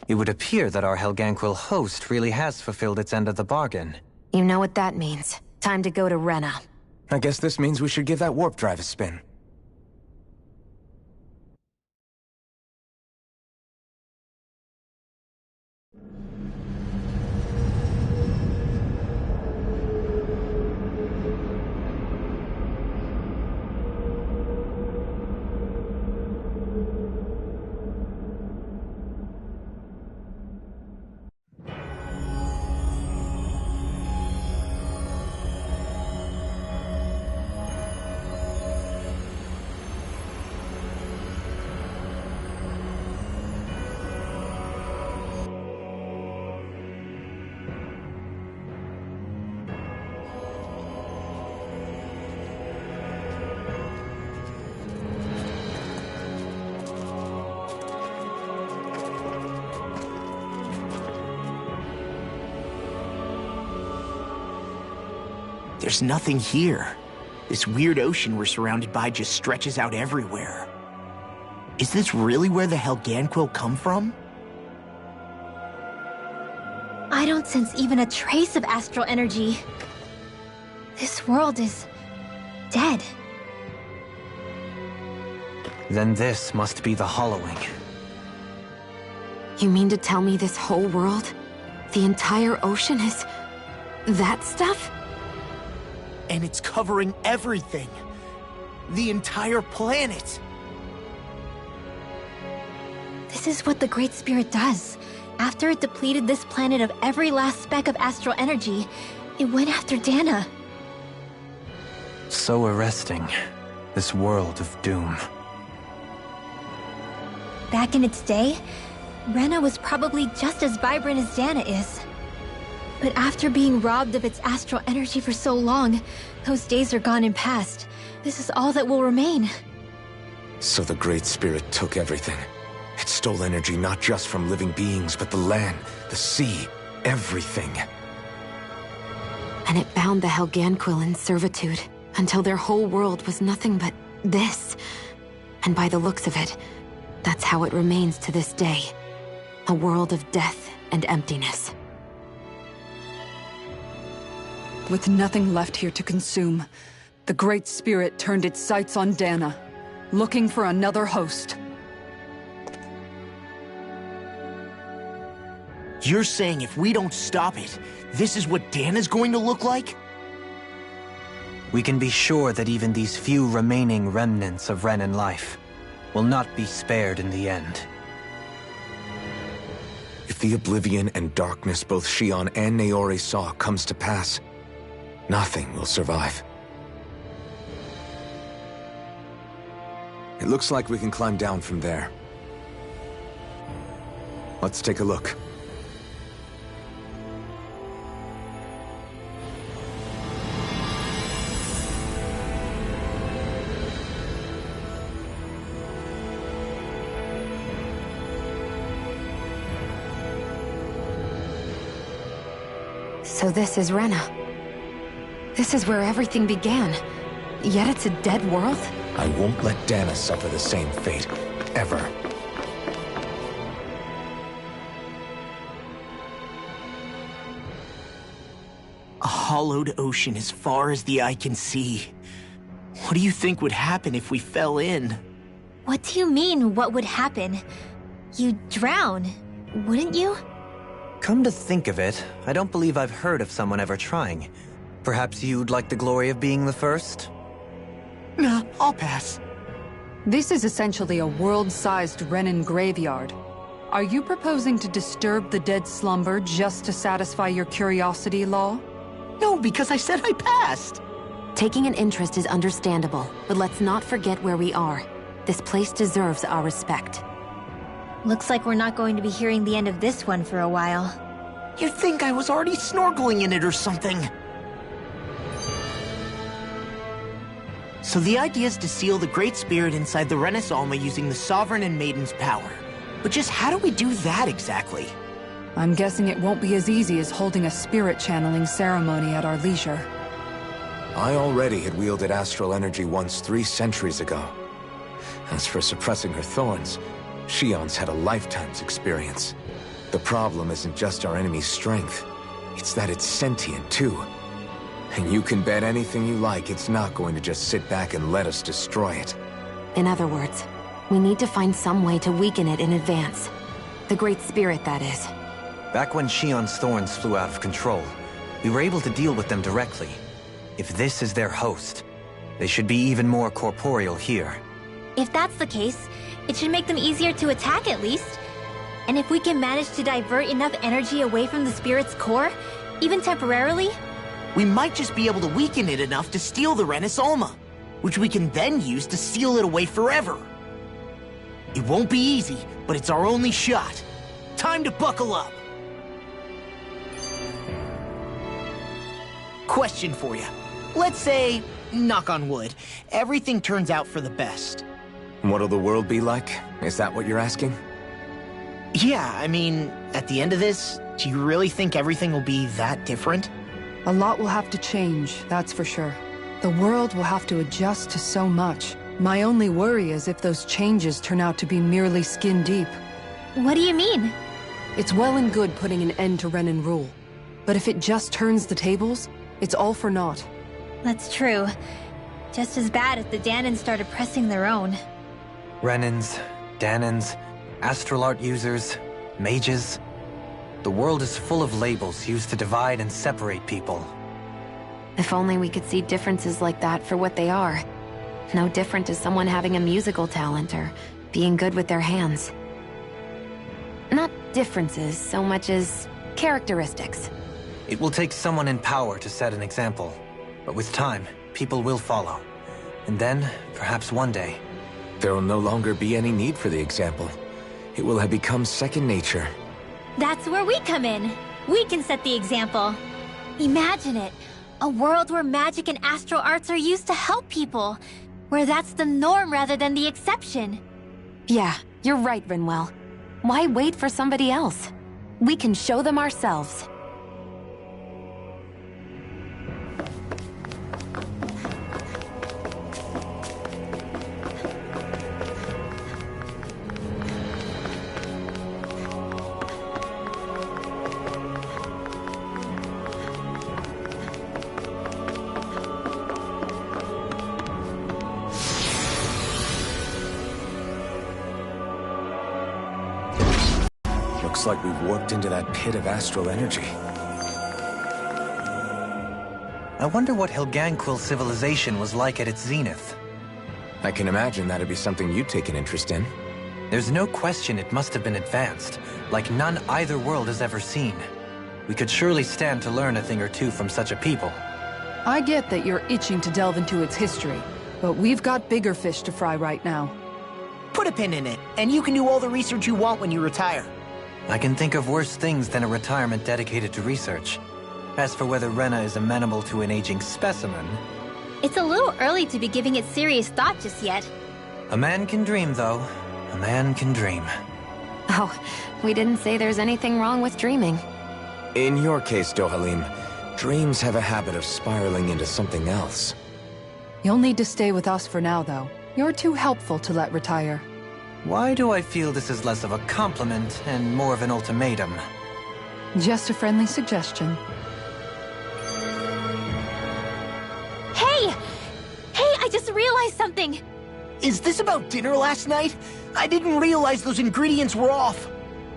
It would appear that our Helganquil host really has fulfilled its end of the bargain. You know what that means. Time to go to Rena. I guess this means we should give that warp drive a spin. There's nothing here. This weird ocean we're surrounded by just stretches out everywhere. Is this really where the Helganquil come from? I don't sense even a trace of astral energy. This world is dead. Then this must be the Hollowing. You mean to tell me this whole world, the entire ocean is that stuff? And it's covering everything. the entire planet. This is what the Great Spirit does. After it depleted this planet of every last speck of astral energy, it went after Dana. So arresting. This world of doom. Back in its day, Rena was probably just as vibrant as Dana is. But after being robbed of its astral energy for so long, those days are gone and past. This is all that will remain. So the Great Spirit took everything. It stole energy not just from living beings, but the land, the sea, everything. And it bound the Helganquil in servitude, until their whole world was nothing but this. And by the looks of it, that's how it remains to this day. A world of death and emptiness. With nothing left here to consume, the Great Spirit turned its sights on Dana, looking for another host. You're saying if we don't stop it, this is what Dana's going to look like? We can be sure that even these few remaining remnants of Renan life will not be spared in the end. If the oblivion and darkness both Shion and Naori saw comes to pass, nothing will survive. It looks like we can climb down from there. Let's take a look. So this is Rena. This is where everything began. Yet it's a dead world? I won't let Dana suffer the same fate, ever. A hollowed ocean as far as the eye can see. What do you think would happen if we fell in? What do you mean, what would happen? You'd drown, wouldn't you? Come to think of it, I don't believe I've heard of someone ever trying. Perhaps you'd like the glory of being the first? Nah, I'll pass. This is essentially a world-sized Renan graveyard. Are you proposing to disturb the dead slumber just to satisfy your curiosity, Law? No, because I said I passed. Taking an interest is understandable, but let's not forget where we are. This place deserves our respect. Looks like we're not going to be hearing the end of this one for a while. You'd think I was already snorkeling in it or something. So the idea is to seal the Great Spirit inside the Renis Alma using the Sovereign and Maiden's power. But just how do we do that exactly? I'm guessing it won't be as easy as holding a spirit channeling ceremony at our leisure. I already had wielded astral energy once 3 centuries ago. As for suppressing her thorns, Shion's had a lifetime's experience. The problem isn't just our enemy's strength, it's that it's sentient too. And you can bet anything you like it's not going to just sit back and let us destroy it. In other words, we need to find some way to weaken it in advance. The Great Spirit, that is. Back when Shion's thorns flew out of control, we were able to deal with them directly. If this is their host, they should be even more corporeal here. If that's the case, it should make them easier to attack at least. And if we can manage to divert enough energy away from the spirit's core, even temporarily, we might just be able to weaken it enough to steal the Renis Alma, which we can then use to seal it away forever. It won't be easy, but it's our only shot. Time to buckle up. Question for you. Let's say, knock on wood, everything turns out for the best. What'll the world be like? Is that what you're asking? Yeah, I mean, at the end of this, do you really think everything will be that different? A lot will have to change, that's for sure. The world will have to adjust to so much. My only worry is if those changes turn out to be merely skin deep. What do you mean? It's well and good putting an end to Renan rule. But if it just turns the tables, it's all for naught. That's true. Just as bad if the Danans started pressing their own. Renans, Danans, astral art users, mages. The world is full of labels used to divide and separate people. If only we could see differences like that for what they are. No different to someone having a musical talent or being good with their hands. Not differences so much as characteristics. It will take someone in power to set an example. But with time, people will follow. And then, perhaps one day... There will no longer be any need for the example. It will have become second nature. That's where we come in. We can set the example. Imagine it. A world where magic and astral arts are used to help people. Where that's the norm rather than the exception. Yeah, you're right, Rinwell. Why wait for somebody else? We can show them ourselves. Looks like we've warped into that pit of astral energy. I wonder what Helganquil civilization was like at its zenith. I can imagine that'd be something you'd take an interest in. There's no question it must have been advanced, like none either world has ever seen. We could surely stand to learn a thing or two from such a people. I get that you're itching to delve into its history, but we've got bigger fish to fry right now. Put a pin in it, and you can do all the research you want when you retire. I can think of worse things than a retirement dedicated to research. As for whether Rena is amenable to an aging specimen... It's a little early to be giving it serious thought just yet. A man can dream, though. A man can dream. Oh, we didn't say there's anything wrong with dreaming. In your case, Dohalim, dreams have a habit of spiraling into something else. You'll need to stay with us for now, though. You're too helpful to let retire. Why do I feel this is less of a compliment and more of an ultimatum? Just a friendly suggestion. Hey! Hey, I just realized something! Is this about dinner last night? I didn't realize those ingredients were off.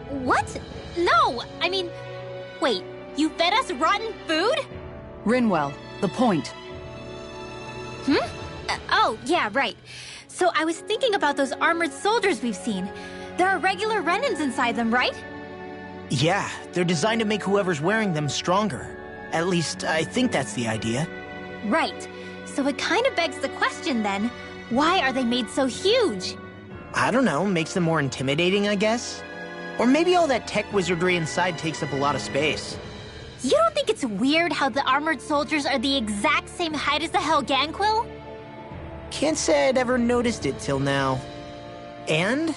What? No! I mean... Wait, you fed us rotten food? Rinwell, the point. Oh, yeah, right. So I was thinking about those armored soldiers we've seen. There are regular Renans inside them, right? Yeah, they're designed to make whoever's wearing them stronger. At least, I think that's the idea. Right. So it kind of begs the question then, why are they made so huge? I don't know, makes them more intimidating, I guess? Or maybe all that tech wizardry inside takes up a lot of space. You don't think it's weird how the armored soldiers are the exact same height as the Helganquil? Can't say I'd ever noticed it till now. And?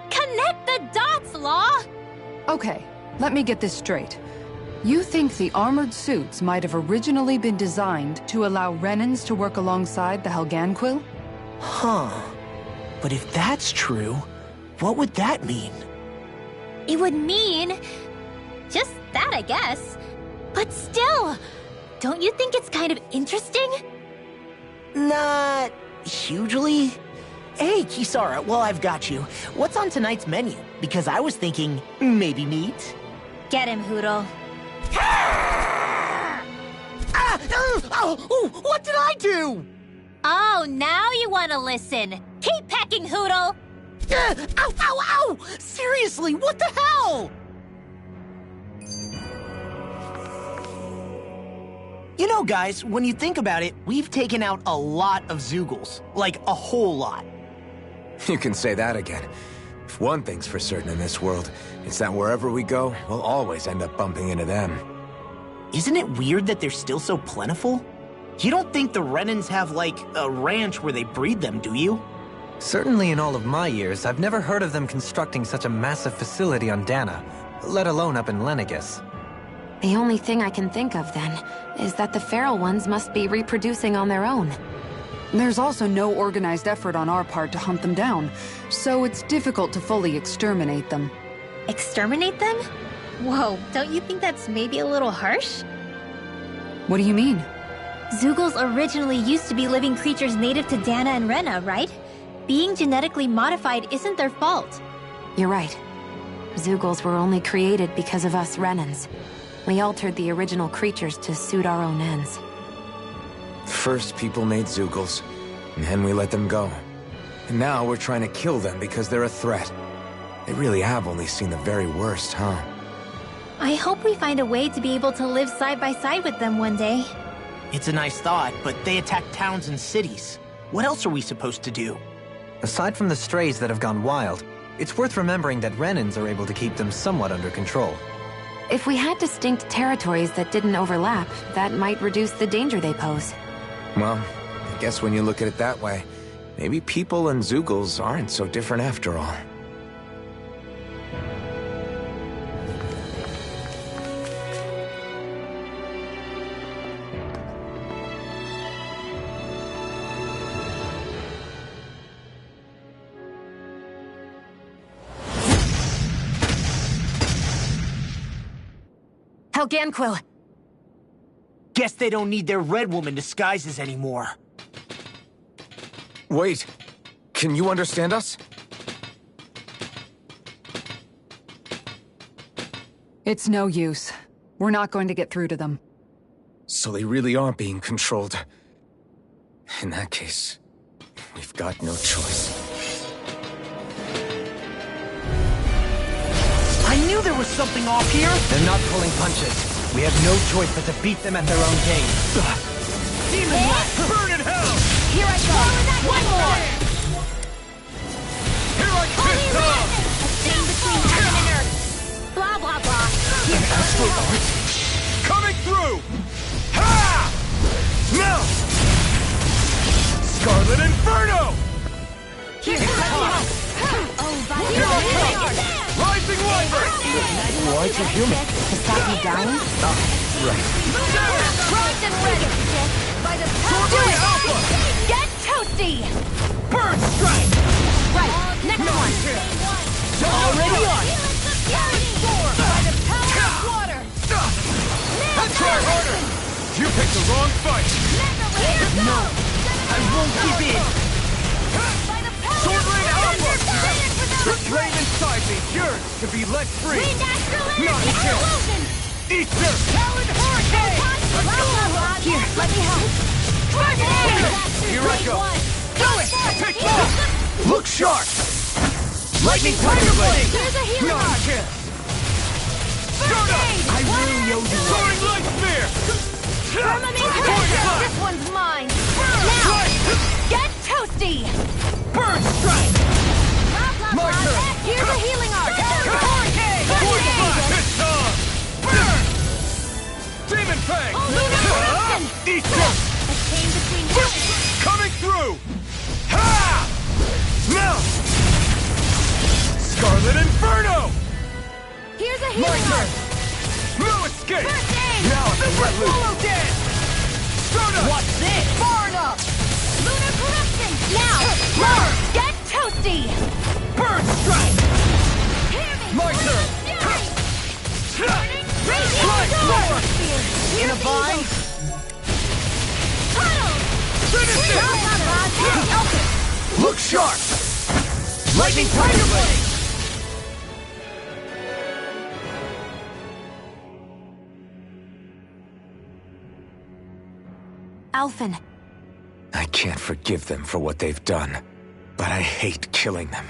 Connect the dots, Law! Okay, let me get this straight. You think the armored suits might have originally been designed to allow Renans to work alongside the Helganquil? Huh. But if that's true, what would that mean? It would mean... just that, I guess. But still, don't you think it's kind of interesting? Not hugely. Hey, Kisara, while I've got you, what's on tonight's menu? Because I was thinking, maybe meat? Get him, Hootle. What did I do? Oh, now you want to listen. Keep pecking, Hootle! Ow, ow, ow! Seriously, what the hell? You know, guys, when you think about it, we've taken out a lot of Zeugles. Like, a whole lot. You can say that again. If one thing's for certain in this world, it's that wherever we go, we'll always end up bumping into them. Isn't it weird that they're still so plentiful? You don't think the Renans have, like, a ranch where they breed them, do you? Certainly in all of my years, I've never heard of them constructing such a massive facility on Dana, let alone up in Lenegis. The only thing I can think of, then, is that the feral ones must be reproducing on their own. There's also no organized effort on our part to hunt them down, so it's difficult to fully exterminate them. Exterminate them? Whoa, don't you think that's maybe a little harsh? What do you mean? Zeugles originally used to be living creatures native to Dana and Rena, right? Being genetically modified isn't their fault. You're right. Zeugles were only created because of us Renans. We altered the original creatures to suit our own ends. First people made Zeugles, And we let them go. And now we're trying to kill them because they're a threat. They really have only seen the very worst, huh? I hope we find a way to be able to live side by side with them one day. It's a nice thought, but they attack towns and cities. What else are we supposed to do? Aside from the strays that have gone wild, it's worth remembering that Renans are able to keep them somewhat under control. If we had distinct territories that didn't overlap, that might reduce the danger they pose. Well, I guess when you look at it that way, maybe people and Zeugles aren't so different after all. Helganquil! Guess they don't need their Red Woman disguises anymore. Wait, can you understand us? It's no use. We're not going to get through to them. So they really are being controlled. In that case, we've got no choice. I knew there was something off here! They're not pulling punches. We have no choice but to beat them at their own game. Demon Blast, burn in hell! Here I go! One more! Here I kiss up! A thing between heaven and earth! Blah, blah, blah. An astral art? Coming through! Ha! Now! Scarlet Inferno! Here comes! Oh, by the Rising Wyvern! Why aren't you human? To stop you dying? Right. Primed and ready! By the power Sword Ray Alpha! Get toasty! Burn Strike! Right, next one! Already on! By the power of water! Let's try harder! You picked the wrong fight! No! I won't give in! Sword Ray Alpha! The flame inside me yearns to be let free! Not until... Easter! Talon Hurricane! Here, let me help! Here I go! Do it! Take off! Look sharp! Lightning Tiger Blade! Here's a healing Not arc! kiss! Jonah! I really owe you Soaring Light Spear! This one's mine! Now! Get toasty! Burn Strike! My turn! Here's a healing arc! Hurricane! Force Blast! It's on! Burn! Demon Fang! Easter! A chain between Coming through! Ha! Now! Scarlet Inferno! Here's a My healing turn! arc! No escape! First aid! Now I can let loose! Follow dance! Stardust! What's this? Far enough! Lunar corruption! Now! More! Get toasty! Burn Strike! Hear me! My turn! In a bind? Finish it! Look sharp! Lightning Tiger Blade! Alphen. I can't forgive them for what they've done, but I hate killing them.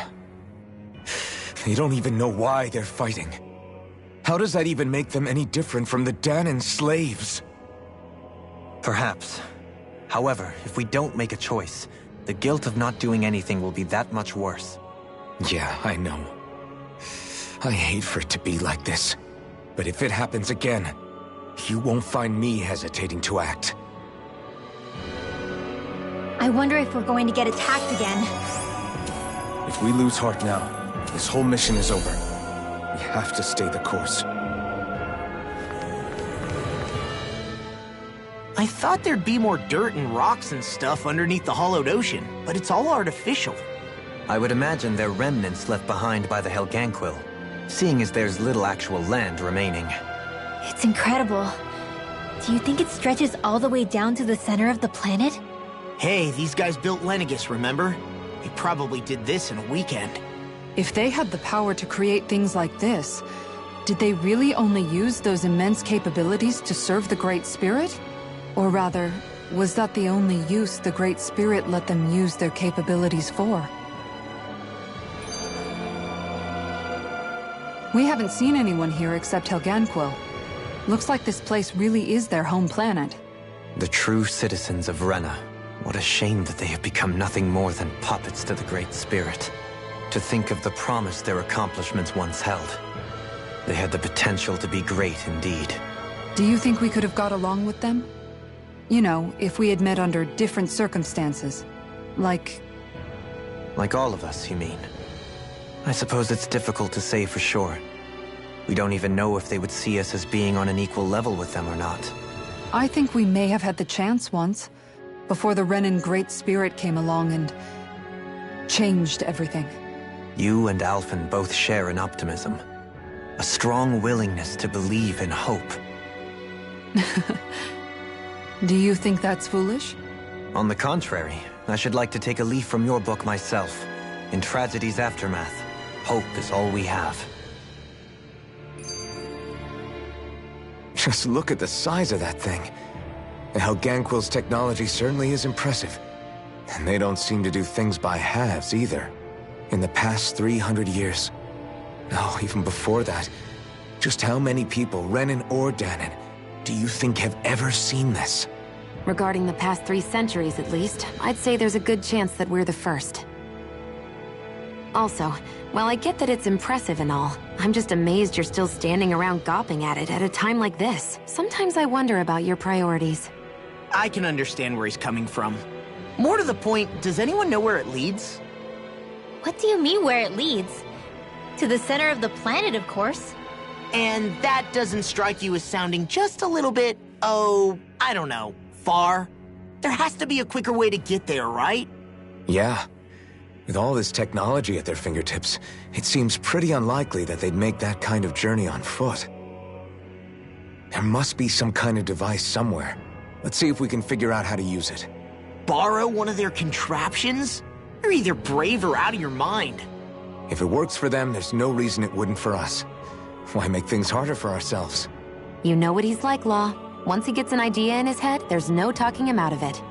They don't even know why they're fighting. How does that even make them any different from the Dahnan slaves? Perhaps. However, if we don't make a choice, the guilt of not doing anything will be that much worse. Yeah, I know. I hate for it to be like this. But if it happens again, you won't find me hesitating to act. I wonder if we're going to get attacked again. If we lose heart now, this whole mission is over. We have to stay the course. I thought there'd be more dirt and rocks and stuff underneath the hollowed ocean, but it's all artificial. I would imagine they're remnants left behind by the Helganquil, seeing as there's little actual land remaining. It's incredible. Do you think it stretches all the way down to the center of the planet? Hey, these guys built Lenegis, remember? They probably did this in a weekend. If they had the power to create things like this, did they really only use those immense capabilities to serve the Great Spirit? Or rather, Was that the only use the Great Spirit let them use their capabilities for? We haven't seen anyone here except Helganquil. Looks like this place really is their home planet. The true citizens of Rena. What a shame that they have become nothing more than puppets to the Great Spirit. To think of the promise their accomplishments once held. They had the potential to be great indeed. Do you think we could have got along with them? You know, if we had met under different circumstances. Like all of us, you mean? I suppose it's difficult to say for sure. We don't even know if they would see us as being on an equal level with them or not. I think we may have had the chance once, before the Renan Great Spirit came along and changed everything. You and Alphen both share an optimism. A strong willingness to believe in hope. Do you think that's foolish? On the contrary, I should like to take a leaf from your book myself. In Tragedy's Aftermath, hope is all we have. Just look at the size of that thing. And Helganquil's technology certainly is impressive. And they don't seem to do things by halves either. In the past 300 years. No, even before that. Just how many people, Renan or Danan, do you think have ever seen this? Regarding the past 3 centuries at least, I'd say there's a good chance that we're the first. Also, while I get that it's impressive and all, I'm just amazed you're still standing around gawping at it at a time like this. Sometimes I wonder about your priorities. I can understand where he's coming from. More to the point, does anyone know where it leads? What do you mean where it leads? To the center of the planet, of course. And that doesn't strike you as sounding just a little bit, oh, I don't know, far? There has to be a quicker way to get there, right? Yeah. With all this technology at their fingertips, it seems pretty unlikely that they'd make that kind of journey on foot. There must be some kind of device somewhere. Let's see if we can figure out how to use it. Borrow one of their contraptions? You're either brave or out of your mind. If it works for them, there's no reason it wouldn't for us. Why make things harder for ourselves? You know what he's like, Law. Once he gets an idea in his head, there's no talking him out of it.